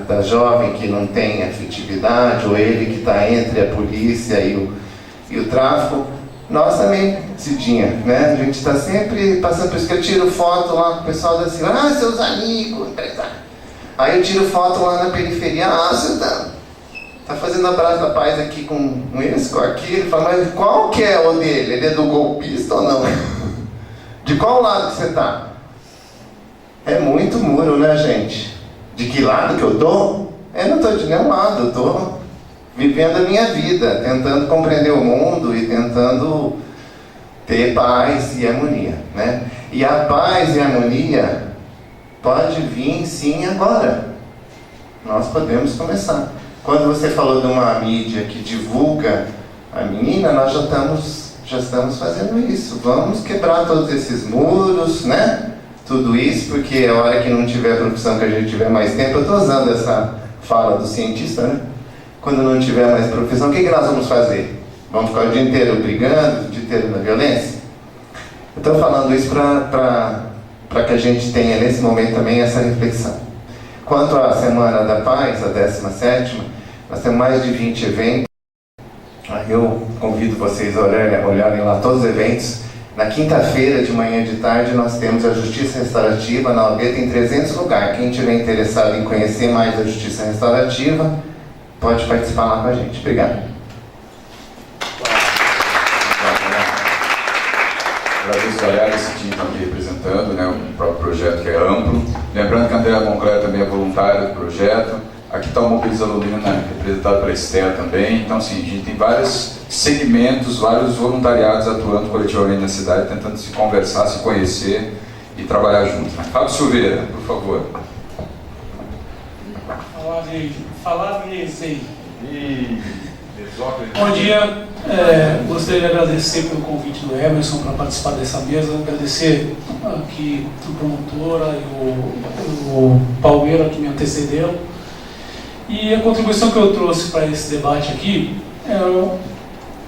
da jovem que não tem afetividade, ou ele que está entre a polícia e o tráfico, nós também, Cidinha, né? A gente está sempre passando por isso, que eu tiro foto lá com o pessoal da cidade, seus amigos, empresário. Aí eu tiro foto lá na periferia, você tá fazendo abraço da paz aqui com esse, com aquele. Ele fala, mas qual que é o dele? Ele é do golpista ou não? De qual lado que você tá? É muito muro, né, gente? De que lado que eu tô? Eu não tô de nenhum lado, eu tô vivendo a minha vida, tentando compreender o mundo e tentando ter paz e harmonia, né? E a paz e a harmonia pode vir sim agora. Nós podemos começar. Quando você falou de uma mídia que divulga a menina, nós já estamos fazendo isso. Vamos quebrar todos esses muros, né? Tudo isso, porque a hora que não tiver profissão, que a gente tiver mais tempo, eu estou usando essa fala do cientista, né? Quando não tiver mais profissão, o que nós vamos fazer? Vamos ficar o dia inteiro brigando, o dia inteiro na violência? Eu estou falando isso para que a gente tenha nesse momento também essa reflexão. Quanto à Semana da Paz, a 17ª, nós temos mais de 20 eventos. Eu convido vocês a olharem lá todos os eventos. Na quinta-feira, de manhã e de tarde, nós temos a Justiça Restaurativa. Na OAB tem 300 lugares. Quem estiver interessado em conhecer mais da Justiça Restaurativa, pode participar lá com a gente. Obrigado. Agradeço, galera, esse time está aqui representando, né, o próprio projeto, que é amplo. Lembrando que a Andréa Concler também é voluntária do projeto. Aqui está o Mobiliza Londrina, representado pela Esther também. Então, assim, a gente tem vários segmentos, vários voluntariados atuando coletivamente na cidade, tentando se conversar, se conhecer e trabalhar juntos. Né? Fábio Silveira, por favor. Falar de Bom dia, gostaria de agradecer pelo convite do Emerson para participar dessa mesa, agradecer aqui a promotora e o Palmeira que me antecederam. E a contribuição que eu trouxe para esse debate aqui é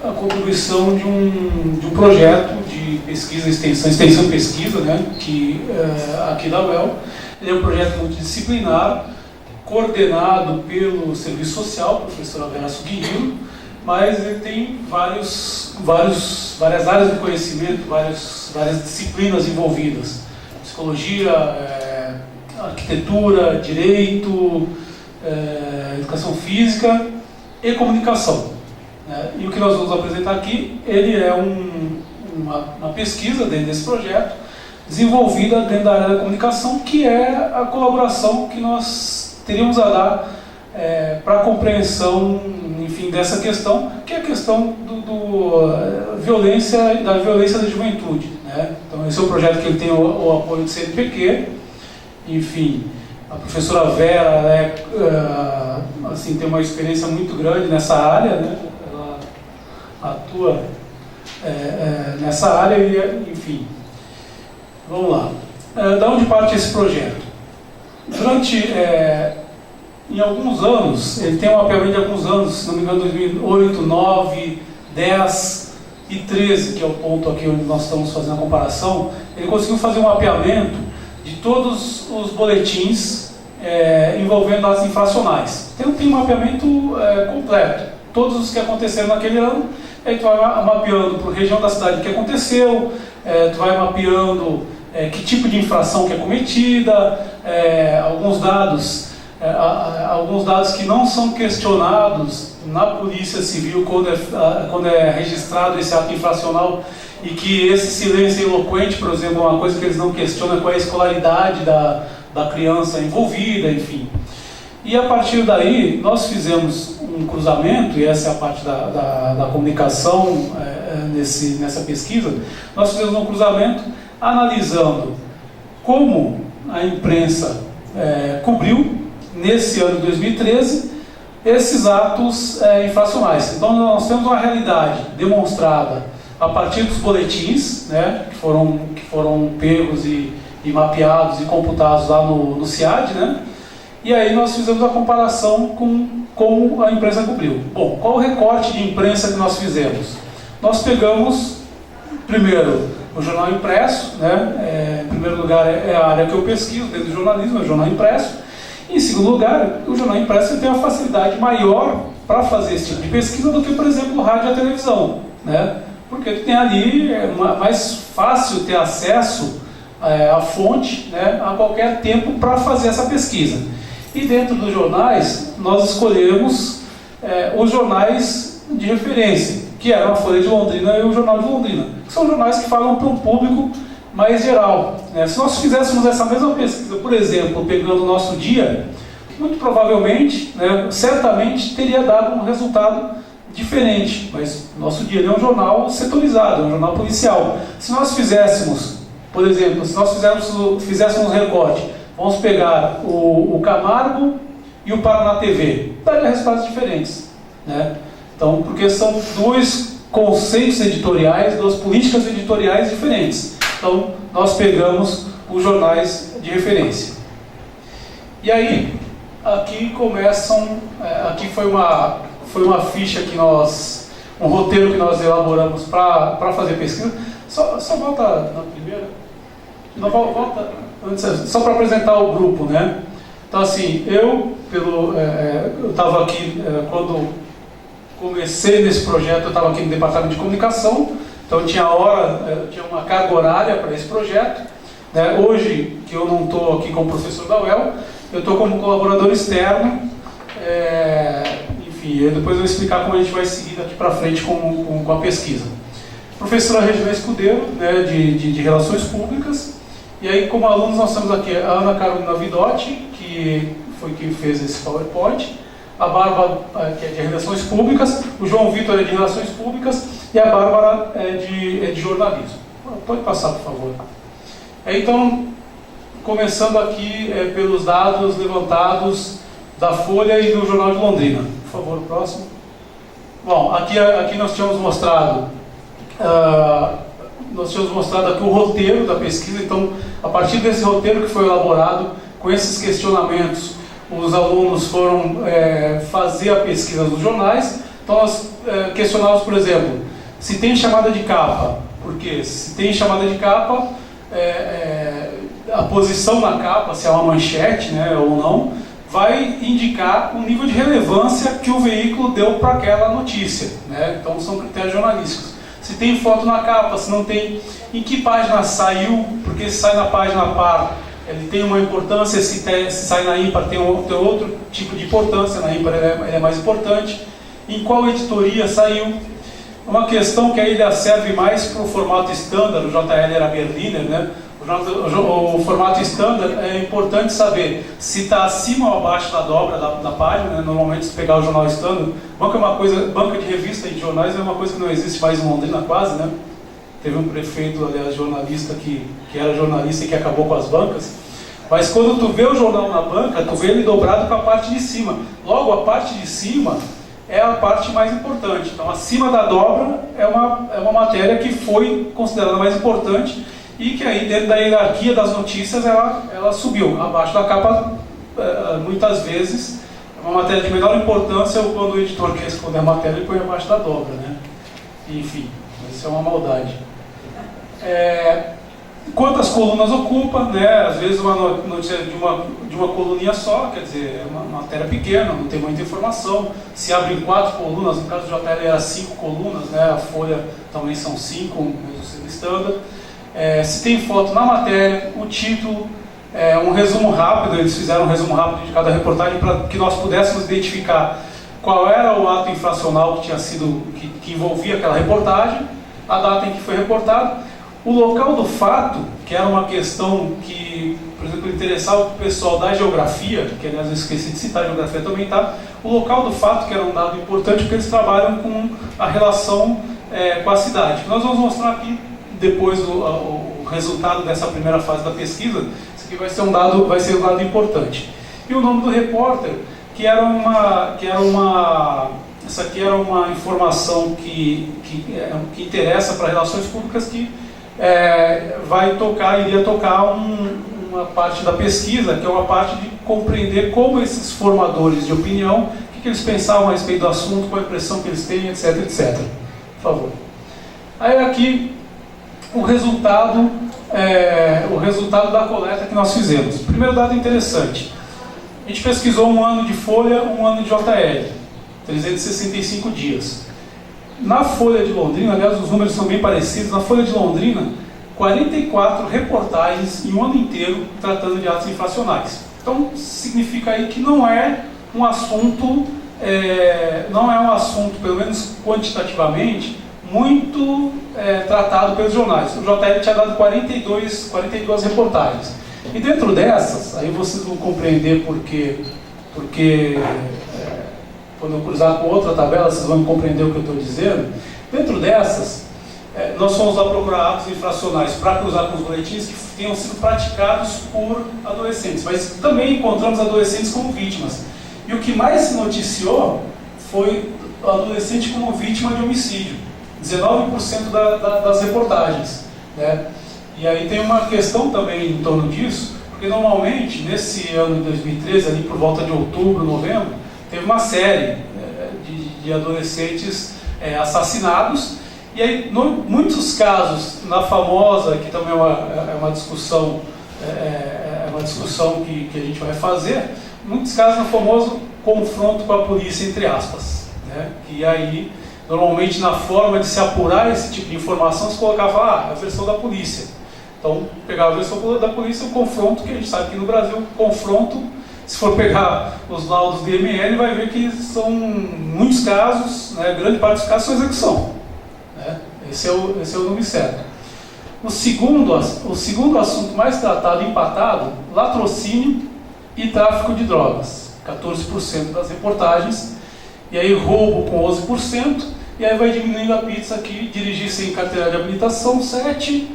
a contribuição de um projeto de pesquisa, extensão e pesquisa, né, que aqui da UEL. Ele é um projeto multidisciplinar, coordenado pelo Serviço Social, professora Vera Suguinho, mas ele tem várias áreas de conhecimento, várias disciplinas envolvidas. Psicologia, arquitetura, direito, educação física e comunicação. E o que nós vamos apresentar aqui, ele é uma pesquisa dentro desse projeto, desenvolvida dentro da área da comunicação, que é a colaboração que nós teríamos a dar para a compreensão, enfim, dessa questão, que é a questão da violência da juventude, né? Então esse é um projeto que ele tem o apoio do CNPq, enfim. A professora Vera assim, tem uma experiência muito grande nessa área, né? Ela atua nessa área e, enfim. Vamos lá. Da onde parte esse projeto? Em alguns anos, ele tem um mapeamento de alguns anos, se não me engano, 2008, 9, 10 e 13, que é o ponto aqui onde nós estamos fazendo a comparação. Ele conseguiu fazer um mapeamento de todos os boletins envolvendo atos infracionais. Então tem um mapeamento completo, todos os que aconteceram naquele ano. Aí tu vai mapeando por região da cidade o que aconteceu, tu vai mapeando que tipo de infração que é cometida, alguns dados que não são questionados na Polícia Civil quando é registrado esse ato infracional, e que esse silêncio eloquente, por exemplo, é uma coisa que eles não questionam, qual é a escolaridade da criança envolvida, enfim. E a partir daí, nós fizemos um cruzamento, e essa é a parte da comunicação nessa pesquisa. Nós fizemos um cruzamento analisando como a imprensa cobriu, nesse ano de 2013, esses atos infracionais. Então nós temos uma realidade demonstrada a partir dos boletins, né, que foram pegos e mapeados e computados lá no CIAD, né? E aí nós fizemos a comparação com como a imprensa cobriu. Bom, qual o recorte de imprensa que nós fizemos? Nós pegamos, primeiro, o jornal impresso, né, primeiro lugar, é a área que eu pesquiso dentro do jornalismo, é o jornal impresso. E, em segundo lugar, o jornal impresso tem uma facilidade maior para fazer esse tipo de pesquisa do que, por exemplo, o rádio e a televisão, né? Porque tu tem ali, é mais fácil ter acesso à fonte, né, a qualquer tempo para fazer essa pesquisa. E dentro dos jornais, nós escolhemos os jornais de referência, que eram a Folha de Londrina e o Jornal de Londrina, que são jornais que falam para um público mais geral, né? Se nós fizéssemos essa mesma pesquisa, por exemplo, pegando o Nosso Dia, muito provavelmente, né, certamente teria dado um resultado diferente, mas o Nosso Dia é um jornal setorizado, é um jornal policial. Se nós fizéssemos, por exemplo, se nós fizéssemos um recorte, vamos pegar o Camargo e o Paraná TV, daria resultados diferentes, né? Então, porque são dois conceitos editoriais, duas políticas editoriais diferentes. Então, nós pegamos os jornais de referência. E aí, aqui começam, aqui foi uma ficha que um roteiro que nós elaboramos para fazer pesquisa. Só volta na primeira. Não, volta antes, só para apresentar o grupo, né? Então, assim, eu estava aqui quando comecei nesse projeto, eu estava aqui no departamento de comunicação, então tinha uma carga horária para esse projeto, né? Hoje, que eu não estou aqui como professor da UEL, eu estou como colaborador externo, enfim, depois eu vou explicar como a gente vai seguir daqui para frente com a pesquisa. Professora Regina Escudeiro, né, de Relações Públicas, e aí como alunos nós temos aqui a Ana Carolina Vidotti, que foi quem fez esse PowerPoint, a Bárbara, que é de Relações Públicas, o João Vitor é de Relações Públicas e a Bárbara é de Jornalismo. Pode passar, por favor. Então, começando aqui pelos dados levantados da Folha e do Jornal de Londrina. Por favor, o próximo. Bom, aqui nós tínhamos mostrado aqui o roteiro da pesquisa. Então, a partir desse roteiro que foi elaborado, com esses questionamentos, os alunos foram fazer a pesquisa dos jornais. Então, nós questionávamos, por exemplo, se tem chamada de capa. Por quê? Se tem chamada de capa, a posição na capa, se é uma manchete, né, ou não, vai indicar o nível de relevância que o veículo deu para aquela notícia, né? Então, são critérios jornalísticos. Se tem foto na capa, se não tem, em que página saiu, porque se sai na página par, ele tem uma importância, se sai na ímpar tem outro tipo de importância, na ímpar ele é mais importante, em qual editoria saiu. Uma questão que ainda serve mais para o formato standard, o JL era Berliner, né? O formato standard é importante saber se está acima ou abaixo da dobra da página, né? Normalmente se pegar o jornal standard, banca de revista e de jornais é uma coisa que não existe mais em Londrina quase, né? Teve um prefeito, aliás, jornalista que era jornalista e que acabou com as bancas. Mas quando tu vê o jornal na banca, tu vê ele dobrado para a parte de cima. Logo, a parte de cima é a parte mais importante. Então, acima da dobra é uma matéria que foi considerada mais importante e que aí, dentro da hierarquia das notícias, ela subiu. Abaixo da capa, muitas vezes, é uma matéria de menor importância ou quando o editor quer responder a matéria, ele põe abaixo da dobra, né? Enfim, isso é uma maldade. Quantas colunas ocupa, né? Às vezes uma notícia de uma coluninha só, quer dizer, é uma matéria pequena, não tem muita informação. Se abrem 4 colunas, no caso do JL era 5 colunas, né? A Folha também são 5, mesmo sendo standard. Se tem foto na matéria, o título, um resumo rápido, eles fizeram um resumo rápido de cada reportagem para que nós pudéssemos identificar qual era o ato infracional que tinha sido, que envolvia aquela reportagem, a data em que foi reportado. O local do fato, que era uma questão que, por exemplo, interessava o pessoal da geografia, que aliás eu esqueci de citar, a geografia também está, o local do fato, que era um dado importante, porque eles trabalham com a relação com a cidade. Nós vamos mostrar aqui, depois, o resultado dessa primeira fase da pesquisa. Isso aqui vai ser um dado importante. E o nome do repórter, essa aqui era uma informação que interessa para relações públicas, que iria tocar uma parte da pesquisa, que é uma parte de compreender como esses formadores de opinião, o que eles pensavam a respeito do assunto, qual a impressão que eles têm, etc, etc. Por favor. Aí aqui, o resultado o resultado da coleta que nós fizemos. Primeiro dado interessante. A gente pesquisou um ano de Folha, um ano de JL, 365 dias. Na Folha de Londrina, aliás, os números são bem parecidos, na Folha de Londrina, 44 reportagens em um ano inteiro tratando de atos infracionais. Então, significa aí que não é um assunto, pelo menos quantitativamente, muito tratado pelos jornais. O JL tinha dado 42 reportagens. E dentro dessas, aí vocês vão compreender porque quando eu cruzar com outra tabela, vocês vão compreender o que eu estou dizendo. Dentro dessas, nós fomos lá procurar atos infracionais para cruzar com os boletins que tenham sido praticados por adolescentes, mas também encontramos adolescentes como vítimas. E o que mais se noticiou foi o adolescente como vítima de homicídio, 19% das reportagens, né? E aí tem uma questão também em torno disso, porque normalmente, nesse ano de 2013, ali por volta de outubro, novembro, teve uma série de adolescentes assassinados. E aí, muitos casos, na famosa, que também é uma discussão que a gente vai fazer, muitos casos no famoso confronto com a polícia, entre aspas, né? E aí, normalmente, na forma de se apurar esse tipo de informação, se colocava, a versão da polícia. Então, pegava a versão da polícia, o confronto, que a gente sabe que no Brasil, o confronto, se for pegar os laudos do IML, vai ver que são muitos casos, né, grande parte dos casos são execução. Né? Esse é o nome certo. O segundo assunto mais tratado, empatado, latrocínio e tráfico de drogas, 14% das reportagens, e aí roubo com 11%, e aí vai diminuindo a pizza aqui, dirigir sem carteira de habilitação, 7%,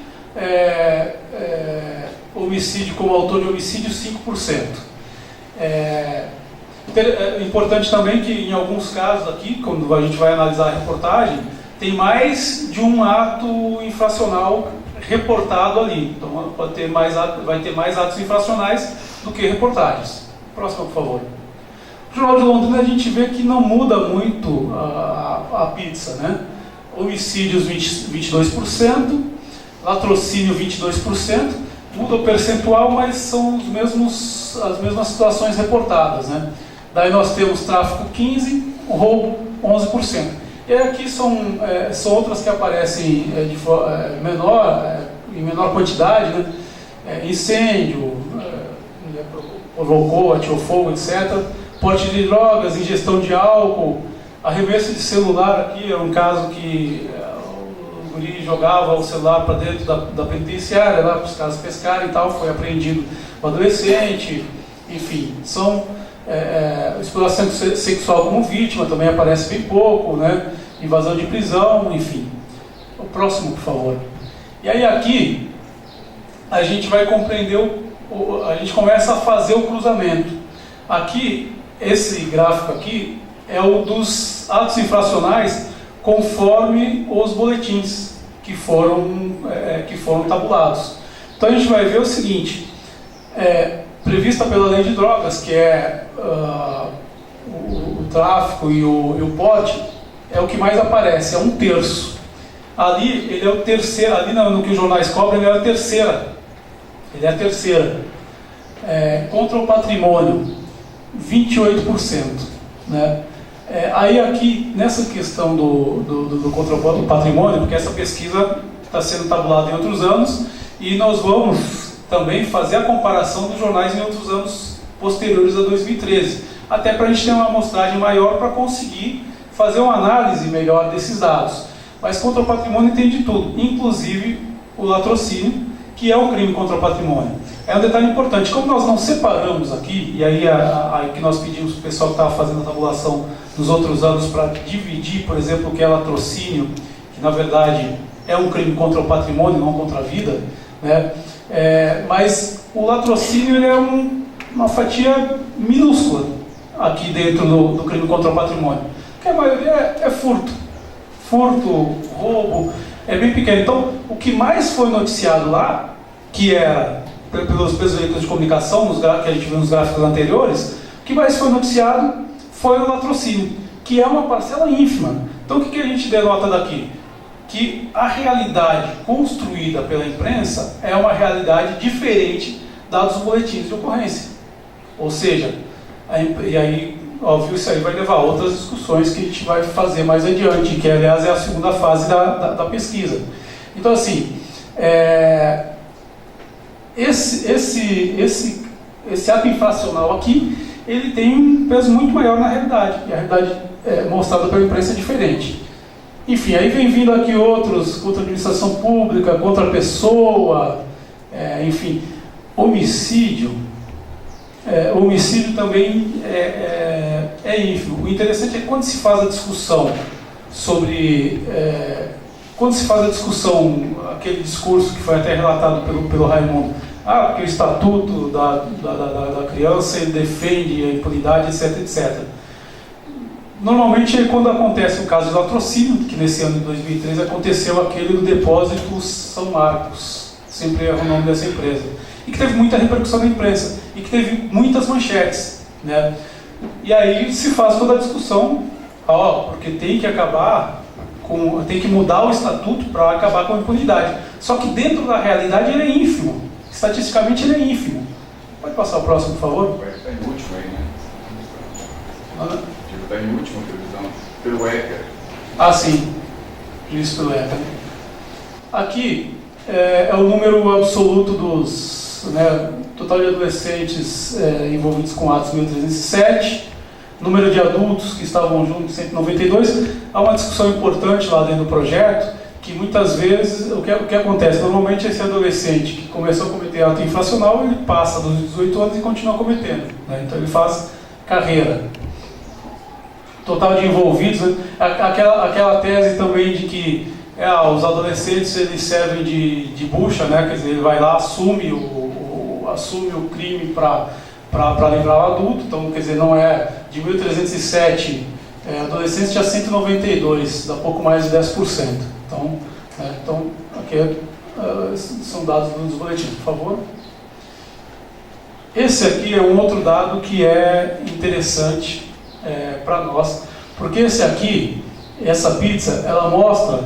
homicídio como autor de homicídio, 5%. É importante também que em alguns casos aqui, quando a gente vai analisar a reportagem, tem mais de um ato infracional reportado ali. Então vai ter mais atos infracionais do que reportagens. Próxima, por favor. No Jornal de Londrina a gente vê que não muda muito a pizza, né? Homicídios 22%, latrocínio 22%, muda o percentual, mas são as mesmas situações reportadas, né? Daí nós temos tráfico 15%, roubo 11%. E aqui são outras que aparecem em menor quantidade, né? Incêndio, provocou, atirou fogo, etc. Porte de drogas, ingestão de álcool, arremesso de celular. Aqui é um caso que o guri jogava o celular para dentro da penitenciária, lá para os caras pescarem e tal, foi apreendido o adolescente. Enfim, são exploração sexual como vítima, também aparece bem pouco, né? Invasão de prisão, enfim. O próximo, por favor. E aí aqui a gente vai compreender, a gente começa a fazer o cruzamento. Aqui, esse gráfico aqui é o dos atos infracionais conforme os boletins que foram tabulados. Então a gente vai ver o seguinte, prevista pela lei de drogas, que é o tráfico e o porte, é o que mais aparece, é 1/3. Ali ele é o terceiro, ali no que os jornais cobrem, ele é a terceira. Ele é a terceira. Contra o patrimônio, 28%. Né? Aí aqui, nessa questão do contra o patrimônio, porque essa pesquisa está sendo tabulada em outros anos, e nós vamos também fazer a comparação dos jornais em outros anos posteriores a 2013, até para a gente ter uma amostragem maior para conseguir fazer uma análise melhor desses dados. Mas contra o patrimônio tem de tudo, inclusive o latrocínio, que é um crime contra o patrimônio. É um detalhe importante, como nós não separamos aqui, e aí que nós pedimos para o pessoal que estava fazendo a tabulação dos outros anos para dividir, por exemplo, o que é latrocínio, que na verdade é um crime contra o patrimônio, não contra a vida, né? Mas o latrocínio ele é uma fatia minúscula aqui dentro do crime contra o patrimônio, porque a maioria é furto, roubo, é bem pequeno. Então, o que mais foi noticiado lá, que era pelos veículos de comunicação, que a gente viu nos gráficos anteriores, o que mais foi noticiado foi o latrocínio, que é uma parcela ínfima. Então, o que a gente denota daqui? que a realidade construída pela imprensa é uma realidade diferente da dos boletins de ocorrência. Ou seja, e aí, óbvio, isso aí vai levar a outras discussões que a gente vai fazer mais adiante, que aliás é a segunda fase da pesquisa. Então, assim, esse ato infracional aqui, ele tem um peso muito maior na realidade, e a realidade mostrada pela imprensa é diferente. Enfim, aí vem vindo aqui outros contra a administração pública, contra a pessoa, enfim, homicídio. Homicídio também é ínfimo. O interessante é que quando se faz a discussão sobre... quando se faz a discussão, aquele discurso que foi até relatado pelo Raimundo, porque o Estatuto da Criança ele defende a impunidade, etc, etc. Normalmente, quando acontece o caso de latrocínio, que nesse ano de 2013 aconteceu aquele do depósito São Marcos, sempre erro o nome dessa empresa, e que teve muita repercussão na imprensa, e que teve muitas manchetes, né? E aí se faz toda a discussão, porque tem que acabar, tem que mudar o Estatuto para acabar com a impunidade. Só que dentro da realidade ele é ínfimo, estatisticamente ele é ínfimo. Pode passar o próximo, por favor? Está em último aí, né? Está em última previsão, pelo ECA. Sim, isso pelo ECA. Aqui é o número absoluto dos, total de adolescentes envolvidos com atos 1307, número de adultos que estavam juntos 192. Há uma discussão importante lá dentro do projeto, que muitas vezes, o que acontece? Normalmente esse adolescente que começou a cometer ato infracional, ele passa dos 18 anos e continua cometendo, né? Então ele faz carreira. Total de envolvidos, aquela tese também de que os adolescentes eles servem de bucha, né? Quer dizer, ele vai lá, assume o crime para livrar o adulto. Então, quer dizer, não é de 1.307 adolescentes, tinha 192, dá pouco mais de 10%. Então aqui são dados dos boletins, por favor. Esse aqui é um outro dado que é interessante para nós, porque essa pizza, ela mostra,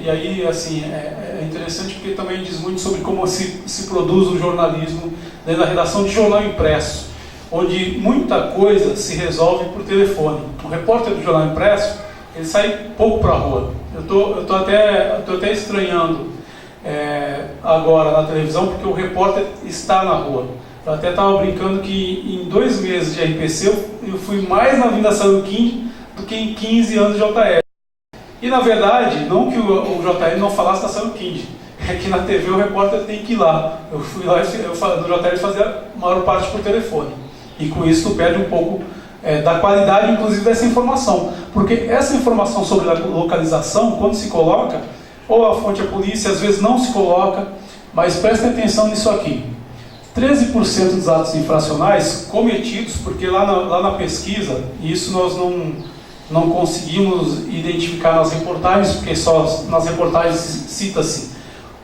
e aí assim, é interessante porque também diz muito sobre como se produz o jornalismo dentro da redação de jornal impresso, onde muita coisa se resolve por telefone. O repórter do jornal impresso, ele sai pouco para a rua. Eu tô até estranhando agora na televisão, porque o repórter está na rua. Eu até estava brincando que em 2 meses de RPC eu fui mais na Vinda Saruquim do que em 15 anos de JL. E na verdade, não que o JL não falasse da Saruquim, é que na TV o repórter tem que ir lá. Eu fui lá no JL fazia a maior parte por telefone. E com isso tu perde um pouco da qualidade, inclusive, dessa informação. Porque essa informação sobre a localização, quando se coloca, ou a fonte é a polícia, às vezes não se coloca, mas prestem atenção nisso aqui. 13% dos atos infracionais cometidos, porque lá na pesquisa, e isso nós não conseguimos identificar nas reportagens, porque só nas reportagens cita-se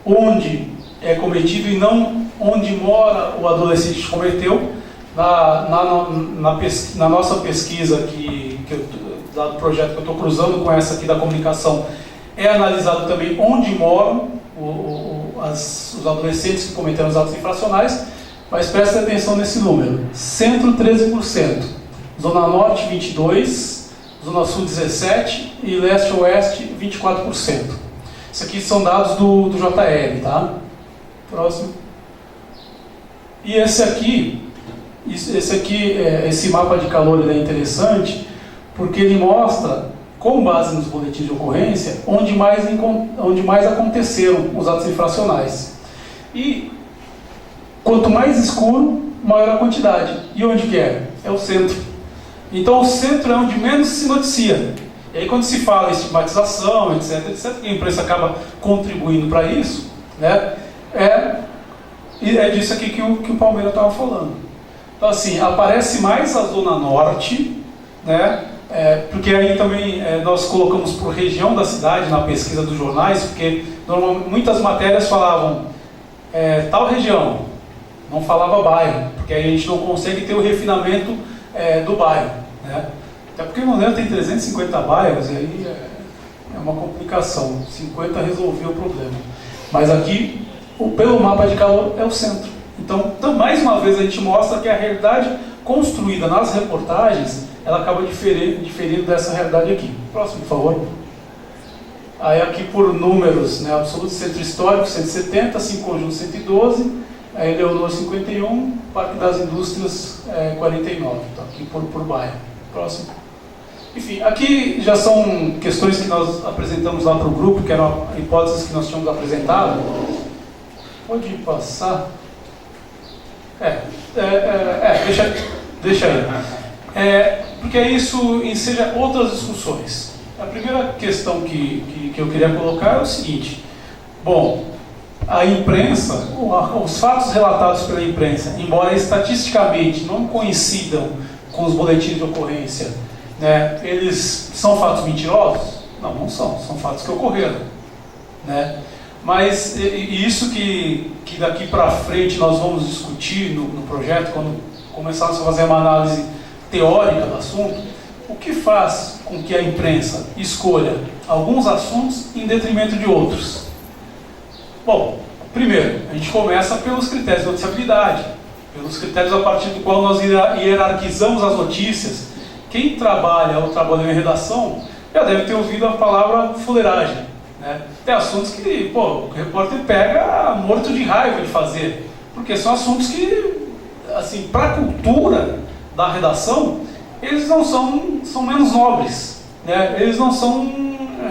onde é cometido e não onde mora o adolescente que cometeu. Na nossa pesquisa, do projeto que eu estou cruzando com essa aqui da comunicação, é analisado também onde moram os adolescentes que cometeram os atos infracionais, mas preste atenção nesse número: Centro 13%, Zona Norte 22%, Zona Sul 17% e Leste-Oeste 24%. Isso aqui são dados do JL, tá? Próximo. E esse mapa de calor ele é interessante porque ele mostra, com base nos boletins de ocorrência, onde mais aconteceram os atos infracionais. E quanto mais escuro, maior a quantidade. E onde que é? É o centro. Então o centro é onde menos se noticia. E aí quando se fala em estigmatização, etc, que a imprensa acaba contribuindo para isso, né? É disso aqui que o Palmeira estava falando. Então assim, aparece mais a Zona Norte, né? Porque aí também nós colocamos por região da cidade na pesquisa dos jornais, porque muitas matérias falavam tal região, não falava bairro, porque aí a gente não consegue ter o refinamento do bairro, né? Até porque o Londrina tem 350 bairros, e aí é uma complicação. 50 resolveu o problema. Mas aqui, pelo mapa de calor, é o centro. Então, mais uma vez, a gente mostra que a realidade construída nas reportagens, ela acaba diferindo dessa realidade aqui. Próximo, por favor. Aí aqui por números, né, absoluto centro histórico, 170, 5 conjuntos, 112, aí Eleonor, 51, Parque das Indústrias, 49, então aqui por bairro. Próximo. Enfim, aqui já são questões que nós apresentamos lá para o grupo, que eram hipóteses que nós tínhamos apresentado. Pode passar. Deixa aí. Porque isso enseja outras discussões. A primeira questão que eu queria colocar é o seguinte. Bom, a imprensa, os fatos relatados pela imprensa, embora estatisticamente não coincidam com os boletins de ocorrência, né, eles são fatos mentirosos? Não, não são. São fatos que ocorreram. Né? Mas isso que daqui para frente nós vamos discutir no projeto, quando começarmos a fazer uma análise teórica do assunto, o que faz com que a imprensa escolha alguns assuntos em detrimento de outros? Bom, primeiro, a gente começa pelos critérios de noticiabilidade, pelos critérios a partir do qual nós hierarquizamos as notícias. Quem trabalha ou trabalhou em redação já deve ter ouvido a palavra fuleiragem. Né? Tem assuntos que o repórter pega morto de raiva de fazer, porque são assuntos que, assim, para a cultura da redação, eles não são menos nobres, né? Eles não são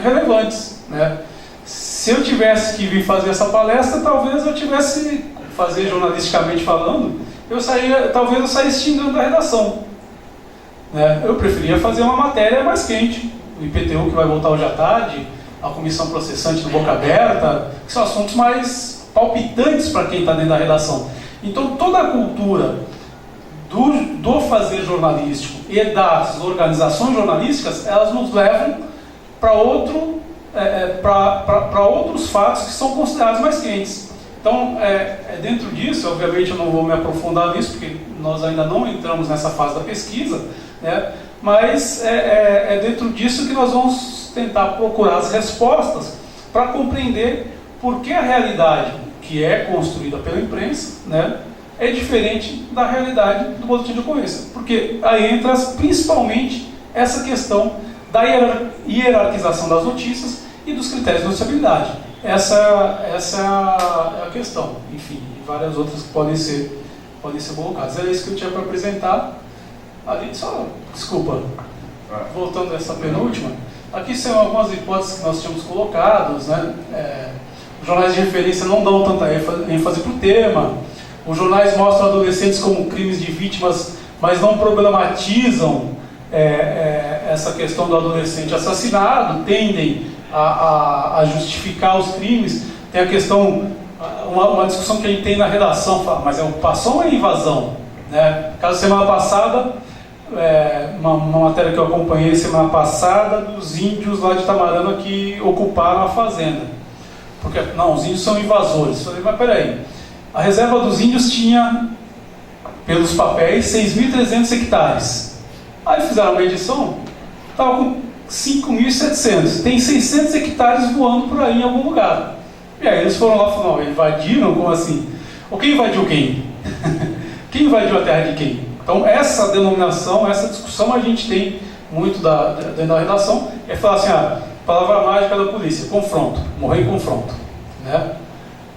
relevantes. Né? Se eu tivesse que vir fazer essa palestra, talvez eu tivesse, fazer jornalisticamente falando, talvez eu saísse xingando a redação. Né? Eu preferia fazer uma matéria mais quente, o IPTU que vai voltar hoje à tarde, a comissão processante do Boca Aberta, que são assuntos mais palpitantes para quem está dentro da redação. Então toda a cultura do fazer jornalístico e das organizações jornalísticas, elas nos levam para outros fatos que são considerados mais quentes. Então, dentro disso, obviamente eu não vou me aprofundar nisso, porque nós ainda não entramos nessa fase da pesquisa, né? Mas é dentro disso que nós vamos tentar procurar as respostas para compreender por que a realidade que é construída pela imprensa, né, é diferente da realidade do boletim de ocorrência. Porque aí entra principalmente essa questão da hierarquização das notícias e dos critérios de noticiabilidade. Essa é a questão. Enfim, e várias outras que podem ser colocadas. Era isso que eu tinha para apresentar. Ali, desculpa, voltando a essa penúltima, aqui são algumas hipóteses que nós tínhamos colocados, né? Os jornais de referência não dão tanta ênfase para o tema. Os jornais mostram adolescentes como crimes de vítimas, mas não problematizam essa questão do adolescente assassinado, tendem a justificar os crimes. Tem a questão, uma discussão que a gente tem na redação, fala, mas passou ou é invasão? Né? Caso semana passada, uma matéria que eu acompanhei semana passada, dos índios lá de Itamarana que ocuparam a fazenda. Porque, não, os índios são invasores. Eu falei, mas peraí, a reserva dos índios tinha, pelos papéis, 6.300 hectares. Aí fizeram uma medição, estava com 5.700. Tem 600 hectares voando por aí em algum lugar. E aí eles foram lá e falaram, não, invadiram? Como assim? Ou quem invadiu quem? Quem invadiu a terra de quem? Então essa denominação, essa discussão a gente tem muito dentro da redação. É falar assim, palavra mágica da polícia, confronto, morrer em confronto. Né?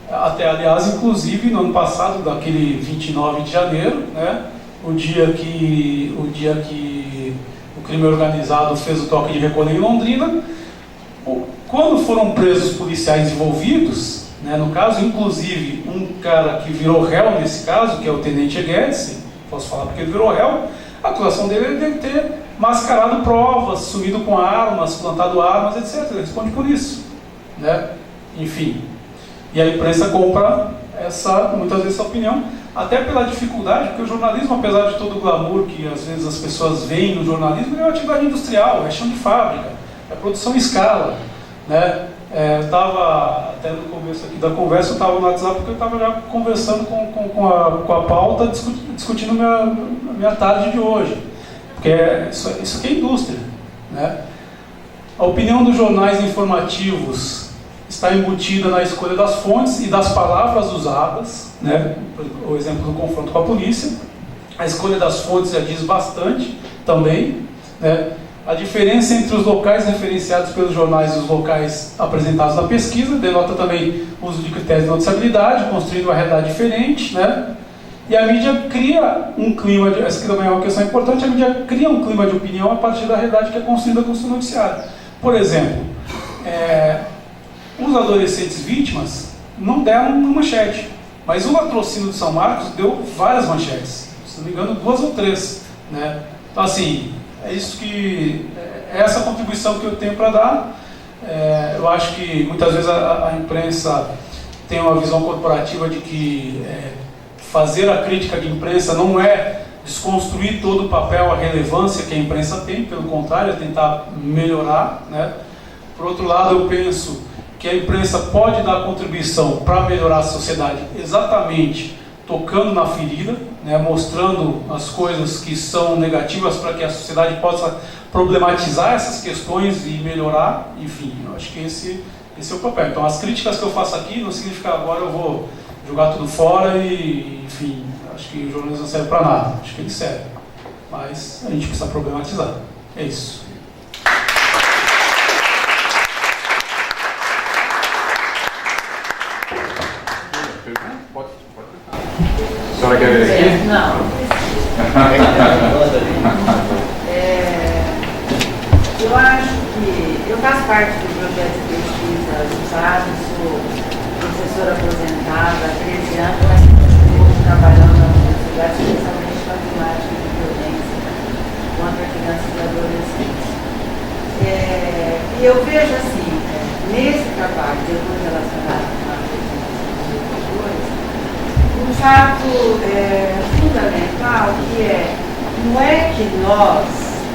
Até, aliás, inclusive, no ano passado, daquele 29 de janeiro, né, o dia que o crime organizado fez o toque de recolher em Londrina, quando foram presos policiais envolvidos, né, no caso, inclusive, um cara que virou réu nesse caso, que é o Tenente Guedes, posso falar porque ele virou réu, a acusação dele deve ter mascarado provas, sumido com armas, plantado armas, etc. Ele responde por isso. Né? Enfim. E a imprensa compra muitas vezes essa opinião, até pela dificuldade, porque o jornalismo, apesar de todo o glamour que às vezes as pessoas veem no jornalismo, é uma atividade industrial, é chão de fábrica, é produção em escala. Né? Eu estava, até no começo aqui da conversa, eu estava no WhatsApp porque eu estava já conversando com a pauta, discutindo minha tarde de hoje. Porque isso aqui é indústria. Né? A opinião dos jornais informativos está embutida na escolha das fontes e das palavras usadas, né? O exemplo do confronto com a polícia. A escolha das fontes já diz bastante também, né? A diferença entre os locais referenciados pelos jornais e os locais apresentados na pesquisa denota também o uso de critérios de noticiabilidade, construindo uma realidade diferente, né? E a mídia cria um clima, essa também é uma questão importante, a mídia cria um clima de opinião a partir da realidade que é construída com o seu noticiário. Por exemplo, os adolescentes vítimas não deram uma manchete, mas o latrocínio de São Marcos deu várias manchetes, se não me engano 2 ou 3, né? Então assim, é isso que é essa contribuição que eu tenho para dar. Eu acho que muitas vezes a imprensa tem uma visão corporativa de que fazer a crítica de imprensa não é desconstruir todo o papel, a relevância que a imprensa tem, pelo contrário, é tentar melhorar, né? Por outro lado, eu penso que a imprensa pode dar contribuição para melhorar a sociedade exatamente tocando na ferida, né? Mostrando as coisas que são negativas para que a sociedade possa problematizar essas questões e melhorar. Enfim, eu acho que esse é o papel. Então, as críticas que eu faço aqui não significa agora eu vou jogar tudo fora e, enfim, acho que o jornalismo não serve para nada. Acho que ele serve, mas a gente precisa problematizar. É isso. A senhora quer ver aqui? Não. Eu acho que eu faço parte do projeto de pesquisa usado, sou professora aposentada há 13 anos, mas continuo trabalhando na universidade, especialmente com a temática de violência contra crianças e adolescentes. E eu vejo assim, nesse trabalho, depois relacionado com a apresentação dos educadores, um fato fundamental que não é que nós,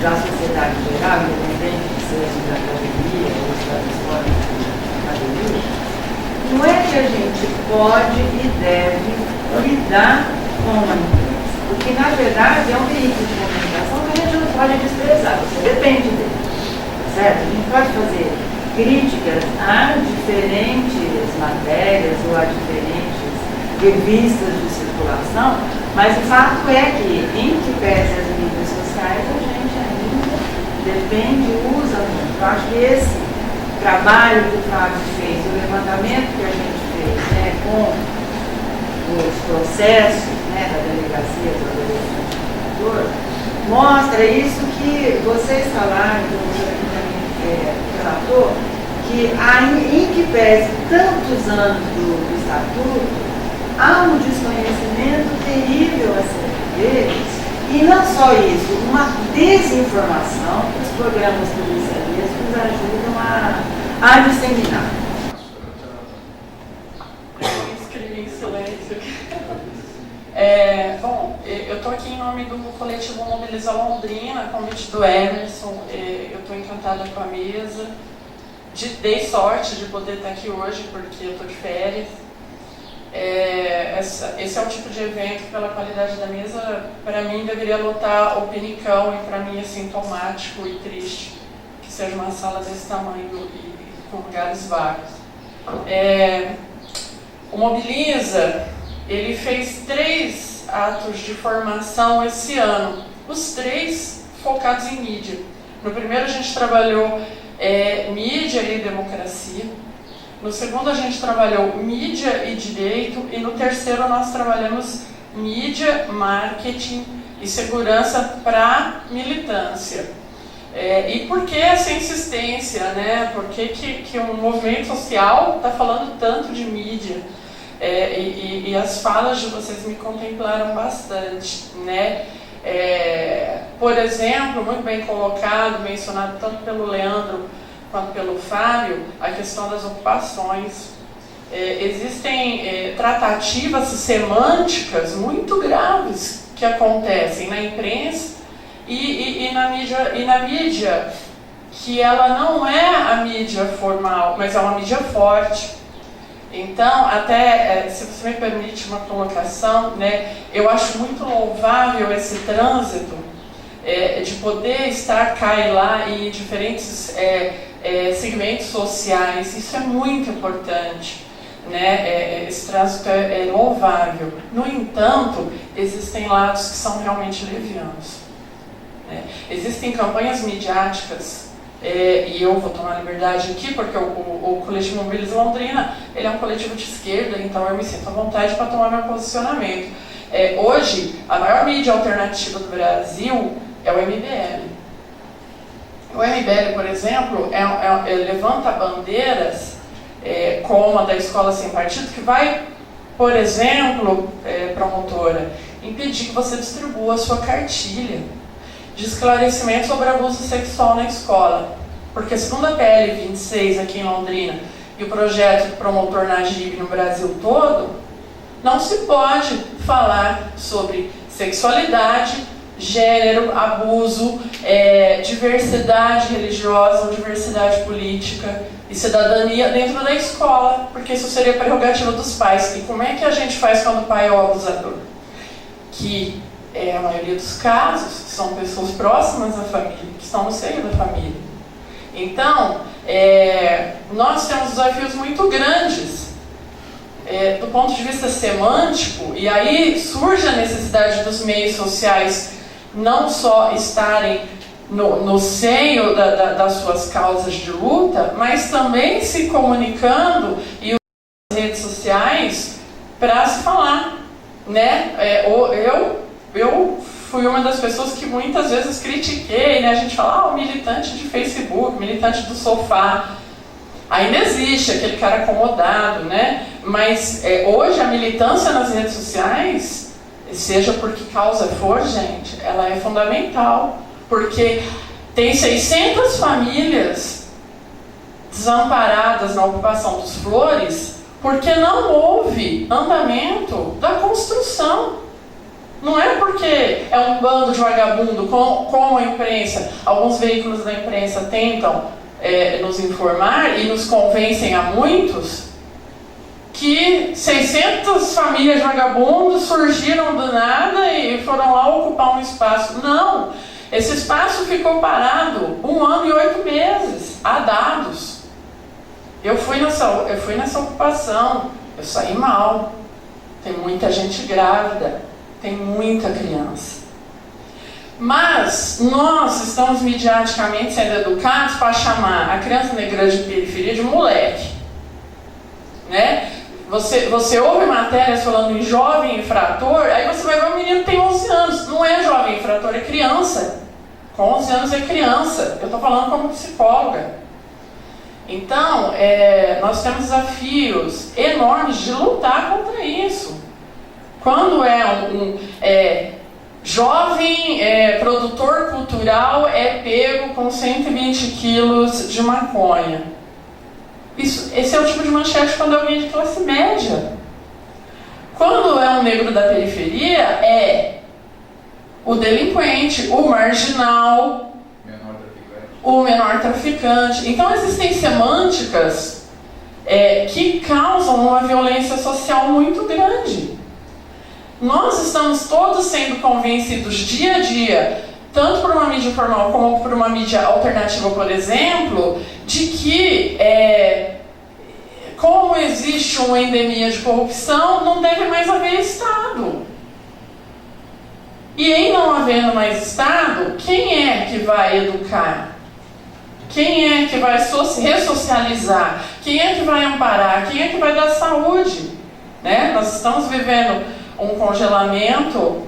da sociedade geral, independente de seja da academia ou da escola da academia, não é que a gente pode e deve lidar com a imprensa, porque na verdade é um veículo de comunicação que a gente não pode desprezar, você depende dele, certo? A gente pode fazer críticas a diferentes matérias ou a diferentes revistas de circulação, mas o fato é que, em que pese as mídias sociais, a gente ainda depende, usa muito. Eu acho que esse trabalho que o Fábio fez, o levantamento que a gente fez, né, com os processos, né, da delegacia do adolescente, mostra isso que vocês falaram, que o professor aqui também relatou, que em que pese tantos anos do Estatuto, há um desconhecimento terrível acerca deles, e não só isso, uma desinformação que os programas policialescos ajudam a disseminar. Eu escrevi em silêncio. Bom, eu estou aqui em nome do coletivo Mobiliza Londrina, convite do Emerson. Eu estou encantada com a mesa. Dei sorte de poder estar aqui hoje, porque eu estou de férias. Esse é o tipo de evento, pela qualidade da mesa, para mim deveria lotar o Pinicão, e para mim é sintomático e triste que seja uma sala desse tamanho e com lugares vagos. O Mobiliza, ele fez 3 atos de formação esse ano, os 3 focados em mídia. No primeiro a gente trabalhou mídia e democracia. No segundo a gente trabalhou mídia e direito, e no terceiro nós trabalhamos mídia, marketing e segurança para militância. E por que essa insistência, né? Por que um movimento social está falando tanto de mídia? E as falas de vocês me contemplaram bastante, né? Por exemplo, muito bem colocado, mencionado tanto pelo Leandro quanto pelo Fábio, a questão das ocupações. Existem tratativas semânticas muito graves que acontecem na imprensa e na mídia, que ela não é a mídia formal, mas é uma mídia forte. Então, até, se você me permite uma colocação, né, eu acho muito louvável esse trânsito de poder estar cá e lá em diferentes segmentos sociais, isso é muito importante, né? Esse trânsito é louvável. No entanto, existem lados que são realmente levianos, né? Existem campanhas midiáticas, e eu vou tomar liberdade aqui, porque o Coletivo Mobiliza Londrina, ele é um coletivo de esquerda, então eu me sinto à vontade para tomar meu posicionamento. Hoje, a maior mídia alternativa do Brasil é o MBL. O MBL, por exemplo, levanta bandeiras como a da Escola Sem Partido, que vai, por exemplo, promotora, impedir que você distribua a sua cartilha de esclarecimento sobre abuso sexual na escola. Porque segundo a PL 26 aqui em Londrina e o projeto do promotor Najib no Brasil todo, não se pode falar sobre sexualidade, gênero, abuso, diversidade religiosa, diversidade política e cidadania dentro da escola, porque isso seria prerrogativa dos pais. E como é que a gente faz quando o pai é o abusador? Que a maioria dos casos são pessoas próximas à família, que estão no seio da família. Então, nós temos desafios muito grandes do ponto de vista semântico, e aí surge a necessidade dos meios sociais não só estarem no seio das suas causas de luta, mas também se comunicando e usando as redes sociais para se falar, né? Eu fui uma das pessoas que muitas vezes critiquei, né? A gente fala, o militante de Facebook, militante do sofá. Ainda existe aquele cara acomodado, né? Mas hoje a militância nas redes sociais, seja por que causa for, gente, ela é fundamental. Porque tem 600 famílias desamparadas na ocupação dos Flores porque não houve andamento da construção. Não é porque é um bando de vagabundo, como a imprensa, alguns veículos da imprensa tentam nos informar e nos convencem a muitos, que 600 famílias vagabundos surgiram do nada e foram lá ocupar um espaço. Não! Esse espaço ficou parado 1 ano e 8 meses, há dados. Eu fui nessa ocupação, eu saí mal. Tem muita gente grávida, tem muita criança. Mas nós estamos mediaticamente sendo educados para chamar a criança negra de periferia de moleque, né? Você ouve matérias falando em jovem infrator, aí você vai ver um menino que tem 11 anos. Não é jovem infrator, é criança. Com 11 anos é criança. Eu estou falando como psicóloga. Então, nós temos desafios enormes de lutar contra isso. Quando jovem produtor cultural é pego com 120 quilos de maconha. Esse é o tipo de manchete quando é alguém de classe média. Quando é um negro da periferia, é o delinquente, o marginal, o menor traficante. Então existem semânticas que causam uma violência social muito grande. Nós estamos todos sendo convencidos dia a dia, tanto por uma mídia formal como por uma mídia alternativa, por exemplo, de que como existe uma endemia de corrupção, não deve mais haver Estado. E em não havendo mais Estado, quem é que vai educar? Quem é que vai ressocializar? Quem é que vai amparar? Quem é que vai dar saúde? Né? Nós estamos vivendo um congelamento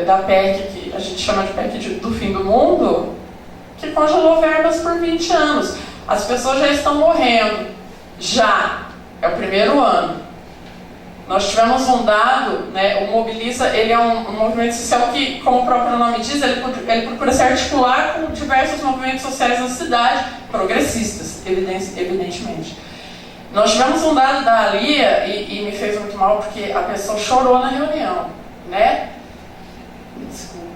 da PEC, que a gente chama de PEC do fim do mundo, que congelou verbas por 20 anos. As pessoas já estão morrendo. Já. É o primeiro ano. Nós tivemos um dado, né, o Mobiliza, ele é um movimento social que, como o próprio nome diz, ele procura se articular com diversos movimentos sociais da cidade, progressistas, evidentemente. Nós tivemos um dado da Alia, e me fez muito mal, porque a pessoa chorou na reunião, né? Desculpa.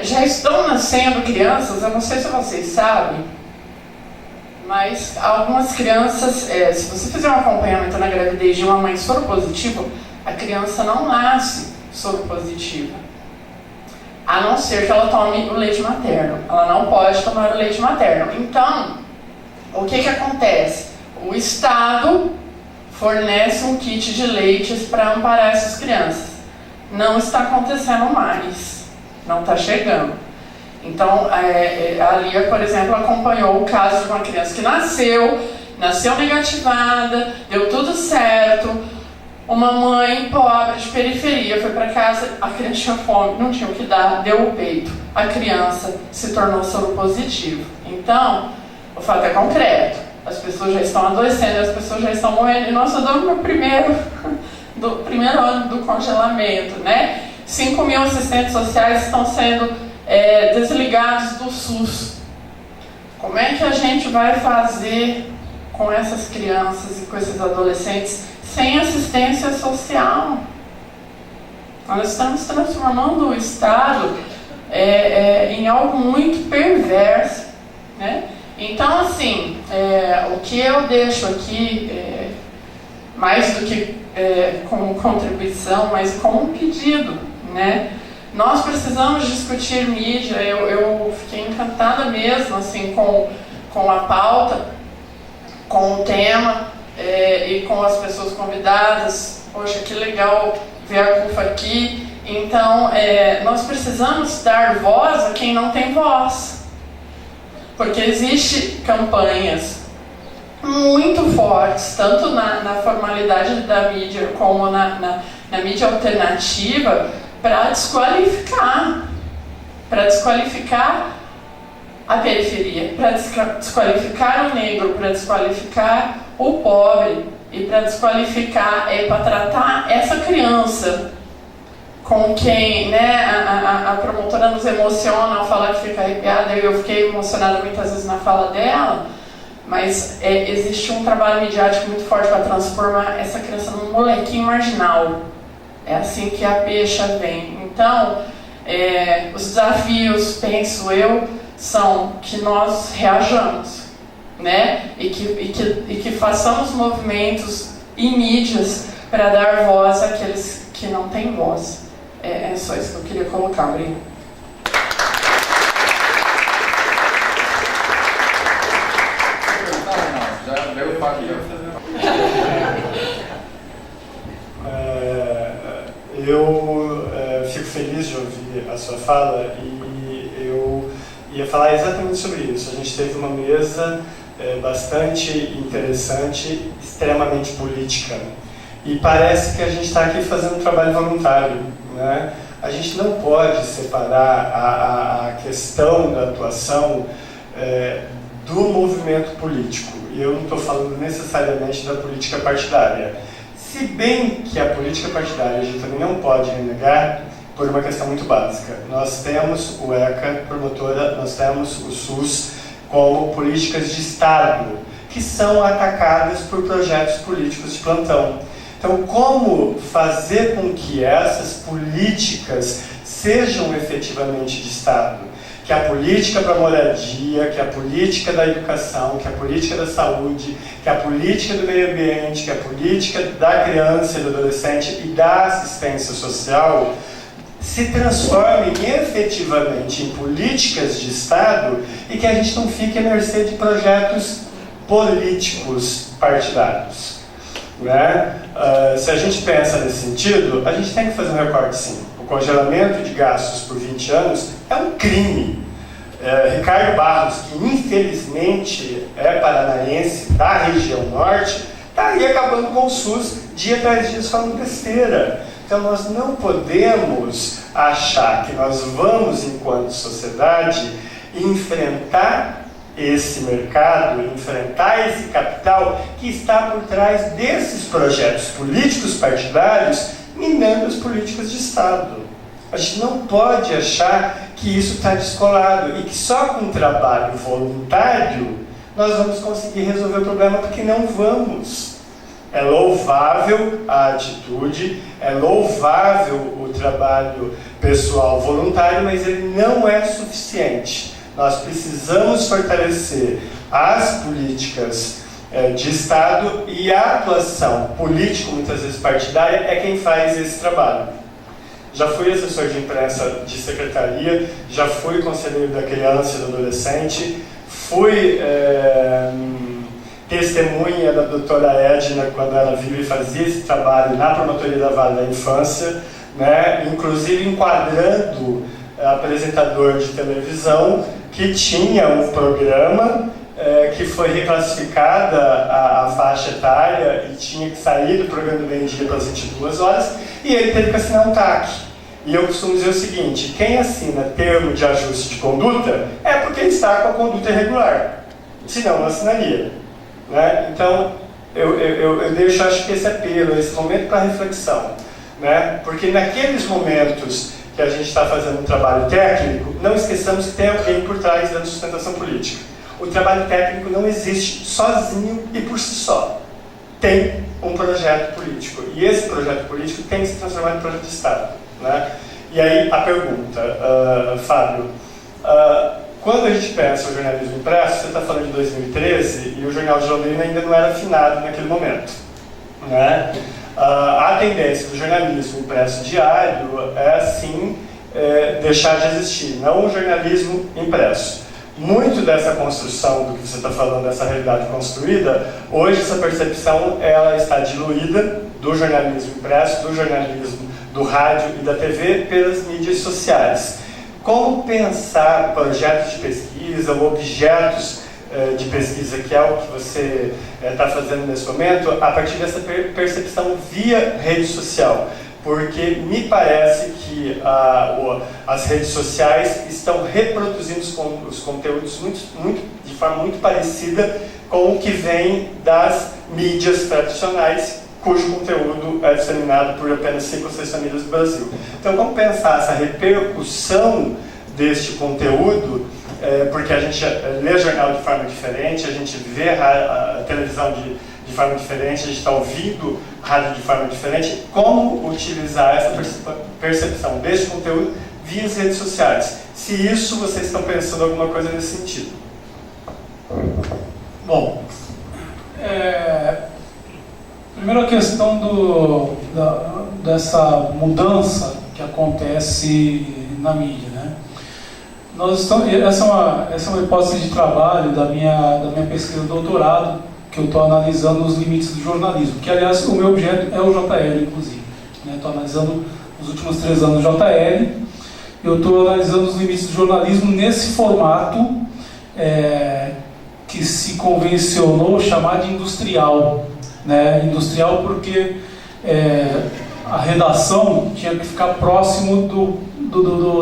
Já estão nascendo crianças, eu não sei se vocês sabem, mas algumas crianças, se você fizer um acompanhamento na gravidez de uma mãe soropositiva, a criança não nasce soro positivo, a não ser que ela tome o leite materno. Ela não pode tomar o leite materno. Então, o que acontece? O Estado fornece um kit de leites para amparar essas crianças. Não está acontecendo mais, não está chegando. Então, a Lia, por exemplo, acompanhou o caso de uma criança que nasceu negativada, deu tudo certo. Uma mãe pobre de periferia foi para casa, a criança tinha fome, não tinha o que dar, deu o peito. A criança se tornou soropositivo. Então, o fato é concreto. As pessoas já estão adoecendo, as pessoas já estão morrendo. E nós estamos no primeiro ano do congelamento, né? 5 mil assistentes sociais estão sendo desligados do SUS. Como é que a gente vai fazer com essas crianças e com esses adolescentes sem assistência social? Nós estamos transformando o Estado em algo muito perverso, né? Então, assim, o que eu deixo aqui, mais do que como contribuição, mas como um pedido, né? Nós precisamos discutir mídia. Eu fiquei encantada mesmo, assim, com a pauta, com o tema e com as pessoas convidadas. Poxa, que legal ver a CUFA aqui. Então, nós precisamos dar voz a quem não tem voz. Porque existem campanhas muito fortes, tanto na formalidade da mídia como na mídia alternativa, para desqualificar a periferia, para desqualificar o negro, para desqualificar o pobre e para desqualificar, para tratar essa criança com quem, né, a promotora nos emociona ao falar que fica arrepiada. Eu fiquei emocionada muitas vezes na fala dela, mas existe um trabalho midiático muito forte para transformar essa criança num molequinho marginal. É assim que a peixa vem. Então, os desafios, penso eu, são que nós reajamos, né? E que façamos movimentos e mídias para dar voz àqueles que não têm voz. É só isso que eu queria colocar, Obrigada. Já deu o papo. Eu fico feliz de ouvir a sua fala e eu ia falar exatamente sobre isso. A gente teve uma mesa bastante interessante, extremamente política. E parece que a gente está aqui fazendo um trabalho voluntário, né? A gente não pode separar a questão da atuação do movimento político. E eu não estou falando necessariamente da política partidária. Se bem que a política partidária a gente também não pode renegar por uma questão muito básica. Nós temos o ECA, promotora, nós temos o SUS como políticas de Estado, que são atacadas por projetos políticos de plantão. Então, como fazer com que essas políticas sejam efetivamente de Estado? Que a política para a moradia, que a política da educação, que a política da saúde, que a política do meio ambiente, que a política da criança e do adolescente e da assistência social se transformem efetivamente em políticas de Estado e que a gente não fique à mercê de projetos políticos partidários. Né? Se a gente pensa nesse sentido, a gente tem que fazer um recorte sim. O congelamento de gastos por 20 anos é um crime. Ricardo Barros, que infelizmente é paranaense da região norte, está aí acabando com o SUS dia após dia falando besteira. Então nós não podemos achar que nós vamos, enquanto sociedade, enfrentar esse mercado, enfrentar esse capital que está por trás desses projetos políticos partidários, minando as políticas de Estado. A gente não pode achar que isso está descolado e que só com um trabalho voluntário nós vamos conseguir resolver o problema, porque não vamos. É louvável a atitude, é louvável o trabalho pessoal voluntário, mas ele não é suficiente. Nós precisamos fortalecer as políticas de Estado e a atuação política, muitas vezes partidária, é quem faz esse trabalho. Já fui assessor de imprensa de secretaria, já fui conselheiro da criança e do adolescente, fui testemunha da doutora Edna quando ela viu e fazia esse trabalho na Promotoria da Vale da Infância, né? Inclusive enquadrando apresentador de televisão que tinha um programa que foi reclassificada a faixa etária e tinha que sair do programa do meio-dia para as 22 horas, e ele teve que assinar um TAC. E eu costumo dizer o seguinte: quem assina termo de ajuste de conduta é porque está com a conduta irregular, senão não assinaria, né? Então, eu deixo, acho que esse apelo, esse momento para reflexão, né? Porque naqueles momentos que a gente está fazendo um trabalho técnico, não esqueçamos que tem alguém por trás dando sustentação política. O trabalho técnico não existe sozinho e por si só. Tem um projeto político. E esse projeto político tem que se transformar em projeto de Estado, né? E aí a pergunta, Fábio, quando a gente pensa o jornalismo impresso, você está falando de 2013 e o Jornal de Londrina ainda não era afinado naquele momento, né? A tendência do jornalismo impresso diário é, sim, deixar de existir, não o jornalismo impresso. Muito dessa construção do que você está falando, dessa realidade construída, hoje essa percepção ela está diluída do jornalismo impresso, do jornalismo do rádio e da TV pelas mídias sociais. Como pensar projetos de pesquisa ou objetos de pesquisa, que é o que você está fazendo nesse momento, a partir dessa percepção via rede social? Porque me parece que as redes sociais estão reproduzindo os conteúdos de forma muito parecida com o que vem das mídias tradicionais, cujo conteúdo é disseminado por apenas 5 ou 6 famílias do Brasil. Então, como pensar essa repercussão deste conteúdo, porque a gente lê jornal de forma diferente, a gente vê a televisão de forma diferente, a gente está ouvindo rádio de forma diferente, como utilizar essa percepção deste conteúdo via as redes sociais? Se isso vocês estão pensando alguma coisa nesse sentido. Bom, primeiro a questão dessa mudança que acontece na mídia, né? Essa é uma hipótese de trabalho da minha pesquisa de doutorado, que eu estou analisando os limites do jornalismo, que aliás o meu objeto é o JL, inclusive, né? Estou analisando os últimos 3 anos do JL, eu estou analisando os limites do jornalismo nesse formato que se convencionou chamar de industrial, né? Industrial porque a redação tinha que ficar próximo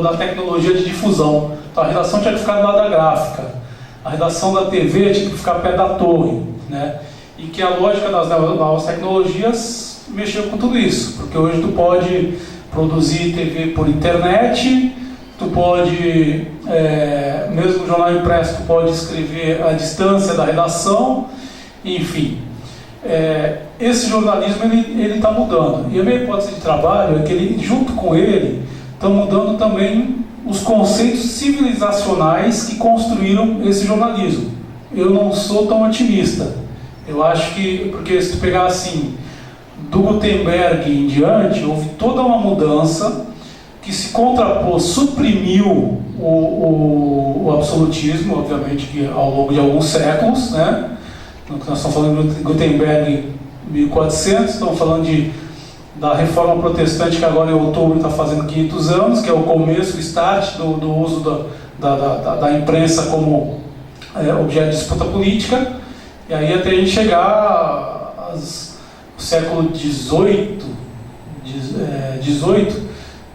da tecnologia de difusão, então a redação tinha que ficar do lado da gráfica, a redação da TV tinha que ficar perto da torre, né? E que a lógica das novas tecnologias mexeu com tudo isso, porque hoje tu pode produzir TV por internet, tu pode, mesmo no jornal impresso, tu pode escrever à distância da redação, enfim. Esse jornalismo ele está mudando, e a minha hipótese de trabalho é que ele, junto com ele, estão mudando também os conceitos civilizacionais que construíram esse jornalismo. Eu não sou tão otimista. Eu acho que, porque se tu pegar assim, do Gutenberg em diante, houve toda uma mudança que se contrapôs, suprimiu o absolutismo, obviamente que ao longo de alguns séculos, né? Nós estamos falando de Gutenberg 1400, estamos falando da reforma protestante, que agora em outubro está fazendo 500 anos, que é o começo, o start do uso da imprensa como objeto de disputa política, e aí até a gente chegar ao século XVIII,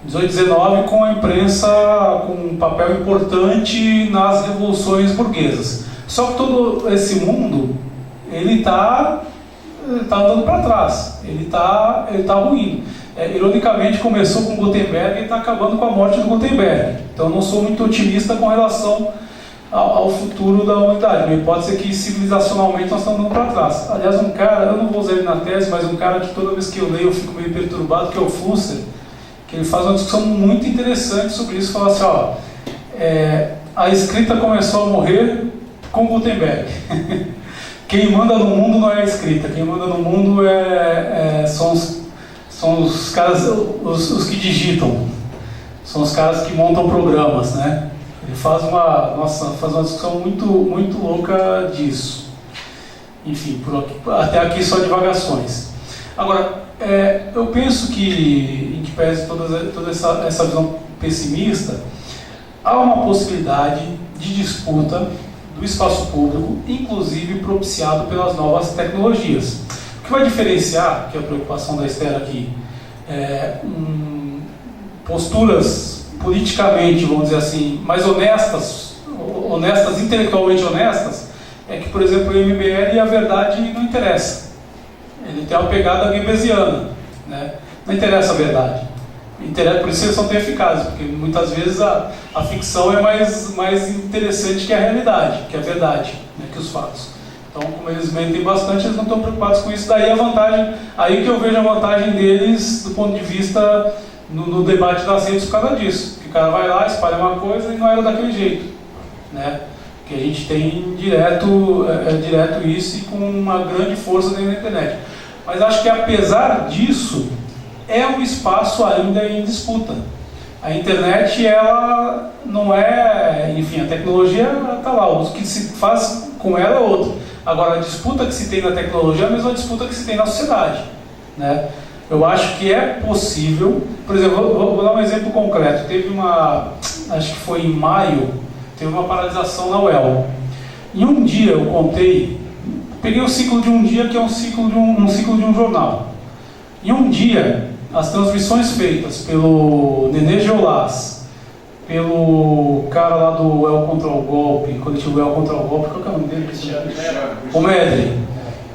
XIX, com a imprensa com um papel importante nas revoluções burguesas. Só que todo esse mundo ele está andando para trás, ele está ruindo. Ironicamente, começou com Gutenberg e está acabando com a morte do Gutenberg. Então, eu não sou muito otimista com relação ao futuro da humanidade. Minha hipótese é que civilizacionalmente nós estamos andando para trás. Aliás, um cara, eu não vou usar ele na tese, mas um cara que toda vez que eu leio eu fico meio perturbado, que é o Fusser, que ele faz uma discussão muito interessante sobre isso. Fala assim, a escrita começou a morrer com Gutenberg. Quem manda no mundo não é a escrita, quem manda no mundo são os caras, os que digitam, são os caras que montam programas, né? Ele faz uma discussão muito louca disso. Enfim, até aqui só divagações. Agora, eu penso que, em que pese toda essa visão pessimista, há uma possibilidade de disputa do espaço público, inclusive propiciado pelas novas tecnologias. O que vai diferenciar, que é a preocupação da Esther aqui, posturas politicamente, vamos dizer assim, mais honestas, intelectualmente honestas, é que, por exemplo, o MBL, a verdade não interessa. Ele tem uma pegada goebbesiana, né? Não interessa a verdade. Por isso eles são tão eficazes, porque muitas vezes a ficção é mais interessante que a realidade, que a verdade, né, que os fatos. Então, como eles mentem bastante, eles não estão preocupados com isso. Daí a vantagem, aí que eu vejo a vantagem deles do ponto de vista no debate das redes por causa disso. Que o cara vai lá, espalha uma coisa e não era daquele jeito, né? Que a gente tem direto isso e com uma grande força dentro da internet. Mas acho que apesar disso, é um espaço ainda em disputa. A internet, ela não é... Enfim, a tecnologia está lá, o que se faz com ela é outro. Agora, a disputa que se tem na tecnologia é a mesma disputa que se tem na sociedade, né? Eu acho que é possível... Por exemplo, vou dar um exemplo concreto. Teve acho que foi em maio, teve uma paralisação na UEL. Em um dia eu peguei o ciclo de um dia, que é um ciclo de um jornal. Em um dia, as transmissões feitas pelo Nenê Geolás, pelo cara lá do El contra o Golpe, coletivo El contra o Golpe, qual que é o nome dele? O Medley.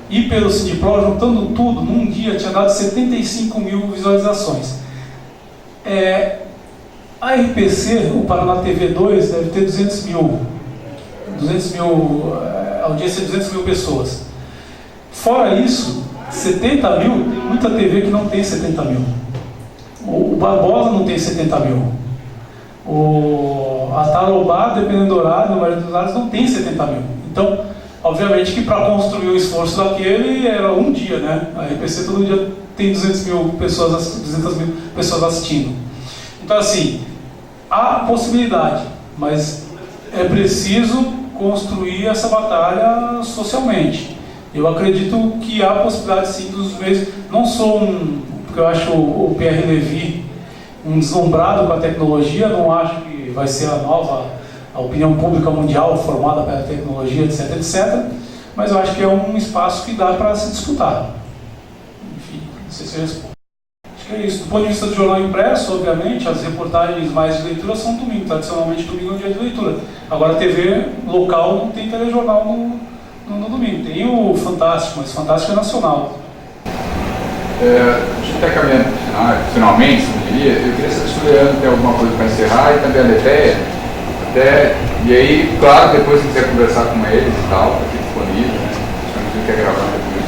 E pelo Cidipro, juntando tudo, num dia tinha dado 75 mil visualizações. A RPC, o Paraná TV 2, deve ter 200 mil, audiência de 200 mil pessoas. Fora isso, 70 mil, tem muita TV que não tem 70 mil. O Barbosa não tem 70 mil. A Tarobá, dependendo do horário, na maioria dos horários, não tem 70 mil. Então, obviamente que para construir o esforço daquele era um dia, né? A RPC todo dia tem 200 mil pessoas assistindo. Então, assim, há possibilidade, mas é preciso construir essa batalha socialmente. Eu acredito que há possibilidade, sim, dos meios. Não sou porque eu acho o Pierre Levy um deslumbrado com a tecnologia, não acho que vai ser a opinião pública mundial formada pela tecnologia, etc, etc. Mas eu acho que é um espaço que dá para se disputar. Enfim, não sei se eu respondo. Acho que é isso. Do ponto de vista do jornal impresso, obviamente, as reportagens mais de leitura são domingo. Tradicionalmente, domingo é um dia de leitura. Agora, a TV local não tem telejornal no domingo. Tem o Fantástico, mas o Fantástico é nacional. A gente está caminhando finalmente, eu queria saber se o Leandro tem alguma coisa para encerrar e também a Letéia. E aí, claro, depois se quiser conversar com eles e tal, está aqui disponível, né? Acho que quer gravar depois.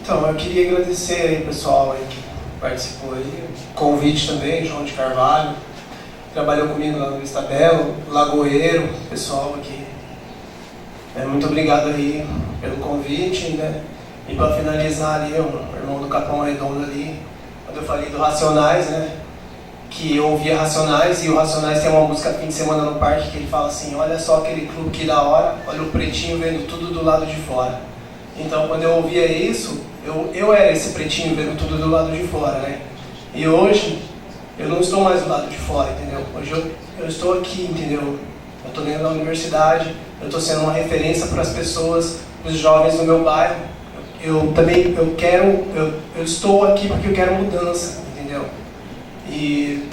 Então, eu queria agradecer aí o pessoal aí que participou aí, convite também, João de Carvalho, trabalhou comigo lá no Vista Belo, Lagoeiro, pessoal aqui. Muito obrigado aí pelo convite, né? E para finalizar ali, o irmão do Capão Redondo ali, quando eu falei do Racionais, né? Que eu ouvia Racionais, e o Racionais tem uma música fim de semana no parque que ele fala assim: olha só aquele clube que da hora, olha o pretinho vendo tudo do lado de fora. Então, quando eu ouvia isso, eu era esse pretinho vendo tudo do lado de fora, né? E hoje, eu não estou mais do lado de fora, entendeu? Hoje eu estou aqui, entendeu? Eu estou dentro da universidade, eu estou sendo uma referência para as pessoas, para os jovens do meu bairro. Eu estou aqui porque eu quero mudança, entendeu? E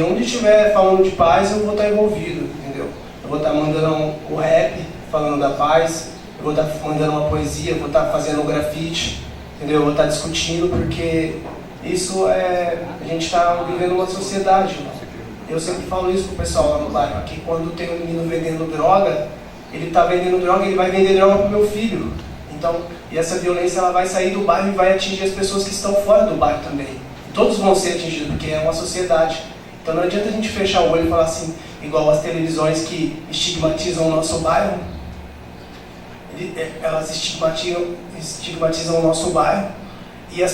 onde estiver falando de paz, eu vou estar envolvido, entendeu? Eu vou estar mandando o rap, falando da paz, eu vou estar mandando uma poesia, eu vou estar fazendo um grafite, entendeu? Eu vou estar discutindo, porque isso a gente está vivendo uma sociedade, né? Eu sempre falo isso pro pessoal lá no bairro, que quando tem um menino vendendo droga, ele está vendendo droga, ele vai vender droga pro meu filho. Então, e essa violência ela vai sair do bairro e vai atingir as pessoas que estão fora do bairro também. Todos vão ser atingidos, porque é uma sociedade. Então não adianta a gente fechar o olho e falar assim, igual as televisões que estigmatizam o nosso bairro, elas estigmatizam o nosso bairro, e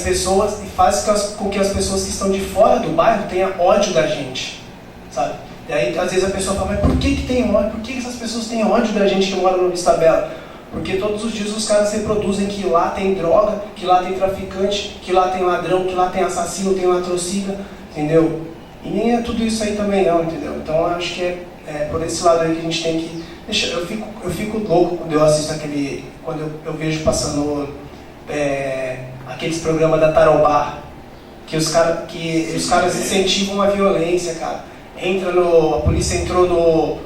faz com que as pessoas que estão de fora do bairro tenham ódio da gente, sabe? E aí, às vezes a pessoa fala, mas por que tem ódio? Por que essas pessoas têm ódio da gente que mora no Vista Bela? Porque todos os dias os caras reproduzem que lá tem droga, que lá tem traficante, que lá tem ladrão, que lá tem assassino, tem latrocida, entendeu? E nem é tudo isso aí também não, entendeu? Então eu acho que é por esse lado aí que a gente tem que... Eu fico louco quando eu assisto quando eu vejo passando aqueles programas da Tarobá, que os caras incentivam a violência, cara. A polícia entrou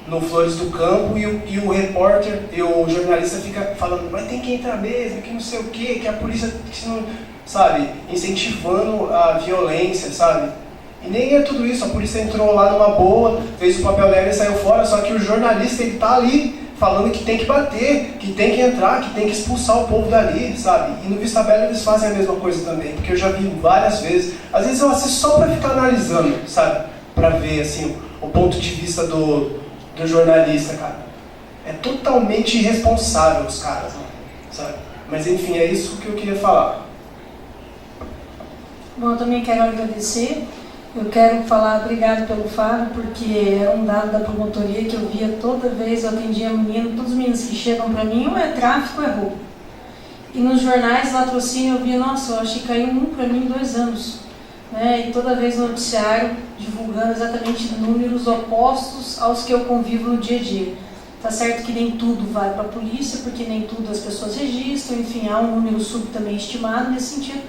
no Flores do Campo e o repórter e o jornalista fica falando, mas tem que entrar mesmo, que não sei o quê, que a polícia, que não, sabe, incentivando a violência, sabe? E nem é tudo isso, a polícia entrou lá numa boa, fez o papel dela e saiu fora, só que o jornalista, ele tá ali falando que tem que bater, que tem que entrar, que tem que expulsar o povo dali, sabe? E no Vista Bela eles fazem a mesma coisa também, porque eu já vi várias vezes, às vezes eu assisto só pra ficar analisando, sabe? Pra ver, assim, o ponto de vista do jornalista, cara. É totalmente irresponsável os caras, sabe? Mas enfim, é isso que eu queria falar. Bom, eu também quero agradecer. Eu quero falar obrigado pelo Fábio, porque era um dado da promotoria que eu via toda vez, eu atendia menino, todos os meninos que chegam para mim, ou é tráfico ou é roubo. E nos jornais, latrocínio, eu via, nossa, eu acho que caiu um para mim em 2 anos. Né? E toda vez no noticiário, divulgando exatamente números opostos aos que eu convivo no dia a dia. Tá certo que nem tudo vai para a polícia, porque nem tudo as pessoas registram, enfim, há um número também estimado nesse sentido.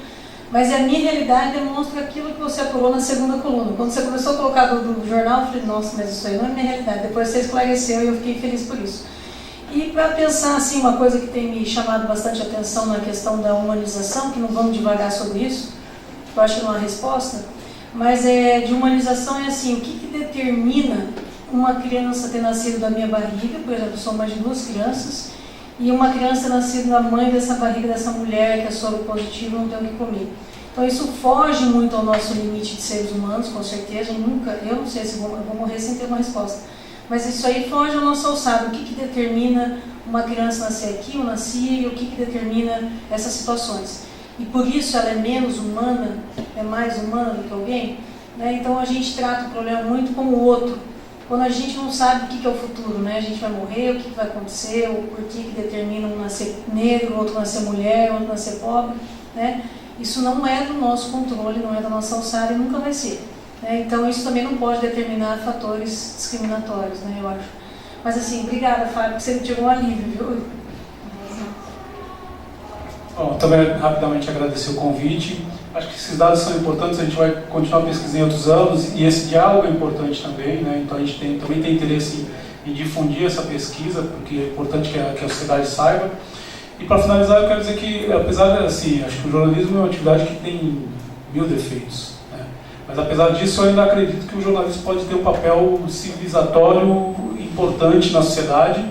Mas a minha realidade demonstra aquilo que você apurou na segunda coluna. Quando você começou a colocar do jornal, eu falei, nossa, mas isso aí não é minha realidade. Depois você esclareceu e eu fiquei feliz por isso. E para pensar, assim, uma coisa que tem me chamado bastante atenção na questão da humanização, que não vamos devagar sobre isso, eu acho que não há resposta, mas de humanização é assim, o que determina uma criança ter nascido da minha barriga, por exemplo, eu sou mãe de 2 crianças, e uma criança nascida da mãe dessa barriga dessa mulher que é soro positivo não tem o que comer. Então isso foge muito ao nosso limite de seres humanos, com certeza, eu não sei se eu vou morrer sem ter uma resposta, mas isso aí foge ao nosso alçado. O que determina uma criança nascer aqui ou nascer, e o que determina essas situações? E por isso ela é menos humana, é mais humana do que alguém, né? Então a gente trata o problema muito como o outro, quando a gente não sabe o que é o futuro, né? A gente vai morrer, o que vai acontecer, ou por que determina um nascer negro, outro nascer mulher, outro nascer pobre, né? Isso não é do nosso controle, não é da nossa alçada e nunca vai ser, né? Então isso também não pode determinar fatores discriminatórios, né, eu acho. Mas assim, obrigada, Fábio, que você me tirou um alívio, viu? Bom, também rapidamente agradecer o convite. Acho que esses dados são importantes, a gente vai continuar pesquisando em outros anos e esse diálogo é importante também, né? Então a gente também tem interesse em difundir essa pesquisa, porque é importante que a sociedade saiba. E para finalizar, eu quero dizer que, apesar de, assim, acho que o jornalismo é uma atividade que tem 1000 defeitos, né? Mas apesar disso, eu ainda acredito que o jornalismo pode ter um papel civilizatório importante na sociedade,